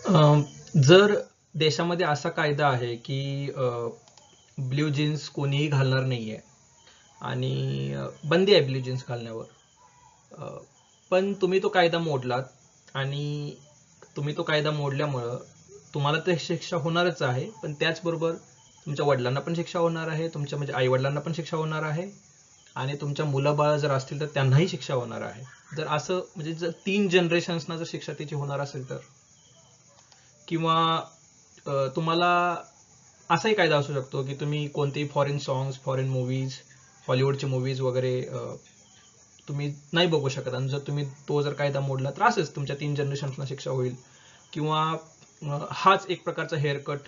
अं, जर देशामध्ये असा कायदा आहे की ब्ल्यू जीन्स कोणीही घालणार नाहीये आणि बंदी आहे ब्ल्यू जीन्स घालण्यावर. अ, पण तुम्ही तो कायदा मोडलात आणि तुम्ही तो कायदा मोडल्यामुळं तुम्हाला तर शिक्षा होणारच आहे, पण त्याचबरोबर तुमच्या वडिलांना पण शिक्षा होणार आहे, तुमच्या म्हणजे आई वडिलांना पण शिक्षा होणार आहे आणि तुमच्या मुलं बाळ जर असतील तर त्यांनाही शिक्षा होणार आहे. जर असं म्हणजे जर 3 जनरेशन्सना जर शिक्षा त्याची होणार असेल तर, किंवा तुम्हाला असाही कायदा असू शकतो की तुम्ही कोणतेही फॉरेन सॉंग्स, फॉरेन मूवीज, हॉलिवूडचे मूवीज वगैरे तुम्ही नाही बघू शकत, आणि जर तुम्ही तो जर कायदा मोडला तर असंच तुमच्या 3 जनरेशन्सना शिक्षा होईल. किंवा हाच एक प्रकारचा हेअरकट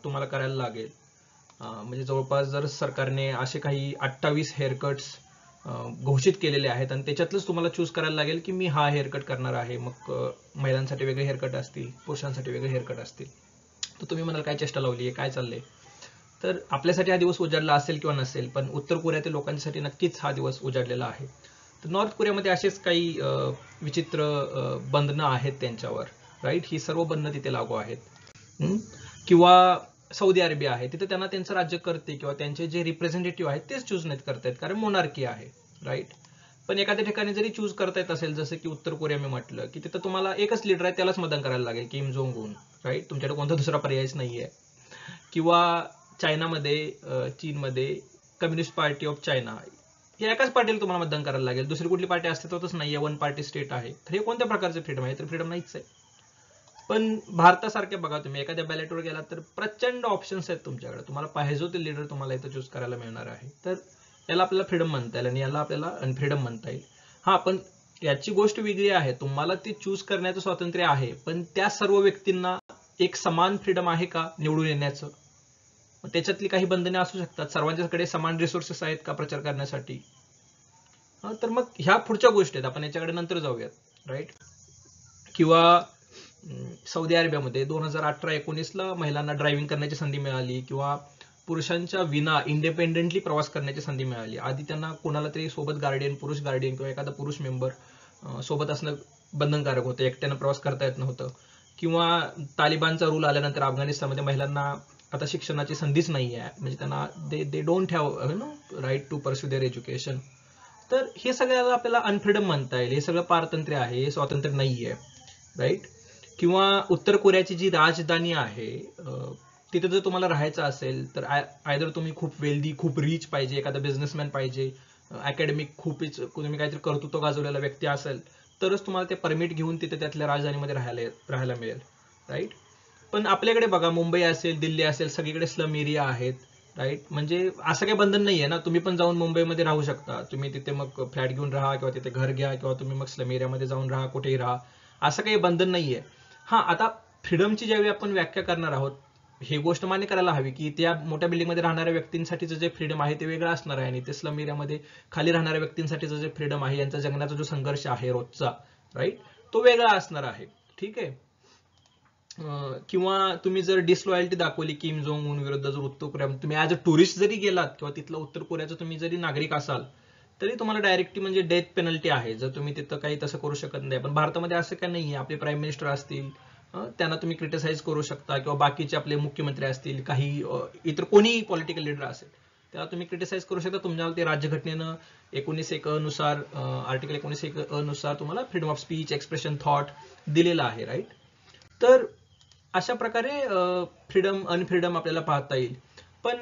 तुम्हाला करायला लागेल. म्हणजे जवळपास जर सरकारने असे काही 28 हेअरकट्स घोषित केलेले आहेत आणि त्याच्यातलंच तुम्हाला चूज करायला लागेल की मी हा हेअरकट करणार आहे. मग महिलांसाठी वेगळे हेअरकट असतील, पुरुषांसाठी वेगळे हेअरकट असतील. तर तुम्ही म्हणाल काय चेष्टा लावली आहे, काय चाललंय. तर आपल्यासाठी हा दिवस उजाडला असेल किंवा नसेल, पण उत्तर कोरियातील लोकांसाठी नक्कीच हा दिवस उजाडलेला आहे. तर नॉर्थ कोरियामध्ये असेच काही विचित्र बंधनं आहेत त्यांच्यावर, राईट. ही सर्व बंधनं तिथे लागू आहेत. किंवा सौदी अरेबिया आहे, तिथे त्यांना त्यांचं राज्य करते किंवा त्यांचे जे रिप्रेझेंटेटिव्ह आहेत तेच चूज नाहीत करतायत, कारण मोनार्की आहे, राईट. पण एखाद्या ठिकाणी जरी चूज करता येत असेल, जसं की उत्तर कोरिया मी म्हटलं, की तिथं तुम्हाला एकच लीडर आहे, त्यालाच मतदान करायला लागेल, किम जोंग उन, राईट. तुमच्याकडे कोणता दुसरा पर्यायच नाहीये. किंवा चायनामध्ये, चीनमध्ये कम्युनिस्ट पार्टी ऑफ चायना, या एकाच पार्टीला तुम्हाला मतदान करायला लागेल, दुसरी कुठली पार्टी अस्तित्वातच नाहीये, वन पार्टी स्टेट आहे. तर हे कोणत्या प्रकारचे फ्रीडम आहे? तर फ्रीडम नाहीच आहे. पण भारतासारखे बघा, तुम्ही एखाद्या बॅलेटवर गेलात तर प्रचंड ऑप्शन्स आहेत तुमच्याकडे, तुम्हाला पाहिजे ते लीडर तुम्हाला इथं चूज करायला मिळणार आहे. तर याला आपल्याला फ्रीडम म्हणता येईल आणि याला आपल्याला अनफ्रीडम म्हणता येईल. हा, पण याची गोष्ट वेगळी आहे, तुम्हाला ते चूज करण्याचं स्वातंत्र्य आहे, पण त्या सर्व व्यक्तींना एक समान फ्रीडम आहे का निवडून येण्याचं? त्याच्यातली काही बंधने असू शकतात. सर्वांच्याकडे समान रिसोर्सेस आहेत का प्रचार करण्यासाठी? तर मग ह्या पुढच्या गोष्टी आहेत, आपण याच्याकडे नंतर जाऊयात, राईट. किंवा सौदी अरेबियामध्ये 2018-19ला महिलांना ड्रायव्हिंग करण्याची संधी मिळाली, किंवा पुरुषांच्या विना इंडिपेंडेंटली प्रवास करण्याची संधी मिळाली. आधी त्यांना कोणाला तरी सोबत गार्डियन, पुरुष गार्डियन किंवा एखादा पुरुष मेंबर सोबत असणं बंधनकारक होतं, एकट्यानं प्रवास करता येत नव्हतं. किंवा तालिबानचा रूल आल्यानंतर अफगाणिस्तानमध्ये महिलांना आता शिक्षणाची संधीच नाही आहे, म्हणजे त्यांना they don't have right to pursue their education. तर हे सगळ्याला आपल्याला अनफ्रीडम म्हणता येईल. हे सगळं पारतंत्र्य आहे, हे स्वातंत्र्य नाही आहे, राईट. किंवा उत्तर कोरियाची जी राजधानी आहे, तिथे जर तुम्हाला राहायचं असेल तर आयदर तुम्ही खूप वेल्दी, खूप रिच पाहिजे, एखादा बिझनेसमॅन पाहिजे, अकॅडमिक खूपच तुम्ही काहीतरी कर्तृत्व गाजवलेला व्यक्ती असेल, तरच तुम्हाला ते परमिट घेऊन तिथे त्यातल्या राजधानीमध्ये राहायला मिळेल, राईट. पण आपल्याकडे बघा, मुंबई असेल, दिल्ली असेल, सगळीकडे स्लम एरिया आहेत, राईट. म्हणजे असं काही बंधन नाहीये ना, तुम्ही पण जाऊन मुंबईमध्ये राहू शकता, तुम्ही तिथे मग फ्लॅट घेऊन राहा किंवा तिथे घर घ्या, किंवा तुम्ही मग स्लम एरियामध्ये जाऊन राहा, कुठेही राहा, असं काही बंधन नाहीये. हा, आता फ्रीडमची ज्यावेळी आपण व्याख्या करणार आहोत, ही गोष्ट मान्य करायला हवी की त्या मोठ्या बिल्डिंगमध्ये राहणाऱ्या व्यक्तींसाठीचं जे फ्रीडम आहे ते वेगळं असणार आहे, आणि ते स्लम एरियामध्ये खाली राहणाऱ्या व्यक्तींसाठीचं जे फ्रीडम आहे, यांचा जगण्याचा जो संघर्ष आहे रोजचा, राईट, तो वेगळा असणार आहे, ठीक आहे. किंवा तुम्ही जर डिसलॉयल्टी दाखवली किम जोंग उन विरुद्ध, जर उत्तर कोरिया तुम्ही ऍज अ टुरिस्ट जरी गेलात किंवा तिथलं उत्तर कोरियाचं तुम्ही जरी नागरिक असाल, तरी तुम्हाला डायरेक्टली म्हणजे डेथ पेनल्टी आहे जर तुम्ही तिथं काही तसं करू शकत नाही. पण भारतामध्ये असं काही नाहीये. आपले प्राईम मिनिस्टर असतील, त्यांना तुम्ही क्रिटिसाइज करू शकता, किंवा बाकीचे आपले मुख्यमंत्री असतील, काही इतर कोणीही पॉलिटिकल लीडर असेल, त्याला तुम्ही क्रिटिसाइज करू शकता. तुम्हाला ते राज्यघटनेनं 19(1) नुसार, आर्टिकल 19(1) नुसार तुम्हाला freedom of speech, expression, thought दिलेला आहे, राईट. तर अशा प्रकारे फ्रीडम अनफ्रीडम आपल्याला पाहता येईल. पण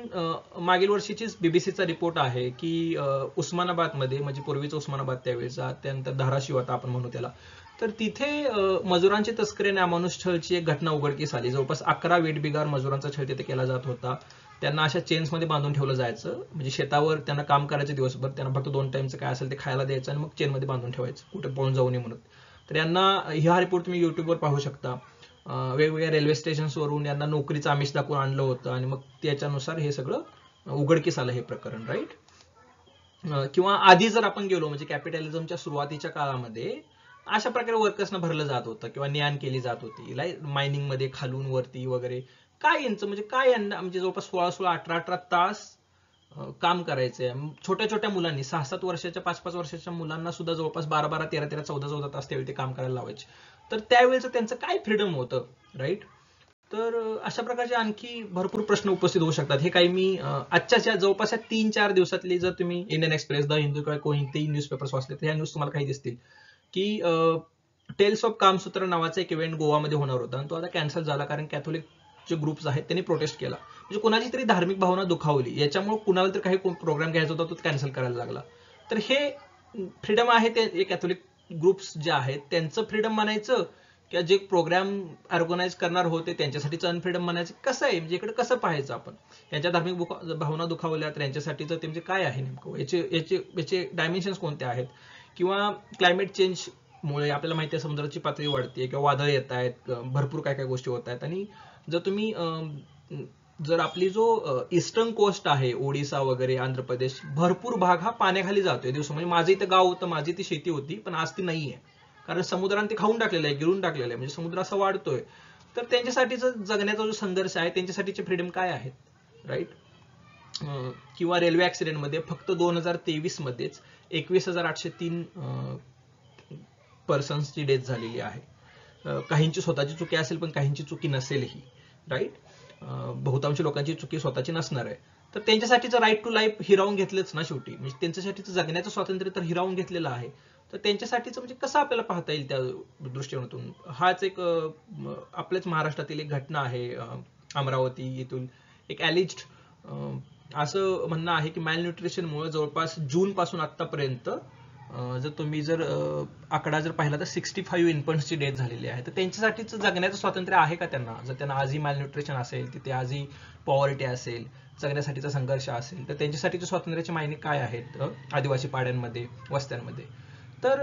मागील वर्षीचीच बीबीसीचा रिपोर्ट आहे की उस्मानाबादमध्ये, म्हणजे पूर्वीचं उस्मानाबाद त्यावेळेचा, त्यानंतर धाराशिव आता आपण म्हणू त्याला, तर तिथे मजुरांची तस्करी आणि अमानुष छळची एक घटना उघडकीस आली. जवळपास 11 वेठबिगार मजुरांचा छळ तिथे केला जात होता. त्यांना अशा चेन्समध्ये बांधून ठेवलं जायचं, म्हणजे शेतावर त्यांना काम करायचं दिवसभर, त्यांना फक्त 2 टाइमचं काय असेल ते खायला द्यायचं आणि मग चेनमध्ये बांधून ठेवायचं, कुठे पळून जाऊ नये म्हणून. तर यांना, हा रिपोर्ट तुम्ही युट्यूबवर पाहू शकता, वेगवेगळ्या रेल्वे स्टेशन्सवरून यांना नोकरीचं आमिष दाखवून आणलं होतं आणि मग त्याच्यानुसार हे सगळं उघडकीस आलं, हे प्रकरण, राईट. किंवा आधी जर आपण गेलो, म्हणजे कॅपिटलिझमच्या सुरुवातीच्या काळामध्ये अशा प्रकारे वर्कर्सना भरलं जात होतं किंवा ज्ञान केली जात होती, मायनिंग मध्ये खालून वरती वगैरे. काय यांचं म्हणजे काय, यांना म्हणजे जवळपास 16-16, 18-18 तास काम करायचंय. छोट्या छोट्या मुलांनी, 6-7 वर्षाच्या, 5-5 वर्षाच्या मुलांना सुद्धा जवळपास 12-12, 13-13, 14-14 तास त्यावेळी ते काम करायला लावायचे. तर त्यावेळेचं त्यांचं काय फ्रीडम होतं, राईट? तर अशा प्रकारचे आणखी भरपूर प्रश्न उपस्थित होऊ शकतात. हे काही मी आजच्या जवळपास 3-4 दिवसातली जर तुम्ही इंडियन एक्सप्रेस, द हिंदू किंवा कोणतेही न्यूजपेपर्स वाचले तर ह्या न्यूज तुम्हाला काही दिसतील की टेल्स ऑफ कामसूत्र नावाचा एक इव्हेंट गोवामध्ये होणार होता आणि तो आता कॅन्सल झाला कारण कॅथोलिक जे ग्रुप्स आहेत त्यांनी प्रोटेस्ट केला. म्हणजे कोणाची तरी धार्मिक भावना दुखावली, याच्यामुळे कुणाला तरी काही प्रोग्राम घ्यायचा होता तो कॅन्सल करायला लागला. तर हे फ्रीडम आहे ते कॅथोलिक ग्रुप्स जे आहेत त्यांचं फ्रीडम म्हणायचं किंवा जे प्रोग्राम ऑर्गनाईज करणार होते त्यांच्यासाठीचं अनफ्रीडम म्हणायचं, कसं आहे म्हणजे इकडे कसं पाहायचं आपण? यांच्या धार्मिक भावना दुखावल्या तर यांच्यासाठीचं ते म्हणजे काय आहे नेमकं, याचे डायमेन्शन्स कोणते आहेत? किंवा क्लायमेट चेंज मुळे आपल्याला माहिती आहे समुद्राची पातळी वाढते किंवा वादळ येत आहेत, भरपूर काय काय गोष्टी होत आहेत. आणि जर तुम्ही जर आपली जो ईस्टर्न कोस्ट आहे ओडिसा वगैरे आंध्र प्रदेश, भरपूर भाग हा पाण्याखाली जातोय दिवसा. म्हणजे माझं इथं गाव होतं, माझी ती शेती होती, पण आज ती नाहीये कारण समुद्राने ते खाऊन टाकलेलं आहे, गिळून टाकलेलं आहे. म्हणजे समुद्र असा वाढतोय. तर त्यांच्यासाठीचा जगण्याचा जो संघर्ष आहे त्यांच्यासाठीचे फ्रीडम काय आहेत, राईट? किंवा रेल्वे ऍक्सिडेंटमध्ये फक्त 2023 मध्येच 21,803 पर्सन्सची डेथ झालेली आहे. काहींची स्वतःची चुकी असेल पण काहींची चुकी नसेलही, राईट? बहुतांश लोकांची चुकी स्वतःची नसणार आहे. तर त्यांच्यासाठीचं राईट टू लाईफ हिरावून घेतलंच ना शेवटी. म्हणजे त्यांच्यासाठीचं जगण्याचं स्वातंत्र्य तर हिरावून घेतलेलं आहे. तर त्यांच्यासाठीचं म्हणजे कसं आपल्याला पाहता येईल त्या दृष्टिकोनातून? हाच एक आपल्याच महाराष्ट्रातील एक घटना आहे. अमरावती येथून एक ॲलिज्ड असं म्हणणं आहे की मॅलन्यूट्रिशनमुळे जवळपास जून पासून आतापर्यंत जर तुम्ही आकडा जर पाहिला तर 65 इन्फंट्सची डेथ झालेली आहे. तर त्यांच्यासाठीच जगण्याचं स्वातंत्र्य आहे का त्यांना? जर त्यांना आजही मॅलन्यूट्रिशन असेल, तिथे आजही पॉवर्टी असेल, जगण्यासाठीचा संघर्ष असेल, तर त्यांच्यासाठीचे स्वातंत्र्याचे मायने काय आहेत आदिवासी पाड्यांमध्ये, वस्त्यांमध्ये? तर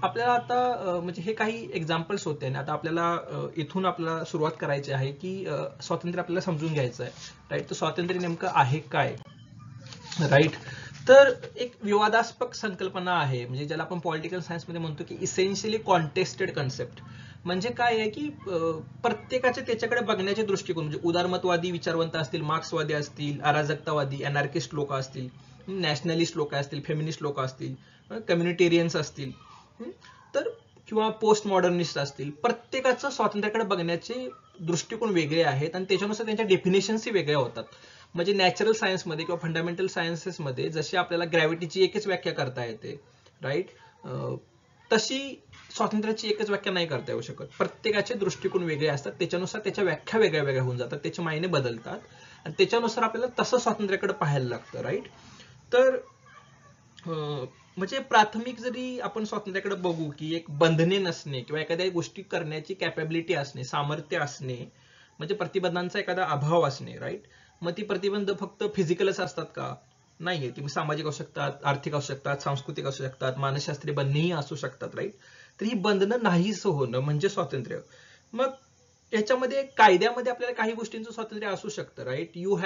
आपल्याला आता म्हणजे हे काही एक्झाम्पल्स होते आणि आता आपल्याला इथून आपल्याला सुरुवात करायची आहे की स्वातंत्र्य आपल्याला समजून घ्यायचं आहे, राईट? तर स्वातंत्र्य नेमकं आहे काय, राईट? तर एक विवादास्पद संकल्पना आहे, म्हणजे ज्याला आपण पॉलिटिकल सायन्समध्ये म्हणतो की इसेन्शियली कॉन्टेस्टेड कन्सेप्ट. म्हणजे काय आहे की प्रत्येकाचे त्याच्याकडे बघण्याचे दृष्टिकोन, म्हणजे उदारमतवादी विचारवंत असतील, मार्क्सवादी असतील, अराजकतावादी अनार्किस्ट लोक असतील, नॅशनलिस्ट लोक असतील, फेमिनिस्ट लोक असतील, कम्युनिटेरियन्स असतील, तर किंवा पोस्ट मॉडर्निस्ट असतील, प्रत्येकाचं स्वातंत्र्याकडे बघण्याचे दृष्टिकोन वेगळे आहेत आणि त्याच्यानुसार त्यांच्या डेफिनेशन्सही वेगळ्या होतात. म्हणजे नॅचरल सायन्समध्ये किंवा फंडामेंटल सायन्सेसमध्ये जशी आपल्याला ग्रॅव्हिटीची एकच व्याख्या करता येते, राईट? तशी स्वातंत्र्याची एकच व्याख्या नाही करता येऊ शकत. प्रत्येकाचे दृष्टिकोन वेगळे असतात, त्याच्यानुसार त्याच्या व्याख्या वेगळ्या वेगळ्या होऊन जातात, त्याचे मायने बदलतात आणि त्याच्यानुसार आपल्याला तसं स्वातंत्र्याकडे पाहायला लागतं, राईट? तर म्हणजे प्राथमिक जरी आपण स्वातंत्र्याकडे बघू की एक बंधने नसणे किंवा एखाद्या गोष्टी करण्याची कॅपॅबिलिटी असणे, सामर्थ्य असणे, म्हणजे प्रतिबंधांचा एखादा अभाव असणे, राईट? मग ती प्रतिबंध फक्त फिजिकलच असतात का? नाहीये. ती सामाजिक असू शकतात, आर्थिक असू शकतात, सांस्कृतिक असू शकतात, मानसशास्त्रीय बंधनेही असू शकतात, राईट? तर ही बंधनं नाहीच होणं म्हणजे स्वातंत्र्य. मग याच्यामध्ये कायद्यामध्ये आपल्याला काही गोष्टींचं स्वातंत्र्य असू शकतं, right? You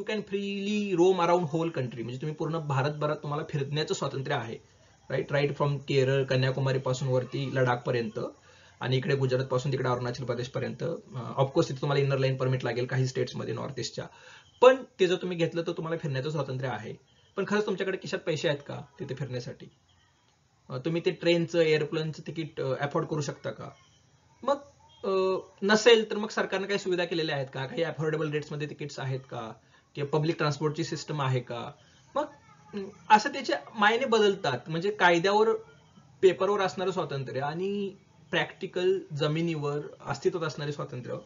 can freely roam around whole country, म्हणजे तुम्ही पूर्ण भारतभरात तुम्हाला फिरण्याचं स्वातंत्र्य आहे, राईट फ्रॉम केरळ, कन्याकुमारी पासून वरती लडाख पर्यंत आणि इकडे गुजरात पासून तिकडे अरुणाचल प्रदेश पर्यंत. ऑफकोर्स तिथे तुम्हाला इनर लाईन परमिट लागेल काही स्टेट्समध्ये नॉर्थ ईस्टच्या, पण ते जर तुम्ही घेतलं तर तुम्हाला फिरण्याचं स्वातंत्र्य आहे. पण खरंच तुमच्याकडे खिशात पैसे आहेत का तिथे फिरण्यासाठी? तुम्ही ते ट्रेनचं, एअरप्लेनचं तिकीट अफोर्ड करू शकता का? मग नसेल तर मग सरकारने काही सुविधा केलेल्या आहेत का? काही अफोर्डेबल रेट्समध्ये तिकीट्स आहेत का? किंवा पब्लिक ट्रान्सपोर्टची सिस्टम आहे का? मग असं त्याचे मायने बदलतात. म्हणजे कायद्यावर, पेपरवर असणारं स्वातंत्र्य आणि प्रॅक्टिकल जमिनीवर अस्तित्वात असणारे स्वातंत्र्य,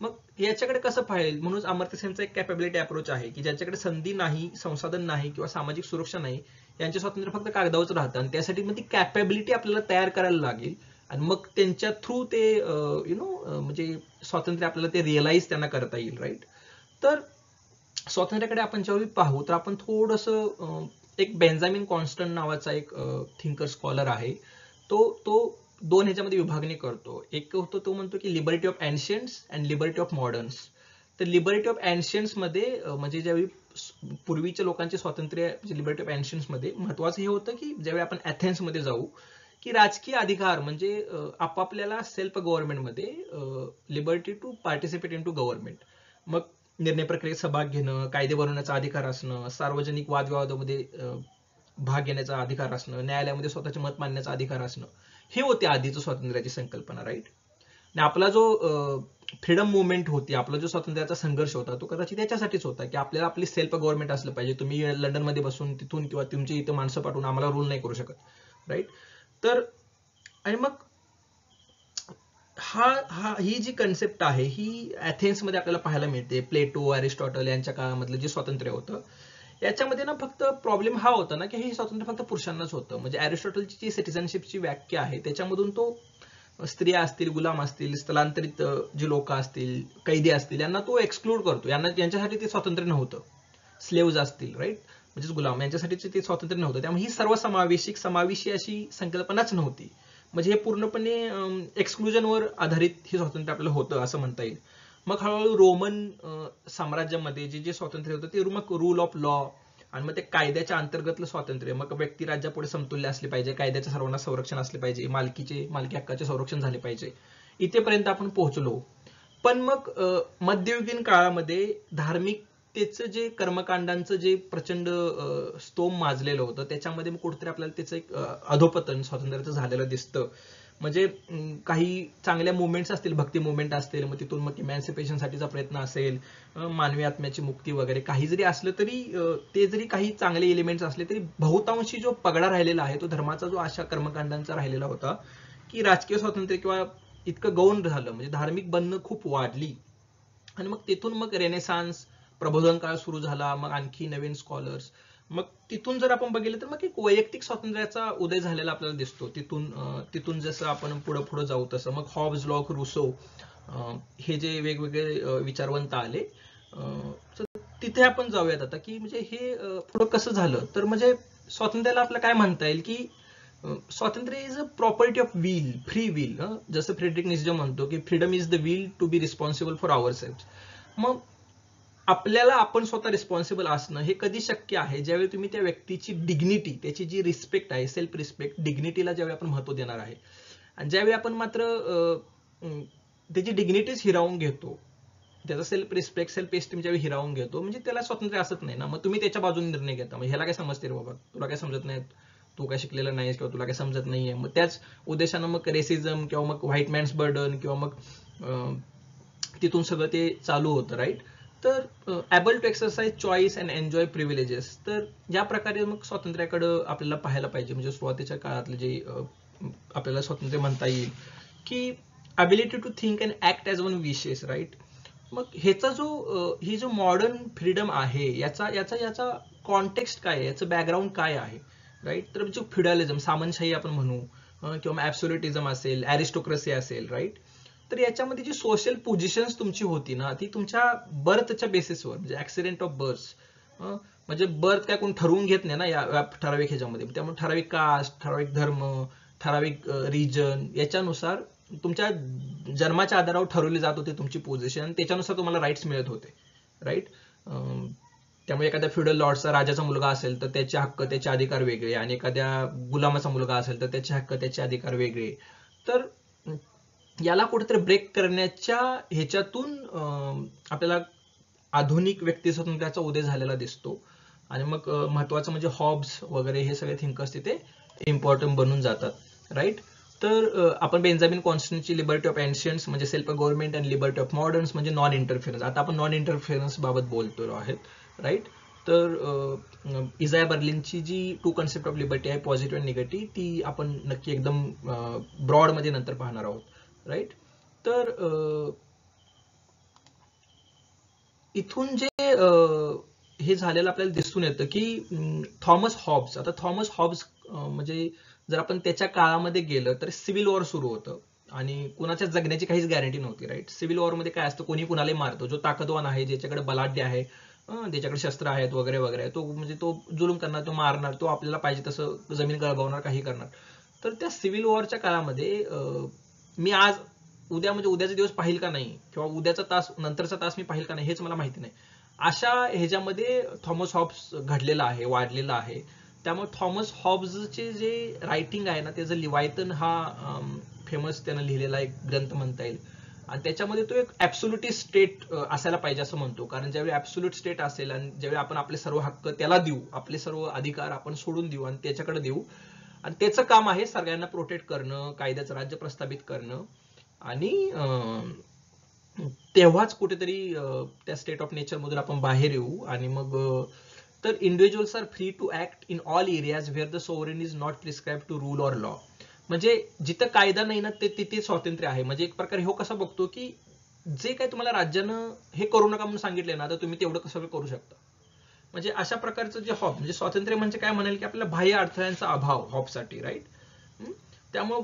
मग याच्याकडे कसं पाहिजे? म्हणून अमर्त्य सेनचा एक कॅपेबिलिटी अप्रोच आहे की ज्याच्याकडे संधी नाही, संसाधन नाही किंवा सामाजिक सुरक्षा नाही, यांचे स्वातंत्र्य फक्त कागदावरच राहतं आणि त्यासाठी मग ती कॅपेबिलिटी आपल्याला तयार करायला लागेल आणि मग त्यांच्या थ्रू ते म्हणजे स्वातंत्र्य आपल्याला ते रिअलाइज त्यांना करता येईल, राईट? तर स्वातंत्र्याकडे आपण ज्यावेळी पाहू तर आपण थोडंसं एक बेंजामिन कॉन्स्टंट नावाचा एक थिंकर स्कॉलर आहे, तो दोन ह्याच्यामध्ये विभागणी करतो. एक होतो तो म्हणतो की liberty of ancients and liberty of moderns. तर लिबर्टी ऑफ एन्शियंट्स मध्ये म्हणजे ज्यावेळी पूर्वीच्या लोकांचे स्वातंत्र्य, लिबर्टी ऑफ एन्शियंट्स मध्ये महत्वाचं हे होतं की ज्यावेळी आपण एथेन्स मध्ये जाऊ की राजकीय अधिकार म्हणजे आपापल्याला सेल्फ गव्हर्नमेंटमध्ये liberty to participate in to government, मग निर्णय प्रक्रियेत सहभाग घेणं, कायदे बनवण्याचा अधिकार असणं, सार्वजनिक वादविवादामध्ये भाग घेण्याचा अधिकार असणं, न्यायालयामध्ये स्वतःचे मत मांडण्याचा अधिकार असणं, हे होते आधीचं स्वातंत्र्याची संकल्पना, राईट. आणि आपला जो फ्रीडम मुवमेंट होती, आपला जो स्वातंत्र्याचा संघर्ष होता, तो कदाचित याच्यासाठीच होता की आपल्याला आपली सेल्फ गव्हर्नमेंट असलं पाहिजे. तुम्ही लंडनमध्ये बसून तिथून किंवा तुमची इथं माणसं पाठवून आम्हाला रूल नाही करू शकत, राईट. तर आणि मग ही जी कन्सेप्ट आहे ही ॲथेन्समध्ये आपल्याला पाहायला मिळते. प्लेटो, अरिस्टॉटल यांच्या काळामधलं जे स्वातंत्र्य होतं याच्यामध्ये ना फक्त प्रॉब्लेम हा होता ना की हे स्वातंत्र्य फक्त पुरुषांनाच होतं. म्हणजे अरिस्टॉटलची जी सिटिझनशिपची व्याख्या आहे त्याच्यामधून तो स्त्रिया असतील, गुलाम असतील, स्थलांतरित जे लोक असतील, कैदी असतील, यांना तो एक्सक्लूड करतो. यांच्यासाठी ते स्वातंत्र्य नव्हतं. स्लेव्ज असतील, राईट, म्हणजेच गुलाम, यांच्यासाठी ते स्वातंत्र्य नव्हतं. त्यामुळे ही समावेशी अशी संकल्पनाच नव्हती. म्हणजे हे पूर्णपणे एक्सक्लुजनवर आधारित हे स्वातंत्र्य आपल्याला होतं असं म्हणता येईल. मग हळूहळू रोमन साम्राज्यामध्ये जे स्वातंत्र्य होतं ते मग रूल ऑफ लॉ आणि मग ते कायद्याच्या अंतर्गतलं स्वातंत्र्य, मग व्यक्ती राज्यापुढे समतुल्य असले पाहिजे, कायद्याच्या सर्वांना संरक्षण असले पाहिजे, मालकी हक्काचे संरक्षण झाले पाहिजे, इथेपर्यंत आपण पोहोचलो. पण मग मध्ययुगीन काळामध्ये धार्मिकतेचं जे कर्मकांडांचं जे प्रचंड स्तोम माजलेलं होतं त्याच्यामध्ये मग कुठेतरी आपल्याला त्याचं एक अधोपतन स्वातंत्र्याचं झालेलं दिसतं. म्हणजे काही चांगल्या मुवमेंट्स असतील, भक्ती मुवमेंट असतील, मग तिथून मग इमॅन्सिपेशनसाठीचा प्रयत्न असेल, मानवी आत्म्याची मुक्ती वगैरे काही जरी असलं तरी ते जरी काही चांगले एलिमेंट्स असले तरी बहुतांशी जो पगडा राहिलेला आहे तो धर्माचा जो अशा कर्मकांडांचा राहिलेला होता की राजकीय स्वातंत्र्य किंवा इतकं गौण झालं. म्हणजे धार्मिक बंधनं खूप वाढली आणि मग तिथून मग रेनेसान्स, प्रबोधन काळ सुरू झाला, मग आणखी नवीन स्कॉलर्स, मग तिथून जर आपण बघितलं तर मग एक वैयक्तिक स्वातंत्र्याचा उदय झालेला आपल्याला दिसतो. तिथून जसं आपण पुढे जाऊ तसं मग हॉब्स, लॉक, रुसो हे जे वेगवेगळे विचारवंत आले, तिथे आपण जाऊयात आता की म्हणजे हे पुढं कसं झालं. तर म्हणजे स्वातंत्र्याला आपलं काय म्हणता येईल की स्वातंत्र्य is a property of will, free will. जसं फ्रेडरिक निश्चे म्हणतो की freedom is the will to be responsible for our self. मग आपल्याला आपण स्वतः रिस्पॉन्सिबल असणं हे कधी शक्य आहे, ज्यावेळी तुम्ही त्या व्यक्तीची डिग्निटी, त्याची जी रिस्पेक्ट आहे, सेल्फ रिस्पेक्ट, डिग्निटीला ज्यावेळी आपण महत्व देणार आहे. आणि ज्यावेळी आपण मात्र त्याची डिग्निटीच हिरावून घेतो, त्याचा सेल्फ रिस्पेक्ट, सेल्फ एस्टीम ज्यावेळी हिरावून घेतो, म्हणजे त्याला स्वातंत्र्य असत नाही ना. मग तुम्ही त्याच्या बाजूने निर्णय घेता, मग ह्याला काय समजते रे बाबा, तुला काय समजत नाही, तू काय शिकलेला नाहीस किंवा तुला काय समजत नाहीये. मग त्याच उद्देशानं मग रेसिझम किंवा मग व्हाईट मॅन्स बर्डन किंवा मग तिथून सगळं ते चालू होतं, राईट. तर able to exercise choice and enjoy privileges. तर या प्रकारे मग स्वातंत्र्याकडे आपल्याला पाहायला पाहिजे. म्हणजे सुरुवातीच्या काळातले जे आपल्याला स्वातंत्र्य म्हणता येईल की ability to think and act as one wishes, right. मग ह्याचा ही जो मॉडर्न फ्रीडम आहे याचा कॉन्टेक्स्ट काय आहे, याचं बॅकग्राऊंड काय आहे, राईट. तर जो फ्युडलिझम, सामंतशाही आपण म्हणू किंवा ॲब्सोल्युटिझम असेल, ॲरिस्टोक्रसी असेल, राईट. तर याच्यामध्ये जी सोशल पोझिशन्स तुमची होती ना ती तुमच्या बर्थच्या बेसिसवर, म्हणजे ऍक्सिडेंट ऑफ बर्थ, म्हणजे बर्थ काय कोण ठरवून घेत नाही ना या ठराविक ह्याच्यामध्ये. त्यामुळे ठराविक कास्ट, ठराविक धर्म, ठराविक रिजन याच्यानुसार तुमच्या जन्माच्या आधारावर ठरवली जात होती तुमची पोझिशन, त्याच्यानुसार तुम्हाला राईट्स मिळत होते, राईट. त्यामुळे एखाद्या फ्युडल लॉर्डचा, राजाचा मुलगा असेल तर त्याचे हक्क, त्याचे अधिकार वेगळे, आणि एखाद्या गुलामाचा मुलगा असेल तर त्याचे हक्क, त्याचे अधिकार वेगळे. तर याला कुठेतरी ब्रेक करण्याच्या ह्याच्यातून आपल्याला आधुनिक व्यक्ती स्वातंत्र्याचा उदय झालेला दिसतो. आणि मग महत्वाचं म्हणजे हॉब्स वगैरे हे सगळे थिंकर्स तिथे इम्पॉर्टंट बनून जातात, राईट. तर आपण बेंजामिन कॉन्स्टंटची लिबर्टी ऑफ एन्शियंट्स म्हणजे सेल्फ गव्हर्नमेंट आणि लिबर्टी ऑफ मॉडर्न्स म्हणजे नॉन इंटरफिरन्स, आता आपण नॉन इंटरफिरन्स बाबत बोलतो आहेत, राईट. तर इझाया बर्लिनची जी टू कन्सेप्ट ऑफ लिबर्टी आहे, पॉझिटिव्ह आणि निगेटिव्ह, ती आपण नक्की एकदम ब्रॉडमध्ये नंतर पाहणार आहोत, राईट. तर इथून जे हे झालेलं आपल्याला दिसून येतं की थॉमस हॉब्स, आता थॉमस हॉब्स म्हणजे जर आपण त्याच्या काळामध्ये गेलं तर सिव्हिल वॉर सुरू होतं आणि कुणाच्या जगण्याची काहीच गॅरंटी नव्हती, राईट. सिव्हिल वॉरमध्ये काय असतं, कोणी कुणालाही मारतो, जो ताकदवान आहे, ज्याच्याकडे बलाढ्य आहे, ज्याच्याकडे शस्त्र आहेत वगैरे वगैरे, तो म्हणजे तो जुलूम करणार, तो मारणार, तो आपल्याला पाहिजे तसं जमीन गळबवणार, काही करणार. तर त्या सिव्हिल वॉरच्या काळामध्ये मी आज उद्या म्हणजे उद्याचा दिवस पाहिल का नाही किंवा उद्याचा तास, नंतरचा तास मी पाहिल का नाही हेच मला माहिती नाही, अशा ह्याच्यामध्ये थॉमस हॉब्स घडलेला आहे, वाढलेला आहे. त्यामुळे थॉमस हॉब्सचे जे रायटिंग आहे ना, त्याचं लिवायतन हा फेमस त्यानं लिहिलेला एक ग्रंथ म्हणता येईल. आणि त्याच्यामध्ये तो एक ऍब्सोल्युटिस्ट स्टेट असायला पाहिजे असं म्हणतो. कारण ज्यावेळी ऍब्सोल्युट स्टेट असेल आणि ज्यावेळी आपण आपले सर्व हक्क त्याला देऊ, आपले सर्व अधिकार आपण सोडून देऊ आणि त्याच्याकडे देऊ, आणि त्याचं काम आहे सगळ्यांना प्रोटेक्ट करणं, कायद्याचं राज्य प्रस्थापित करणं, आणि तेव्हाच कुठेतरी त्या स्टेट ऑफ नेचर मधून आपण बाहेर येऊ. आणि मग तर individuals are free to act in all areas where the sovereign is not prescribe to rule or law. म्हणजे जिथं कायदा नाही ना तिथे स्वातंत्र्य आहे. म्हणजे एक प्रकारे हो कसा बघतो की जे काही तुम्हाला राज्यानं हे करू नका म्हणून सांगितले ना, तर तुम्ही तेवढं सगळं करू शकता. म्हणजे अशा प्रकारचं जे हॉब, म्हणजे स्वातंत्र्य म्हणजे काय म्हणेल की आपल्याला बाह्य अडथळ्यांचा अभाव हॉबसाठी, राईट. त्यामुळं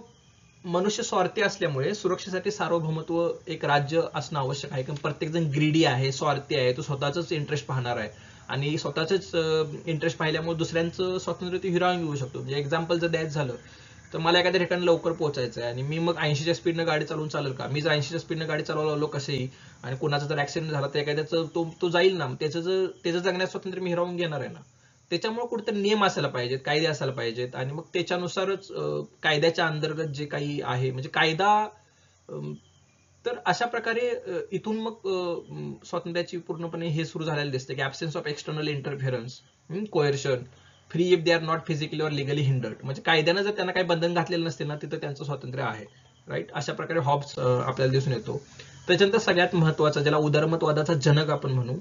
मनुष्य स्वार्थी असल्यामुळे सुरक्षेसाठी सार्वभौमत्व एक राज्य असणं आवश्यक आहे. कारण प्रत्येक जण ग्रीडी आहे, स्वार्थी आहे, तो स्वतःच इंटरेस्ट पाहणार आहे, आणि स्वतःच इंटरेस्ट पाहिल्यामुळे दुसऱ्यांचं स्वातंत्र्य ते हिरावून घेऊ शकतो. म्हणजे एक्झाम्पल जर द्यायचं झालं तर मला एखाद्या ठिकाणी लवकर पोहोचायचं आहे आणि मी मग 80च्या स्पीडनं गाडी चालवून चालेल का? मी जर 80च्या स्पीडनं गाडी चालवायला लागलो कसेही, आणि कोणाचा जर ऍक्सिडेंट झाला तर एखाद्याचं तो जाईल ना, त्याचं जगण्याचं स्वातंत्र्य मी हिरावून घेणार आहे ना. त्याच्यामुळे कुठेतरी नियम असायला पाहिजेत, कायदे असायला पाहिजेत, आणि मग त्याच्यानुसारच कायद्याच्या अंतर्गत जे काही आहे म्हणजे कायदा. तर अशा प्रकारे इथून मग स्वातंत्र्याची पूर्णपणे हे सुरू झालेलं दिसतं की absence of external interference, coercion, free if they are not physically or legally hindered. म्हणजे कायद्यानं जर त्यांना काही बंधन घातलेलं नसतील ना, तिथं त्यांचं स्वातंत्र्य आहे, राईट. अशा प्रकारे हॉब्स आपल्याला दिसून येतो. त्याच्यानंतर सगळ्यात महत्वाचा, ज्याला उदारमतवादाचा जनक आपण म्हणू,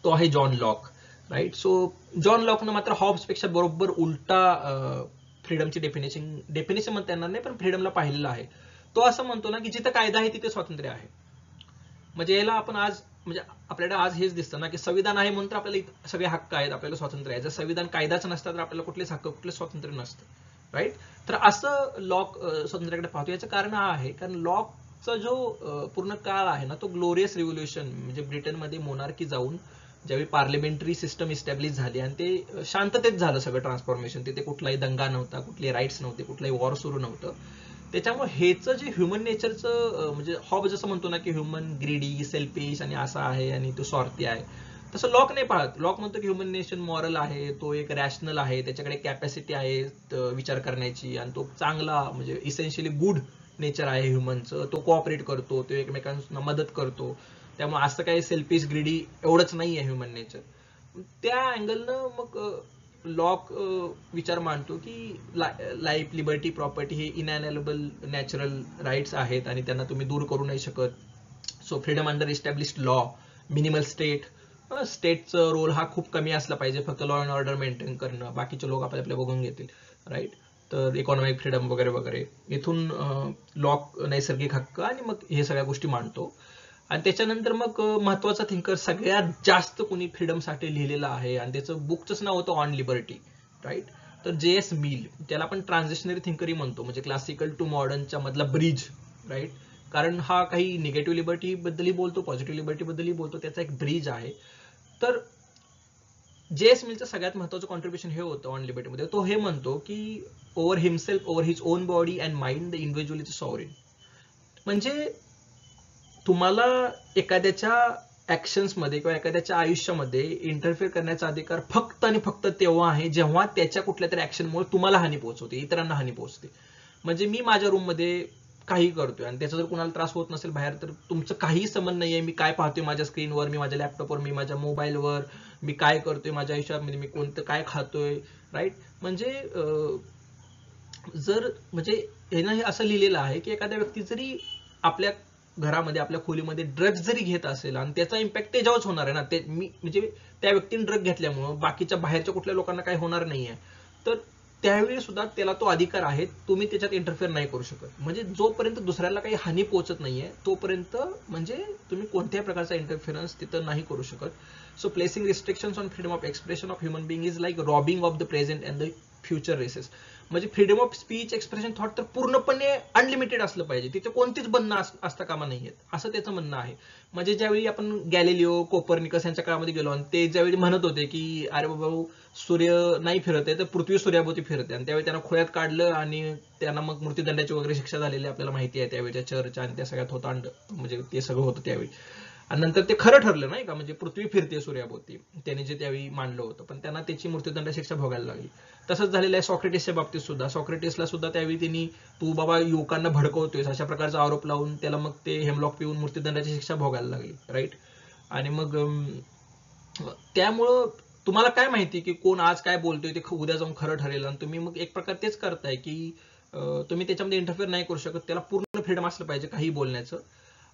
तो आहे John Locke, right. So John लॉकनं मात्र हॉब्स पेक्षा बरोबर उलटा फ्रीडमची डेफिनेशन म्हणता येणार नाही, पण फ्रीडमला पाहिलेलं आहे. तो असं म्हणतो ना की जिथं कायदा आहे तिथे स्वातंत्र्य आहे. म्हणजे याला आपण आज, म्हणजे आपल्याला आज हेच दिसतं ना की संविधान आहे म्हणून तर आपल्याला सगळे हक्क आहेत, आपल्याला स्वातंत्र्य आहे. जर संविधान कायदाच नसतं तर आपल्याला कुठलेच हक्क, कुठले स्वातंत्र्य नसतं, राईट. तर असं लॉक स्वातंत्र्याकडे पाहतो. याचं कारण हा आहे कारण लॉकचा जो पूर्ण काळ आहे ना, तो ग्लोरियस रिव्होल्युशन, म्हणजे ब्रिटनमध्ये मोनार्की जाऊन ज्यावेळी पार्लिमेंटरी सिस्टम इस्टॅब्लिश झाली आणि ते शांततेत झालं सगळं ट्रान्सफॉर्मेशन. तिथे कुठलाही दंगा नव्हता, कुठले राईट्स नव्हते, कुठलाही वॉर सुरू नव्हतं. त्याच्यामुळे हेचं जे ह्युमन नेचरचं म्हणजे हॉब जसं म्हणतो ना की ह्युमन ग्रीडी, सेल्फिश आणि असा आहे आणि तो स्वार्थी आहे, तसं लॉक नाही पाहत. लॉक म्हणतो की ह्युमन नेचर मॉरल आहे, तो एक रॅशनल आहे, त्याच्याकडे कॅपॅसिटी आहे विचार करण्याची, आणि तो चांगला म्हणजे इसेन्शियली गुड नेचर आहे ह्युमनचं. तो कोऑपरेट करतो, तो एकमेकांना मदत करतो. त्यामुळे असं काही सेल्फिश ग्रीडी एवढंच नाही आहे ह्युमन नेचर. त्या अँगलनं मग लॉक विचार मांडतो की लाईफ, लिबर्टी, प्रॉपर्टी हे इनएलिएनेबल नॅचरल राईट्स आहेत आणि त्यांना तुम्ही दूर करू नाही शकत. So freedom under established law, minimal state, स्टेटचं रोल हा खूप कमी असला पाहिजे, फक्त लॉ अँड ऑर्डर मेंटेन करणं, बाकीचे लोक आपल्या बघून घेतील, राईट. तर इकॉनॉमिक फ्रीडम वगैरे वगैरे. इथून लॉक नैसर्गिक हक्क आणि मग हे सगळ्या गोष्टी मांडतो. आणि त्याच्यानंतर मग महत्वाचा थिंकर सगळ्यात जास्त कोणी फ्रीडमसाठी लिहिलेला आहे आणि त्याचं बुकचंच नाव होतं ऑन लिबर्टी, राईट. तर J.S. मिल, त्याला आपण ट्रान्झिशनरी थिंकरही म्हणतो, म्हणजे क्लासिकल टू मॉडर्नच्या मधला ब्रिज, राईट. कारण हा काही निगेटिव्ह लिबर्टी बद्दलही बोलतो, पॉझिटिव्ह लिबर्टी बद्दलही बोलतो, त्याचा एक ब्रिज आहे. तर J.S. मिलचं सगळ्यात महत्वाचं कॉन्ट्रीब्युशन हे होतं ऑन लिबर्टीमध्ये. तो हे म्हणतो की over himself, over his on body and mind the individual is sovereign. म्हणजे तुम्हाला एखाद्याच्या ऍक्शन्स मध्ये किंवा एखाद्याच्या आयुष्यामध्ये इंटरफेअर करण्याचा अधिकार फक्त आणि फक्त तेव्हा आहे जेव्हा त्याच्या कुठल्या तरी ऍक्शनमुळे तुम्हाला हानी पोहोचवते, इतरांना हानी पोहोचते. म्हणजे मी माझ्या रूम मध्ये काही करतोय आणि त्याचा जर कुणाला त्रास होत नसेल बाहेर, तर तुमचं काहीही संबंध नाहीये. मी काय पाहतोय माझ्या स्क्रीनवर, मी माझ्या लॅपटॉपवर, मी माझ्या मोबाईलवर, मी काय करतोय माझ्या आयुष्यामध्ये, मी कोणतं काय खातोय, राईट. म्हणजे जर म्हणजे हे असं लिहिलेलं आहे की एखाद्या व्यक्ती जरी आपल्या घरामध्ये, आपल्या खोलीमध्ये ड्रग्ज जरी घेत असेल आणि त्याचा इम्पॅक्ट त्याच्यावरच होणार आहे ना, ते मी म्हणजे त्या व्यक्तीने ड्रग घेतल्यामुळं बाकीच्या बाहेरच्या कुठल्या लोकांना काही होणार नाहीये, तर त्यावेळी सुद्धा त्याला तो अधिकार आहे, तुम्ही त्याच्यात इंटरफेअर नाही करू शकत. म्हणजे जोपर्यंत दुसऱ्याला काही हानी पोहोचत नाहीये तोपर्यंत म्हणजे तुम्ही कोणत्याही प्रकारचा इंटरफिरन्स तिथं नाही करू शकत. So placing restrictions on freedom of expression of human being is like robbing of the present and the future races. म्हणजे freedom of speech, expression, thought तर पूर्णपणे अनलिमिटेड असलं पाहिजे, तिथे कोणतीच बंधनं असता कामा नाहीयेत, असं त्याचं म्हणणं आहे. म्हणजे ज्यावेळी आपण गॅलिलिओ, कोपर्निकस यांच्या काळामध्ये गेलो आणि ते ज्यावेळी म्हणत होते की अरे बाबा सूर्य नाही फिरत आहे तर पृथ्वी सूर्याभोवती फिरते, आणि त्यावेळी त्यांना खोळ्यात काढलं आणि त्यांना मग मृत्यूदंडाची वगैरे शिक्षा झालेली आपल्याला माहिती आहे त्यावेळीच्या चर्चा आणि त्या सगळ्यात होता, म्हणजे ते सगळं होतं त्यावेळी. आणि नंतर ते खरं ठरलं नाही का, म्हणजे पृथ्वी फिरते सूर्याभोवती, त्यांनी जे त्यावेळी मांडलं होतं, पण त्यांना त्याची मृत्यूदंड शिक्षा भोगायला लागली. तसंच झालेलं आहे सॉक्रेटिसच्या बाबतीत सुद्धा. सॉक्रेटिसला सुद्धा त्यावेळी त्यांनी तू बाबा युवकांना भडकवतोय अशा प्रकारचा आरोप लावून त्याला मग ते हेमलॉक पिऊन मृत्यूदंडाची शिक्षा भोगायला लागली, राईट. आणि मग त्यामुळं तुम्हाला काय माहिती की कोण आज काय बोलतोय ते उद्या जाऊन खरं ठरेल, आणि तुम्ही मग एक प्रकार तेच करताय की तुम्ही त्याच्यामध्ये इंटरफेअर नाही करू शकत. त्याला पूर्ण फ्रीडम असलं पाहिजे काही बोलण्याचं,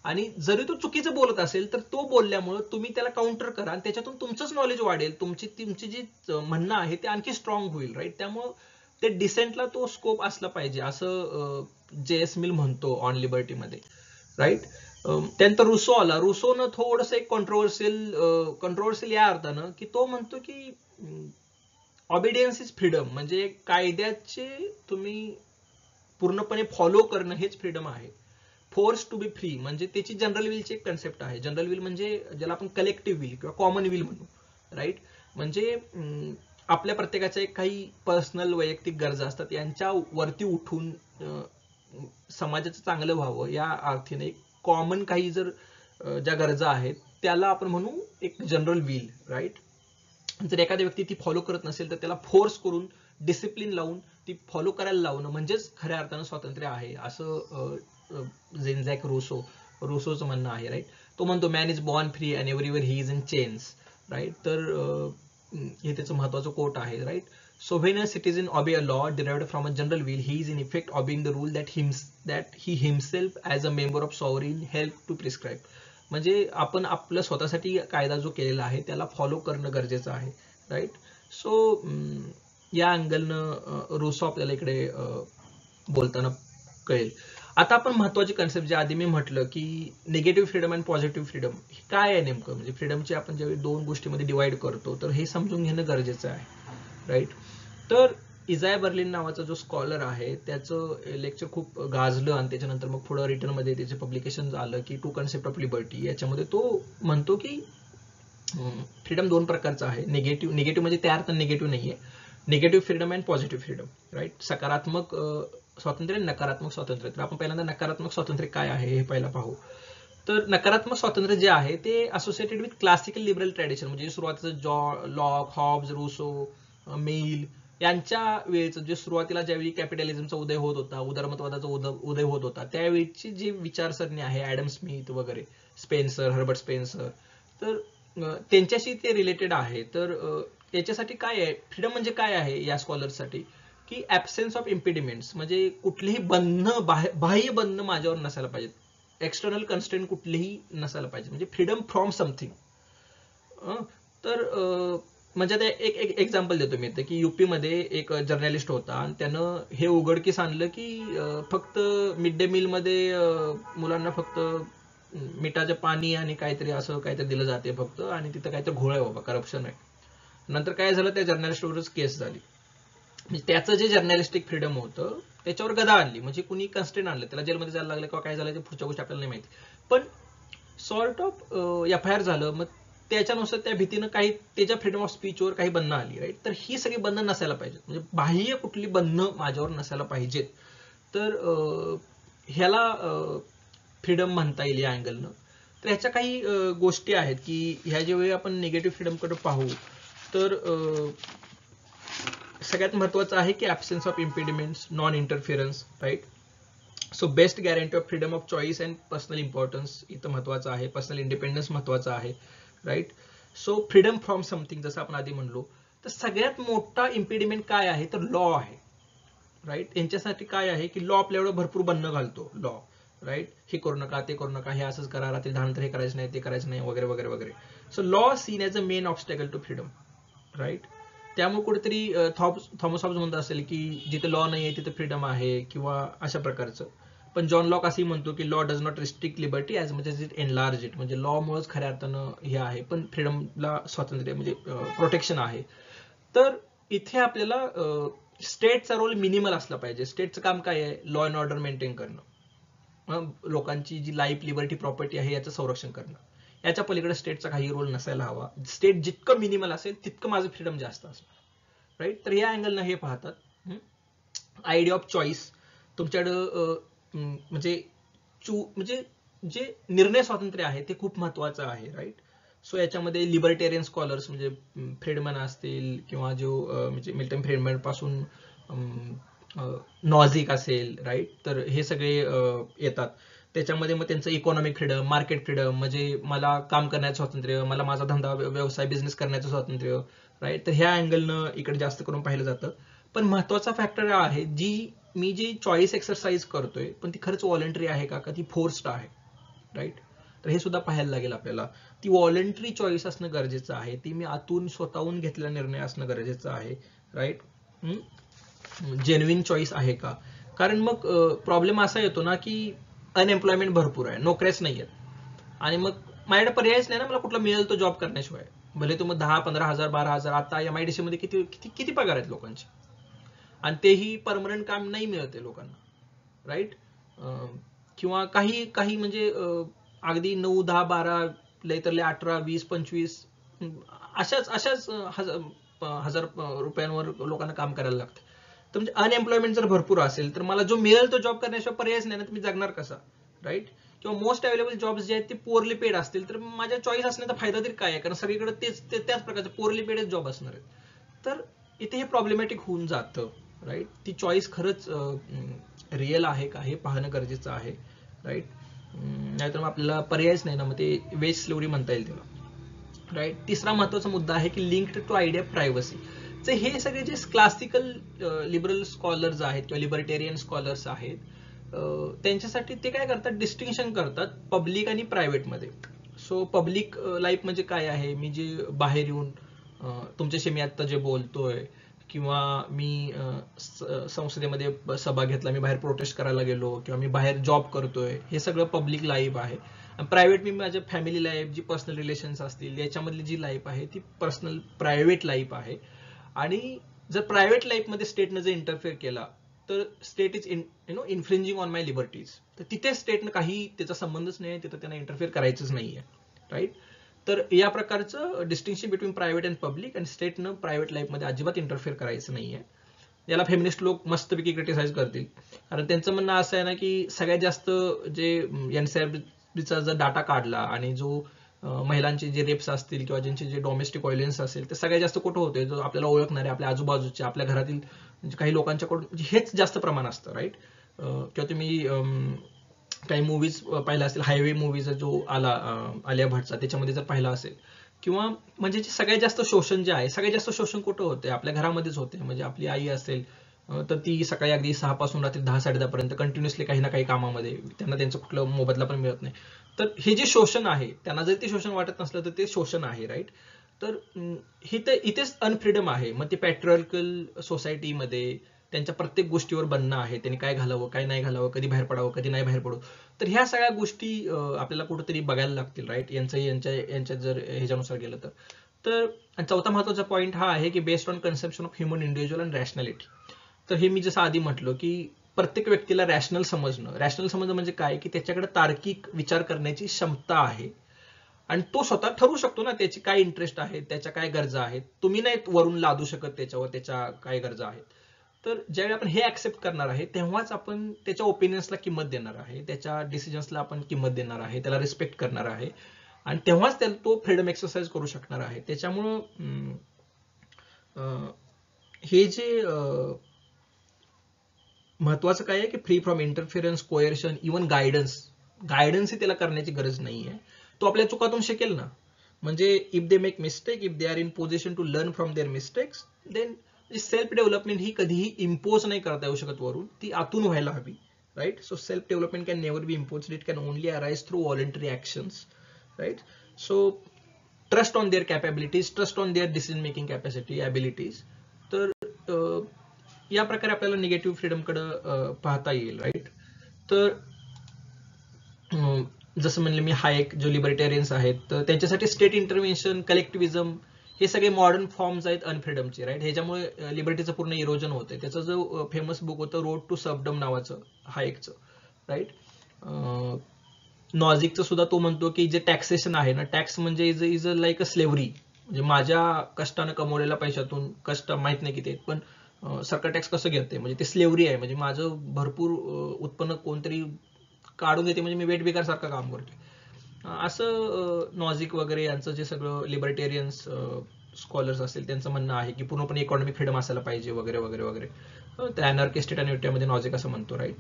आणि जरी तो चुकीचं बोलत असेल तर तो बोलल्यामुळे तुम्ही त्याला काउंटर करा आणि त्याच्यातून तुमचंच नॉलेज वाढेल, तुमची जी म्हणणं आहे ते आणखी स्ट्रॉंग होईल, राईट. त्यामुळं ते डिसेंटला तो स्कोप असला पाहिजे असं जे.एस. मिल म्हणतो ऑन लिबर्टीमध्ये, राईट. त्यानंतर रुसो आला. रुसोनं थोडंसं एक कंट्रोवर्शियल या अर्थानं की तो म्हणतो की ऑबिडियन्स इज फ्रीडम, म्हणजे कायद्याचे तुम्ही पूर्णपणे फॉलो करणं हेच फ्रीडम आहे. फोर्स टू बी फ्री म्हणजे त्याची जनरल विलची एक कन्सेप्ट आहे. जनरल विल म्हणजे ज्याला आपण कलेक्टिव्ह विल किंवा कॉमन विल म्हणू, राईट. म्हणजे आपल्या प्रत्येकाच्या एक काही पर्सनल वैयक्तिक गरजा असतात, यांच्या वरती उठून समाजाचं चांगलं व्हावं या अर्थीने एक कॉमन काही जर ज्या गरजा आहेत त्याला आपण म्हणू एक जनरल विल, राईट. जर एखाद्या व्यक्ती ती फॉलो करत नसेल तर त्याला फोर्स करून डिसिप्लिन लावून ती फॉलो करायला लावणं म्हणजेच खऱ्या अर्थानं स्वातंत्र्य आहे, असं जेन जॅक रुसोचं म्हणणं आहे, राईट. तो म्हणतो man is born free and everywhere he is in chains, right. तर हे त्याचं महत्वाचं कोट आहे, right. So when a citizen obey a law derived from a general will, he is in effect obeying the rule that he himself as a member of sovereign help to prescribe. म्हणजे आपण आपल्या स्वतःसाठी कायदा जो केलेला आहे त्याला follow करणं गरजेचं आहे, राईट. सो या अँगलनं रुसो आपल्याला इकडे बोलताना कळेल. आता आपण महत्वाची कन्सेप्ट जे आधी मी म्हटलं की निगेटिव्ह फ्रीडम आणि पॉझिटिव्ह फ्रीडम काय आहे नेमकं, म्हणजे फ्रीडमची आपण ज्यावेळी दोन गोष्टीमध्ये डिवाइड करतो तर हे समजून घेणं गरजेचं आहे, राईट. तर इझाय बर्लिन नावाचा जो स्कॉलर आहे त्याचं लेक्चर खूप गाजलं आणि त्याच्यानंतर मग पुढं रिटर्नमध्ये त्याचे पब्लिकेशन आलं की टू कन्सेप्ट ऑफ लिबर्टी. याच्यामध्ये तो म्हणतो की फ्रीडम दोन प्रकारचं आहे. निगेटिव्ह म्हणजे त्या अर्थानं निगेटिव्ह नाहीये. Negative freedom and positive freedom, right. सकारात्मक स्वातंत्र्य, नकारात्मक स्वातंत्र्य. तर आपण पहिल्यांदा नकारात्मक स्वातंत्र्य काय आहे हे पहिला पाहू. तर नकारात्मक स्वातंत्र्य जे आहे ते associated with classical liberal tradition, म्हणजे सुरुवातीचं लॉक, हॉब्स, रुसो, मिल यांच्या वेळेचं जे सुरुवातीला ज्यावेळी कॅपिटलिझमचा उदय होत होता, उदारमतवादाचा उदय होत होता त्यावेळीची जी विचारसरणी आहे, ॲडम स्मिथ वगैरे, स्पेन्सर, हर्बर्ट स्पेन्सर, तर त्यांच्याशी ते रिलेटेड आहे. तर याच्यासाठी काय आहे फ्रीडम म्हणजे काय आहे या स्कॉलर्ससाठी की ऍब्सेन्स ऑफ इम्पिडिमेंट्स, म्हणजे कुठलीही बंधनं, बाह्य बंधनं माझ्यावर नसायला पाहिजेत, एक्सटर्नल कन्स्ट्रेंट कुठलीही नसायला पाहिजे, म्हणजे फ्रीडम फ्रॉम समथिंग. तर म्हणजे आता एक एक्झाम्पल देतो मी की युपी मध्ये एक जर्नलिस्ट होता आणि त्यानं हे उघडकीस आणलं की फक्त मिड डे मील मध्ये मुलांना फक्त मिठाचं पाणी आणि काहीतरी असं काहीतरी दिलं जाते फक्त, आणि तिथं काहीतरी घोळ आहे बाबा, करप्शन आहे. नंतर काय झालं, त्या जर्नलिस्टवरच केस झाली. म्हणजे त्याचं जे जर्नलिस्टिक फ्रीडम होतं त्याच्यावर गदा आणली, म्हणजे कुणी कन्स्टेंट आणलं, त्याला जेलमध्ये जायला लागलं किंवा काय झालं ते पुढच्या गोष्टी आपल्याला नाही माहिती, पण सॉर्ट ऑफ FIR झालं. मग त्याच्यानुसार त्या भीतीनं काही त्याच्या फ्रीडम ऑफ स्पीचवर काही बंधनं आली, राईट. तर ही सगळी बंधनं नसायला पाहिजेत, म्हणजे बाह्य कुठली बंधनं माझ्यावर नसायला पाहिजेत. तर ह्याला फ्रीडम म्हणता येईल या अँगलनं. तर ह्याच्या काही गोष्टी आहेत की ह्या ज्यावेळी आपण निगेटिव्ह फ्रीडमकडे पाहू तर सगळ्यात महत्वाचं आहे की absence of impediments, non interference, right. So best guarantee of freedom of choice and personal importance इथं महत्वाचं आहे, पर्सनल इंडिपेंडन्स महत्वाचं आहे, right. So freedom from something जसं आपण आधी म्हणलो, तर सगळ्यात मोठा इम्पिडिमेंट काय आहे तर लॉ आहे, राईट. यांच्यासाठी काय आहे की लॉ आपल्याला भरपूर बंधनं घालतो, लॉ, राईट. हे करू नका, ते करू नका, हे असंच करा, रात्री त्यानंतर हे करायचं नाही, ते करायचं नाही, वगैरे वगैरे वगैरे. So law seen as a main obstacle to freedom, right. त्यामुळे कुठेतरी थॉमस हॉब्स म्हणत असेल की जिथे लॉ नाही आहे तिथे फ्रीडम आहे किंवा अशा प्रकारचं. पण जॉन लॉक असंही म्हणतो की law does not restrict liberty as much as it enlarge it, म्हणजे लॉ मुळेच खऱ्या अर्थानं हे आहे, पण फ्रीडमला स्वातंत्र्य म्हणजे प्रोटेक्शन आहे. तर इथे आपल्याला स्टेटचा रोल मिनिमल असला पाहिजे. स्टेटचं काम काय आहे, लॉ अँड ऑर्डर मेंटेन करणं, लोकांची जी लाईफ, लिबर्टी, प्रॉपर्टी आहे याचं संरक्षण करणं. याच्या पलीकडे स्टेटचा काही रोल नसायला हवा. स्टेट जितकं मिनिमल असेल तितकं माझं फ्रीडम जास्त असणार, राईट. तर या अँगलनं हे पाहतात. आयडिया ऑफ चॉईस, तुमच्याकडं म्हणजे जे निर्णय स्वातंत्र्य आहे ते खूप महत्वाचं आहे, राईट. सो याच्यामध्ये लिबर्टेरियन स्कॉलर्स म्हणजे फ्रीडमन असतील किंवा जो म्हणजे मिल्टन फ्रीडमन पासून नॉझिक असेल, राईट. तर हे सगळे येतात त्याच्यामध्ये. मग त्यांचं इकॉनॉमिक फ्रीडम, मार्केट फ्रीडम, म्हणजे मला काम करण्याचं स्वातंत्र्य, मला माझा धंदा, व्यवसाय, बिझनेस करण्याचं स्वातंत्र्य, राईट. तर ह्या अँगलनं इकडे जास्त करून पाहिलं जातं. पण महत्वाचा फॅक्टर हा आहे, मी जी चॉईस एक्सरसाइज करतोय पण ती खरंच व्हॉलंटरी आहे का ती फोर्स्ड आहे, राईट. तर हे सुद्धा पाहायला लागेल आपल्याला. ती व्हॉलंटरी चॉईस असणं गरजेचं आहे, ती मी आतून स्वतःहून घेतलेला निर्णय असणं गरजेचं आहे, राईट. जेन्युइन चॉईस आहे का. कारण मग प्रॉब्लेम असा येतो ना की अनएम्प्लॉयमेंट भरपूर आहे, नोकऱ्याच नाही आहेत आणि मग माझ्याकडे पर्यायच नाही ना, मला कुठला मिळेल तो जॉब करण्याशिवाय. भले तो मग 10-15,000 12,000, आता MIDC मध्ये किती किती किती पगार आहेत लोकांचे, आणि तेही परमनंट काम नाही मिळते लोकांना, राईट. किंवा काही काही म्हणजे अगदी 9, 10, 12 लय तर लय 18, 20, 25 अशाच अशाच हजार रुपयांवर लोकांना काम करायला लागतं. तर म्हणजे अनएम्प्लॉयमेंट जर भरपूर असेल तर मला जो मिळेल तो जॉब करण्याशिवाय पर्यायच नाही ना, तर मी जगणार कसा, राईट. किंवा मोस्ट अवेलेबल जॉब्स जे आहेत ते पोअरली पेड असतील तर माझ्या चॉईस असण्याचा फायदा तरी काय आहे, कारण सगळीकडे त्याच प्रकारचे पोअरली पेडच जॉब असणार आहेत. तर इथे हे प्रॉब्लेमॅटिक होऊन जातं, राईट. ती चॉईस खरंच रिअल आहे का हे पाहणं गरजेचं आहे, राईट. नाहीतर मग आपल्याला पर्यायच नाही ना, मग ते वेज स्लेव्हरी म्हणता येईल त्याला, राईट. तिसरा महत्वाचा मुद्दा आहे की लिंक्ड टू आयडिया प्रायव्हसी. तर हे सगळे जे क्लासिकल लिबरल स्कॉलर्स आहेत किंवा लिबर्टेरियन स्कॉलर्स आहेत, त्यांच्यासाठी ते काय करतात, डिस्टिंक्शन करतात पब्लिक आणि प्रायव्हेट मध्ये. सो पब्लिक लाईफ म्हणजे काय आहे, मी जे बाहेर येऊन तुमच्याशी मी आता जे बोलतोय, किंवा मी संसदेमध्ये सभा घेतला, मी बाहेर प्रोटेस्ट करायला गेलो, किंवा मी बाहेर जॉब करतोय, हे सगळं पब्लिक लाईफ आहे. प्रायव्हेट मी माझ्या फॅमिली लाईफ, जी पर्सनल रिलेशन्स असतील याच्यामधली जी लाईफ आहे ती पर्सनल प्रायव्हेट लाईफ आहे. आणि जर प्रायव्हेट लाईफमध्ये स्टेटनं जर इंटरफेअर केला तर state is infringing on my liberties. तर तिथे स्टेटनं काही त्याचा संबंधच नाही, तिथं त्यांना इंटरफेअर करायचंच नाहीये, राईट. तर या प्रकारचं distinction between private and public, आणि स्टेटनं प्रायव्हेट लाईफमध्ये अजिबात इंटरफेअर करायचं नाहीये. याला फेमिनिस्ट लोक मस्तपैकी क्रिटिसाइज करतील, कारण त्यांचं म्हणणं असं आहे ना की सगळ्यात जास्त जे NCRBचा जर डाटा काढला आणि जो महिलांचे जे रेप्स असतील किंवा ज्यांचे जे डोमेस्टिक व्हायलन्स असेल ते सगळ्यात जास्त कुठं होते, जो आपल्याला ओळखणारे आपल्या आजूबाजूचे आपल्या घरातील म्हणजे काही लोकांच्याकडून हेच जास्त प्रमाण असतं, राईट. किंवा तुम्ही काही मूवीज पाहिला असेल, हायवे मूवीज जो आला आलिया भट्टचा, त्याच्यामध्ये जर पाहिला असेल, किंवा म्हणजे जे सगळ्यात जास्त शोषण जे आहे, सगळ्यात जास्त शोषण कुठं होते, आपल्या घरामध्येच होते. म्हणजे आपली आई असेल तर ती सकाळी अगदी 6 पासून रात्री 10-10:30 पर्यंत कंटिन्युअसली काही ना काही कामामध्ये, त्यांना त्यांचं कुठलं मोबदला पण मिळत नाही. तर हे जे शोषण आहे, त्यांना जर ते शोषण वाटत नसलं तर ते शोषण आहे, राईट. तर इथेच अनफ्रीडम आहे. मग ते पॅट्रिआर्कल सोसायटीमध्ये त्यांच्या प्रत्येक गोष्टीवर बंधनं आहे, त्यांनी काय घालावं काय नाही घालावं, कधी बाहेर पडावं कधी नाही बाहेर पडू. तर ह्या सगळ्या गोष्टी आपल्याला कुठेतरी बघायला लागतील, राईट. यांच्या जर ह्याच्यानुसार गेलं तर चौथा महत्वाचा पॉईंट हा आहे की based on conception of human individual and rationality. तर हे मी जसं आधी म्हटलं की प्रत्येक व्यक्तीला रॅशनल समजणं म्हणजे काय, की त्याच्याकडे तार्किक विचार करण्याची क्षमता आहे आणि तो स्वतः ठरवू शकतो ना त्याची काय इंटरेस्ट आहे, त्याच्या काय गरजा आहेत. तुम्ही नाही वरून लादू शकत त्याच्यावर त्याच्या काय गरजा आहेत. तर ज्यावेळी आपण हे ऍक्सेप्ट करणार आहे तेव्हाच आपण त्याच्या ओपिनियन्सला किंमत देणार आहे, त्याच्या डिसिजन्सला आपण किंमत देणार आहे, त्याला रिस्पेक्ट करणार आहे, आणि तेव्हाच त्याला तो फ्रीडम एक्सरसाइज करू शकणार आहे. त्याच्यामुळं हे जे महत्वाचं काय आहे की फ्री फ्रॉम इंटरफिरन्स, कोएर्शन, इव्हन गायडन्सही त्याला करण्याची गरज नाहीये. तो आपल्या चुकातून शिकेल ना. म्हणजे if they make mistake, if they are in position to learn from their mistakes, then self development ही कधीही इम्पोज नाही करता येऊ शकत वरून, ती आतून व्हायला हवी, right. So self development can never be imposed, it can only arise through voluntary actions, right. So trust on their capabilities, trust on their decision making capacity, abilities. तर या प्रकारे आपल्याला निगेटिव्ह फ्रीडमकडे पाहता येईल, राईट. तर जसं म्हणलं मी, हायेक जो लिबर्टेरियन्स आहेत तर त्यांच्यासाठी स्टेट इंटरव्हेन्शन, कलेक्टिव्हिजम हे सगळे मॉडर्न फॉर्म्स आहेत अनफ्रीडमचे, राईट. ह्याच्यामुळे लिबर्टीचं पूर्ण इरोजन होतंय. त्याचं जो फेमस बुक होतं रोड टू सर्फडम नावाचं, हायेकचं, राईट. नॉझिकचं सुद्धा तो म्हणतो की जे टॅक्सेशन आहे ना, टॅक्स म्हणजे इज लाईक अ स्लेव्हरी. म्हणजे माझ्या कष्टानं कमवलेल्या पैशातून, कष्ट माहित नाही किती आहेत पण सरकार टॅक्स कसं घेते, म्हणजे ते स्लेव्हरी आहे. म्हणजे माझं भरपूर उत्पन्न कोणतरी काढून देते, म्हणजे मी वेट बिकार सारखं काम करतोय. असं नॉझिक वगैरे यांचं जे सगळं लिबर्टेरियन्स स्कॉलर्स असतील त्यांचं म्हणणं आहे की पूर्णपणे इकॉनॉमिक फ्रीडम असायला पाहिजे वगैरे वगैरे वगैरे. त्या अनार्किस्ट आणि युट्यामध्ये नॉझिक असं म्हणतो, right.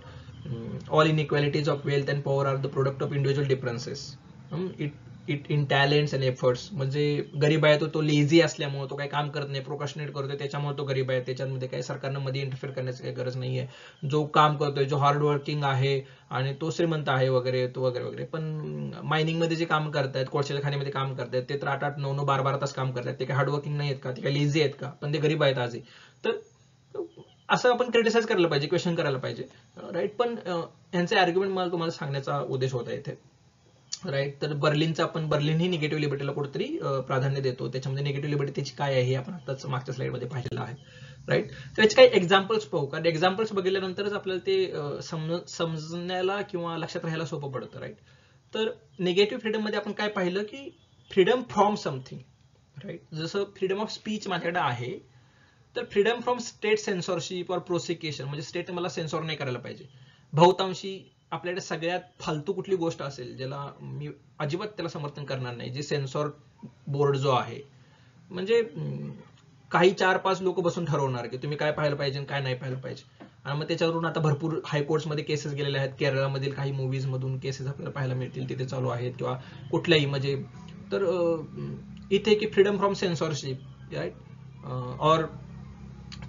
All inequalities of wealth and power are the product of individual differences. In talents and efforts. म्हणजे गरीब आहे तो लेझी असल्यामुळे तो काही काम करत नाही, प्रोक्रॅस्टिनेट करतोय, त्याच्यामुळे तो गरीब आहे. त्याच्यामध्ये काही सरकारनं मध्ये इंटरफेअर करण्याची काही गरज नाहीये. जो काम करतोय, जो हार्ड वर्किंग आहे आणि तो श्रीमंत आहे वगैरे तो वगैरे वगैरे. पण मायनिंग मध्ये जे काम करतायत, कोळशाच्या खाणीमध्ये काम करतायत, ते तर 8-8, 9-9, 12-12 तास काम करतायत. ते काही हार्ड वर्किंग नाही आहेत का? ते काही लेझी आहेत का? पण ते गरीब आहेत आजही. तर असं आपण क्रिटिसाइज करायला पाहिजे, क्वेश्चन करायला पाहिजे, राईट. पण यांचे आर्ग्युमेंट मला तुम्हाला सांगण्याचा उद्देश होता इथे, राईट. तर बर्लिन ही निगेटिव्ह लिबर्टीला कुठेतरी प्राधान्य देतो. त्याच्यामध्ये निगेटिव्ह लिबर्टी त्याची काय आहे हे आपण आताच मागच्या स्लाइडमध्ये पाहिलेलं आहे, राईट. तर याचे काही एक्झाम्पल्स पाहू, कारण एक्झाम्पल्स बघितल्यानंतरच आपल्याला ते समजण्याला किंवा लक्षात राहायला सोपं पडतं, राईट. तर निगेटिव्ह फ्रीडम मध्ये आपण काय पाहिलं की फ्रीडम फ्रॉम समथिंग, राईट. जसं फ्रीडम ऑफ स्पीच माझ्याकडे आहे, तर फ्रीडम फ्रॉम स्टेट सेन्सॉरशिप और प्रोसिक्युशन, म्हणजे स्टेट मला सेन्सॉर नाही करायला पाहिजे. बहुतांशी आपल्याकडे सगळ्यात फालतू कुठली गोष्ट असेल ज्याला मी अजिबात त्याला समर्थन करणार नाही, जे सेन्सॉर बोर्ड जो आहे, म्हणजे काही 4-5 लोक बसून ठरवणार की तुम्ही काय पाहायला पाहिजे आणि काय नाही पाहायला पाहिजे. आणि मग त्याच्यावरून आता भरपूर हायकोर्ट्समध्ये केसेस गेलेले आहेत. केरळमधील काही मूव्हीज मधून केसेस आपल्याला पाहायला मिळतील, तिथे चालू आहेत, किंवा कुठल्याही म्हणजे. तर इथे की फ्रीडम फ्रॉम सेन्सॉरशिप, राईट, और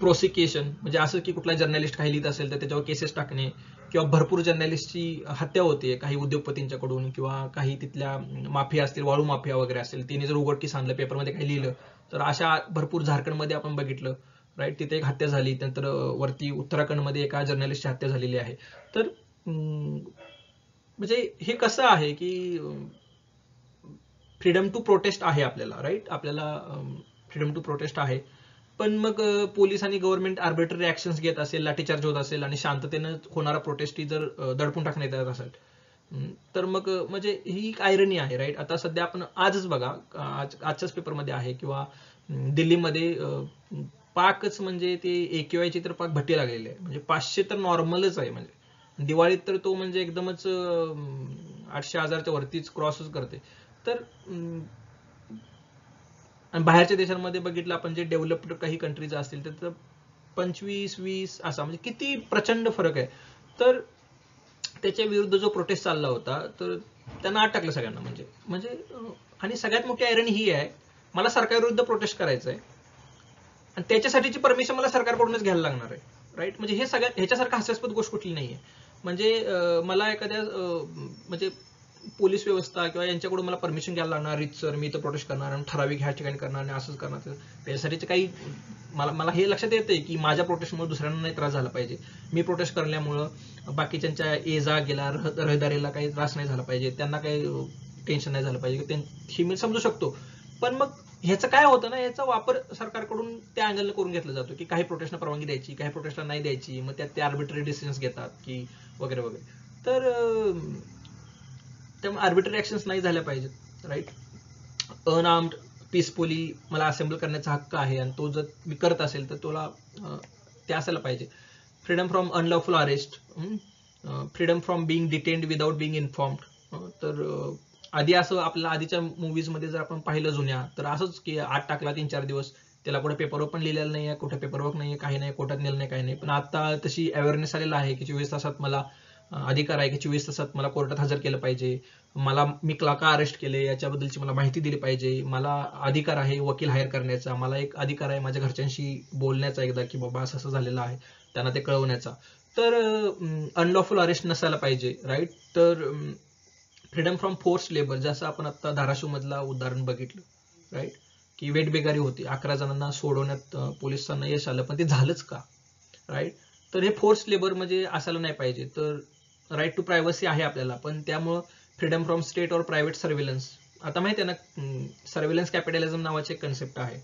प्रोसिक्युशन, म्हणजे असं की कुठला जर्नलिस्ट काही लिहित असेल तर त्याच्यावर केसेस टाकणे, किंवा भरपूर जर्नलिस्टची हत्या होते काही उद्योगपतींच्याकडून, किंवा काही तिथल्या माफिया असतील, वाळू माफिया वगैरे असतील, तिने जर उघडकीस आणलं, पेपरमध्ये काही लिहिलं, तर अशा भरपूर झारखंडमध्ये आपण बघितलं, राईट. तिथे एक हत्या झाली. नंतर वरती उत्तराखंडमध्ये एका जर्नलिस्टची हत्या झालेली आहे. तर म्हणजे हे कसं आहे की फ्रीडम टू प्रोटेस्ट आहे आपल्याला, राईट. आपल्याला फ्रीडम टू प्रोटेस्ट आहे, पण मग पोलीस आणि गव्हर्नमेंट आर्बिट्ररी ऍक्शन्स घेत असेल, लाठीचार्ज होत असेल, आणि शांततेनं होणारा प्रोटेस्ट जर दडपून टाकण्यात येत असेल, तर मग म्हणजे ही एक आयरनी आहे, राईट. आता सध्या आपण आजच बघा, आजच्याच पेपरमध्ये आहे, किंवा दिल्लीमध्ये पाकच म्हणजे ते AQI तर पाक भट्टी लागलेली आहे. म्हणजे 500 तर नॉर्मलच आहे. म्हणजे दिवाळीत तर तो म्हणजे एकदमच 800-1000च्या वरतीच क्रॉसच करते. तर आणि बाहेरच्या देशांमध्ये बघितलं आपण, जे डेव्हलप्ड काही कंट्रीज असतील तर 25-20 असा, म्हणजे किती प्रचंड फरक आहे. तर त्याच्या विरुद्ध जो प्रोटेस्ट चालला होता, तर त्यांना आत टाकलं सगळ्यांना. म्हणजे आणि सगळ्यात मोठी आयरनी ही आहे, मला सरकारविरुद्ध प्रोटेस्ट करायचं आहे आणि त्याच्यासाठीची परमिशन मला सरकारकडूनच घ्यायला लागणार आहे, राईट. म्हणजे हे सगळ्यात ह्याच्यासारखं हास्यास्पद गोष्ट कुठली नाहीये. म्हणजे मला एखाद्या म्हणजे पोलीस व्यवस्था किंवा यांच्याकडून मला परमिशन घ्यायला लागणार, सर मी इथं प्रोटेस्ट करणार आणि ठराविक ह्या ठिकाणी करणार आणि असंच करणार. त्याच्यासाठीच काही मला हे लक्षात येतंय की माझ्या प्रोटेस्टमुळे दुसऱ्यांना नाही त्रास झाला पाहिजे. मी प्रोटेस्ट करण्यामुळं बाकीच्यांच्या जा गेला, रहदारीला काही त्रास नाही झाला पाहिजे, त्यांना काही टेन्शन नाही झालं पाहिजे, हे मी समजू शकतो. पण मग ह्याचं काय होतं ना, याचा वापर सरकारकडून त्या अँगलने करून घेतला जातो की काही प्रोटेस्टला परवानगी द्यायची, काही प्रोटेस्टला नाही द्यायची, मग त्यात ते आर्बिट्ररी डिसिजन्स घेतात की वगैरे वगैरे. तर त्यामुळे आर्बिट्ररी ऍक्शन्स नाही झाल्या पाहिजेत, राईट. अनआर्म्ड पीसफुली मला असेंबल करण्याचा हक्क आहे, आणि तो जर मी करत असेल तर तुला ते असायला पाहिजे. Freedom from unlawful arrest, freedom from Bing detained without Bing informed. तर आधी असं आपल्याला आधीच्या मूवीज मध्ये जर आपण पाहिलं जुन्या, तर असंच की आत टाकला 3-4 दिवस, त्याला कुठे पेपरवर्क पण लिहिलेलं नाहीये, कुठे पेपरवर्क नाहीये, काही नाही, कोर्टात नेलं नाही, काही नाही. पण आता तशी अवेअरनेस आलेला आहे की 24 तासात मला अधिकार आहे की 24 तासात मला कोर्टात हजर केलं पाहिजे, मी का अरेस्ट केले याच्याबद्दलची मला माहिती दिली पाहिजे, मला अधिकार आहे वकील हायर करण्याचा, मला एक अधिकार आहे माझ्या घरच्यांशी बोलण्याचा एकदा की बाबा असं असं झालेलं आहे, त्यांना ते कळवण्याचा. तर अनलॉफुल अरेस्ट नसायला पाहिजे, राईट. तर फ्रीडम फ्रॉम फोर्स लेबर, जसं आपण आता धाराशिव मधला उदाहरण बघितलं, राईट, की वेठबिगारी होती, 11 जणांना सोडवण्यात पोलिसांना यश आलं, पण ते झालंच का, राईट. तर हे फोर्स लेबर म्हणजे असायला नाही पाहिजे. तर राईट टू प्रायव्हसी आहे आपल्याला, पण त्यामुळं फ्रीडम फ्रॉम स्टेट और प्रायव्हेट सर्व्हिलन्स, आता माहिती आहे ना, सर्व्हिलन्स कॅपिटलिझम नावाचे एक कन्सेप्ट आहे.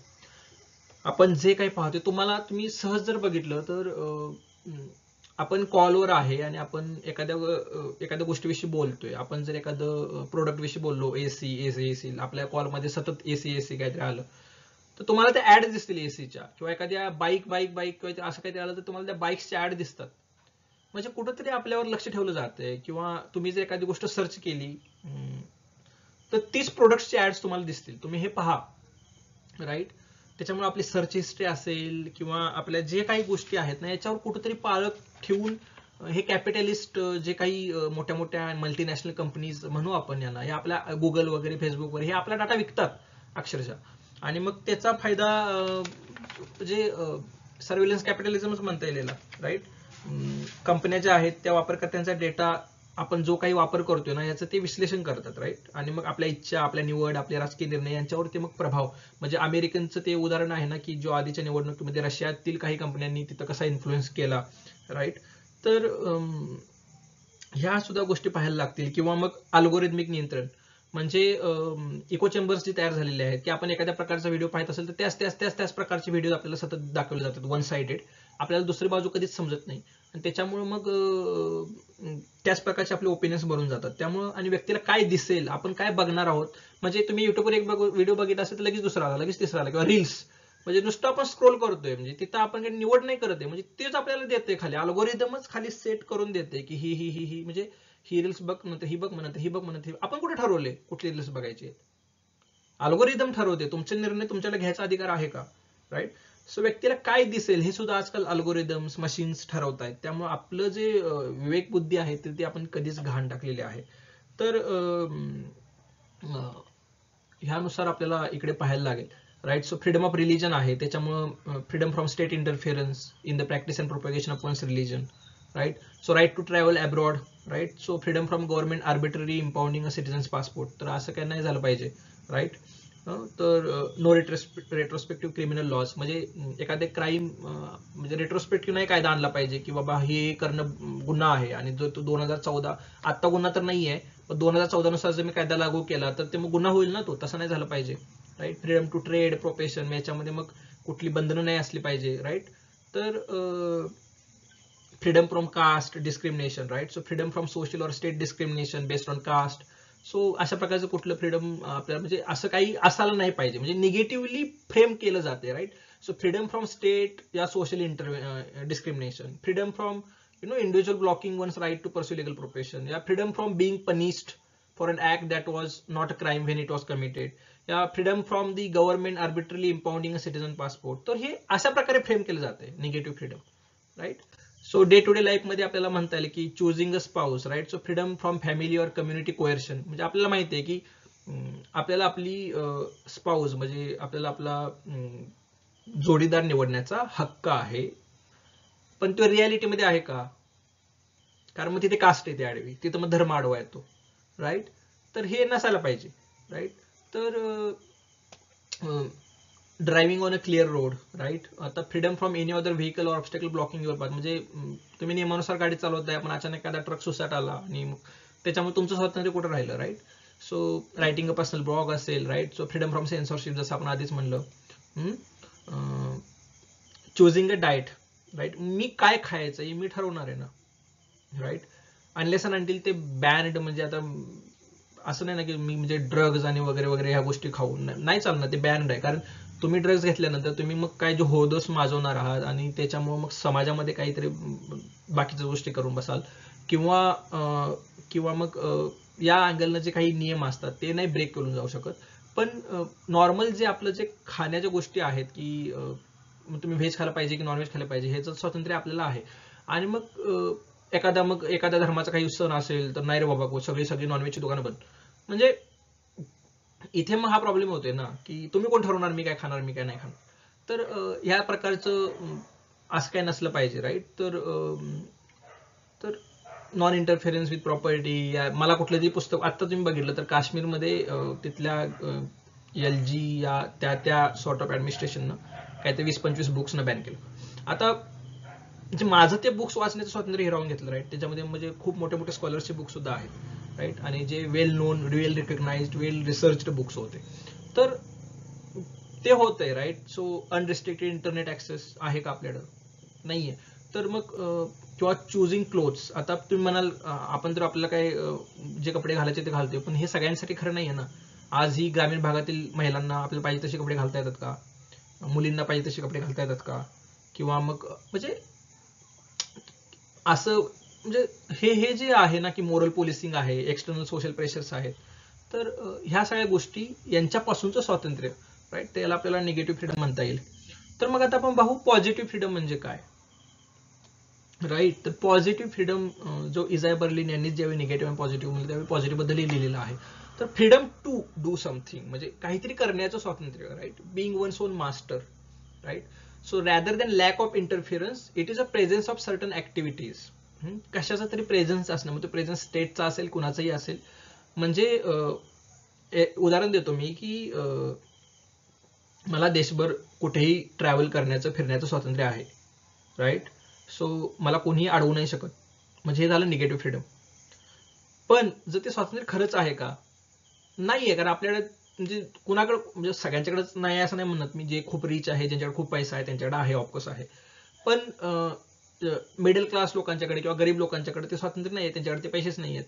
आपण जे काही पाहतो, तुम्ही सहज जर बघितलं तर आपण कॉलवर आहे आणि आपण एखाद्या गोष्टीविषयी बोलतोय. आपण जर एखादं प्रोडक्ट विषयी बोललो, एसी, आपल्या कॉलमध्ये सतत एसी काहीतरी आलं, तर तुम्हाला त्या ऍड दिसतील एसीच्या, किंवा एखाद्या बाईक किंवा असं काहीतरी आलं तर तुम्हाला त्या बाईक्सच्या ऍड दिसतात. म्हणजे कुठंतरी आपल्यावर लक्ष ठेवलं जातंय, किंवा तुम्ही जर एखादी गोष्ट सर्च केली तर 30 प्रोडक्ट्सचे ऍड्स तुम्हाला दिसतील, तुम्ही हे पहा, राईट. त्याच्यामुळे आपली सर्च हिस्ट्री असेल किंवा आपल्या जे काही गोष्टी आहेत ना, याच्यावर कुठंतरी पाळत ठेवून हे कॅपिटलिस्ट जे काही मोठ्या मोठ्या मल्टीनॅशनल कंपनीज म्हणू आपण यांना, हे आपल्या गुगल वगैरे फेसबुक वगैरे हे आपला डाटा विकतात अक्षरशः, आणि मग त्याचा फायदा म्हणजे सर्व्हिलन्स कॅपिटलिझमच म्हणता येईल राईट. कंपन्या ज्या आहेत त्या वापरकर्त्यांचा डेटा आपण जो काही वापर करतोय ना याचं ते विश्लेषण करतात राईट, आणि मग आपल्या इच्छा, आपल्या निवड, आपले राजकीय निर्णय यांच्यावरती मग प्रभाव, म्हणजे अमेरिकनचं ते उदाहरण आहे ना की जो आधीच्या निवडणुकीमध्ये रशियातील काही कंपन्यांनी तिथं कसा इन्फ्लुएन्स केला राईट. तर ह्या सुद्धा गोष्टी पाहायला लागतील. किंवा मग अल्गोरिथमिक नियंत्रण, म्हणजे इको चेंबर्स जे तयार झालेले आहेत की आपण एखाद्या प्रकारचा व्हिडिओ पाहत असेल तर त्याच प्रकारचे व्हिडिओ आपल्याला सतत दाखवले जातात, वन साइडेड, आपल्याला दुसरी बाजू कधीच समजत नाही, आणि त्याच्यामुळे मग त्याच प्रकारचे आपले ओपिनियन्स बनून जातात. त्यामुळे आणि व्यक्तीला काय दिसेल, आपण काय बघणार आहोत, म्हणजे तुम्ही युट्यूबवर एक व्हिडिओ बघितला असेल तर लगेच दुसरा आला, लगेच तिसरा आला, किंवा रील्स, म्हणजे नुसतं आपण स्क्रोल करतोय, म्हणजे तिथं आपण काही निवड नाही करत आहे, म्हणजे तेच आपल्याला देते खाली, अल्गोरिदमच खाली सेट करून देते की ही म्हणजे ही रील्स बघ, नंतर ही बघ, नंतर ही बघ, नंतर आपण कुठे ठरवले कुठली रील्स बघायची? अल्गोरिदम ठरवते. तुमचे निर्णय तुमच्याला घ्यायचा अधिकार आहे का राईट. सो व्यक्तीला काय दिसेल हे सुद्धा आजकाल अल्गोरिदम्स, मशीन्स ठरवतायत. त्यामुळे आपलं जे विवेक बुद्धी आहे ते आपण कधीच घाण टाकलेले आहे. तर ह्यानुसार आपल्याला इकडे पाहायला लागेल right. So freedom of religion आहे, त्याच्यामुळे freedom from state interference in the practice and propagation of one's religion right. So right to travel abroad right. So freedom from government arbitrary impounding a citizen's passport, तर असं काही नाही झालं पाहिजे right. तर no retrospective criminal lodge, म्हणजे एखादे crime म्हणजे रेट्रोस्पेक्टिव्ह नाही कायदा आणला पाहिजे की बाबा हे करणं गुन्हा आहे, आणि जो तो 2014, आत्ता गुन्हा तर नाही आहे पण 2014 नुसार जर मी कायदा लागू केला तर ते मग गुन्हा होईल ना, तो तसं नाही झालं पाहिजे right. Freedom to trade, profession, याच्यामध्ये मग कुठली बंधनं नाही असली पाहिजे राईट. तर freedom from caste discrimination right. So freedom from social or state discrimination based on caste. So अशा प्रकारचं कुठलं फ्रीडम आपल्याला, म्हणजे असं काही असायला नाही पाहिजे, म्हणजे निगेटिव्हली फ्रेम केलं जाते right. So freedom from state या social discrimination, freedom from individual blocking one's right to pursue legal profession, या freedom from being punished for an act that was not a crime when it was committed, या freedom from the government arbitrarily impounding a citizen passport. तर हे अशा प्रकारे frame केलं जाते negative freedom right. So day to day life मध्ये आपल्याला म्हणता येईल की चुझिंग अ spouse right. So freedom from family और कम्युनिटी कोएर्शन, म्हणजे आपल्याला माहिती आहे की आपल्याला आपली स्पाउस म्हणजे आपल्याला आपला जोडीदार निवडण्याचा हक्क आहे, पण तो रियालिटीमध्ये आहे का? कारण मग तिथे कास्ट येते आडवी, तिथं मग धर्म आडवा येतो राईट. तर हे नसायला पाहिजे राईट. तर driving on a clear road right. आता freedom from any other vehicle or obstacle blocking your path, म्हणजे तुम्ही नियमानुसार गाडी चालवताय पण अचानक एखादा ट्रक सुसाट आला आणि मग त्याच्यामुळे तुमचं स्वातंत्र्य कुठं राहिलं right. So writing a personal blog असेल right. So freedom from censorship जसं आपण आधीच म्हणलं. चुझिंग अ डाएट राईट, मी काय खायचं हे मी ठरवणार आहे ना राईट. अनलेस अँड अंटिल ते बॅन्ड, म्हणजे आता असं नाही ना की मी म्हणजे ड्रग्ज आणि वगैरे वगैरे ह्या गोष्टी खाऊन नाही चालणार, ते बॅन्ड आहे. कारण तुम्ही ड्रग्ज घेतल्यानंतर तुम्ही मग काय जो होदोस माजवणार आहात आणि त्याच्यामुळे मग समाजामध्ये काहीतरी बाकीच्या गोष्टी करून बसाल, किंवा मग या अँगलनं जे काही नियम असतात ते नाही ब्रेक करून जाऊ शकत. पण नॉर्मल जे आपलं जे खाण्याच्या गोष्टी आहेत की तुम्ही व्हेज खायला पाहिजे की नॉनव्हेज खायला पाहिजे ह्याचं स्वातंत्र्य आपल्याला आहे. आणि मग एखाद्या धर्माचा काही सण असेल तर नाही रे बाबा सगळी नॉनव्हेजची दुकानं बंद, म्हणजे इथे मग हा प्रॉब्लेम होतोय ना की तुम्ही कोण ठरवणार मी काय खाणार मी काय नाही खाणार. तर ह्या प्रकारचं असं काय नसलं पाहिजे राईट. तर नॉन इंटरफेरन्स विथ प्रॉपर्टी, मला कुठलं तरी पुस्तक आता तुम्ही बघितलं तर काश्मीरमध्ये तिथल्या LG या त्या सॉर्ट ऑफ ऍडमिनिस्ट्रेशननं काहीतरी 20-25 बुक्सनं बॅन केलं. आता म्हणजे माझं ते बुक्स वाचण्याचं स्वातंत्र्य हिरावून घेतलं राईट. त्याच्यामध्ये म्हणजे खूप मोठे मोठे स्कॉलर्सचे बुक सुद्धा आहेत राईट, आणि जे well known, well recognised, well researched books होते. तर ते होतंय right. So unrestricted internet access आहे का आपल्याकडं? नाहीये. तर मग किंवा चुझिंग क्लोथ्स, आता तुम्ही म्हणाल आपण जर आपल्याला काय जे कपडे घालायचे ते घालतोय, पण हे सगळ्यांसाठी खरं नाहीये ना. आज ही ग्रामीण भागातील महिलांना आपल्याला पाहिजे तसे कपडे घालता येतात का? मुलींना पाहिजे तसे कपडे घालता येतात का? किंवा मग म्हणजे असं म्हणजे हे जे आहे ना की मोरल पोलिसिंग आहे, एक्सटर्नल सोशल प्रेशर्स आहेत, तर ह्या सगळ्या गोष्टी यांच्यापासूनचं स्वातंत्र्य राईट, त्याला आपल्याला निगेटिव्ह फ्रीडम म्हणता येईल. तर मग आता आपण पाहू पॉझिटिव्ह फ्रीडम म्हणजे काय. राईट. तर पॉझिटिव्ह फ्रीडम जो इझाय बर्लिन यांनी ज्यावेळी निगेटिव्ह आणि पॉझिटिव्ह म्हणजे त्यावेळी पॉझिटिव्ह बद्दलही लिहिलेलं आहे. तर फ्रीडम टू डू समथिंग म्हणजे काहीतरी करण्याचं स्वातंत्र्य, right, being one's own master, right. So rather than lack of interference it is a presence of certain activities. कशाचा तरी प्रेझेन्स असणं, मग तो प्रेझेन्स स्टेटचा असेल कुणाचाही असेल. म्हणजे उदाहरण देतो मी की मला देशभर कुठेही ट्रॅव्हल करण्याचं फिरण्याचं स्वातंत्र्य आहे, राईट. सो मला कोणीही अडवू नाही शकत, म्हणजे हे झालं निगेटिव्ह फ्रीडम. पण जर ते स्वातंत्र्य खरंच आहे का? नाहीये, कारण आपल्याकडे म्हणजे कुणाकडे म्हणजे सगळ्यांच्याकडेच नाही असं नाही म्हणत मी. जे खूप रिच आहे, ज्यांच्याकडे खूप पैसा आहे त्यांच्याकडे आहे, ऑफकोर्स आहे. पण मिडल क्लास लोकांच्याकडे किंवा गरीब लोकांच्याकडे ते स्वातंत्र्य नाही आहे, त्यांच्याकडे ते पैसेच नाही आहेत.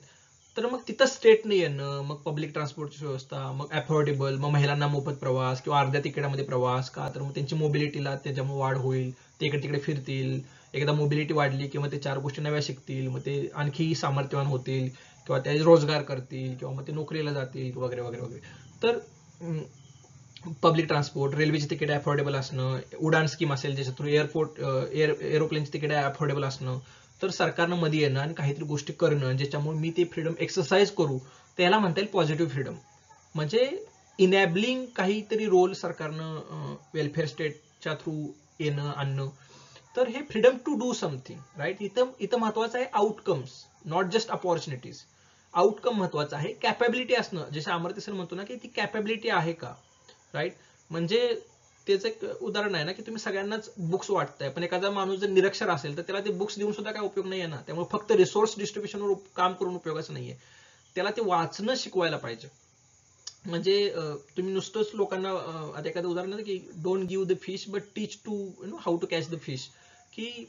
तर मग तिथं स्टेट नाही येणं, मग पब्लिक ट्रान्सपोर्टची व्यवस्था, मग अफोर्डेबल, मग महिलांना मोफत प्रवास किंवा अर्ध्या तिकिटामध्ये प्रवास का, तर मग त्यांची मोबिलिटीला त्याच्यामुळे वाढ होईल, ते इकडे तिकडे फिरतील. एकदा मोबिलिटी वाढली किंवा ते 4 गोष्टी नव्या शिकतील, मग ते आणखी सामर्थ्यवान होतील किंवा ते रोजगार करतील किंवा मग ते नोकरीला जातील वगैरे वगैरे वगैरे. तर पब्लिक ट्रान्सपोर्ट, रेल्वेची तिकीट अफोर्डेबल असणं, उडान स्कीम असेल ज्याच्या थ्रू एरोप्लेनची तिकीट अफोर्डेबल असणं, तर सरकारनं मध्ये येणं आणि काहीतरी गोष्टी करणं ज्याच्यामुळे मी ते फ्रीडम एक्सरसाइज करू, त्याला म्हणता येईल पॉझिटिव्ह फ्रीडम. म्हणजे इनॅबलिंग काहीतरी रोल सरकारनं वेलफेअर स्टेटच्या थ्रू येणं आणणं. तर हे freedom to do something, right. इथं इथं महत्वाचं आहे outcomes, not just opportunities. Outcome महत्वाचा आहे. कॅपॅबिलिटी असणं, जसं अमर्त्य सर म्हणतो ना की ती कॅपॅबिलिटी आहे का, राईट. म्हणजे त्याचं एक उदाहरण आहे ना की तुम्ही सगळ्यांनाच बुक्स वाटताय, पण एखादा माणूस जर निरक्षर असेल तर त्याला ते बुक्स देऊन सुद्धा काय उपयोग नाही आहे ना. त्यामुळे फक्त रिसोर्स डिस्ट्रीब्युशनवर काम करून उपयोगाचं नाहीये, त्याला ते वाचणं शिकवायला पाहिजे. म्हणजे तुम्ही नुसतंच लोकांना आता एखादं उदाहरण आहे की don't give the fish but teach to how to catch the fish, की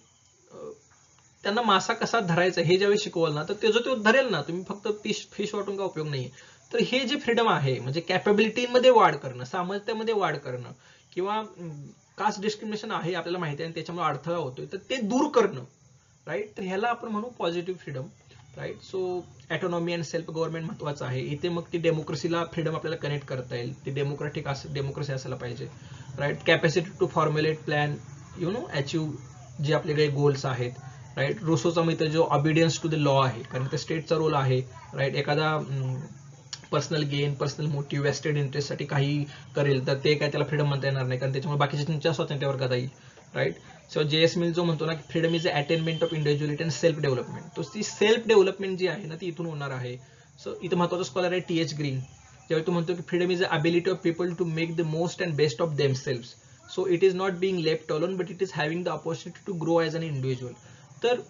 त्यांना मासा कसा धरायचा हे ज्यावेळी शिकवाल ना तर त्याचं तो धरेल ना. तुम्ही फक्त फिश वाटून का उपयोग नाहीये. तर हे जे फ्रीडम आहे म्हणजे कॅपॅबिलिटीमध्ये वाढ करणं, सामर्थ्यामध्ये वाढ करणं, किंवा कास्ट डिस्क्रिमिनेशन आहे आपल्याला माहिती आहे आणि त्याच्यामुळे अडथळा होतोय तर ते दूर करणं, राईट. तर ह्याला आपण म्हणू positive freedom, right. So autonomy and self government महत्वाचं आहे इथे. मग ती डेमोक्रेसीला फ्रीडम आपल्याला कनेक्ट करता येईल, ती डेमोक्रेसी असायला पाहिजे, right. Capacity to formulate plan, achieve जे आपले काही गोल्स आहेत, राईट. रुसोचा मित्र जो ऑबिडियन्स टू द लॉ आहे, कारण ते स्टेटचा रोल आहे, राईट. एखादा personal gain, personal motive, vested इंटरेस्टसाठी काही करेल तर ते काय त्याला फ्रीडम म्हणता येणार नाही, कारण त्याच्यामुळे बाकीच्या स्वातंत्र्यावर गदा येईल, राईट. So JS. मिल जो म्हणतो ना freedom is a attainment of individuality and self development, तो ती सेल्फ डेव्हलपमेंट जी आहे ना ती इथून होणार आहे. सो इथं महत्वाचा स्कॉलर आहे टी.एच. ग्रीन, ज्यावेळी तो म्हणतो की freedom is a ability of people to make the most and best of themselves. So it is not being left alone but it is having the opportunity to grow as an individual. तर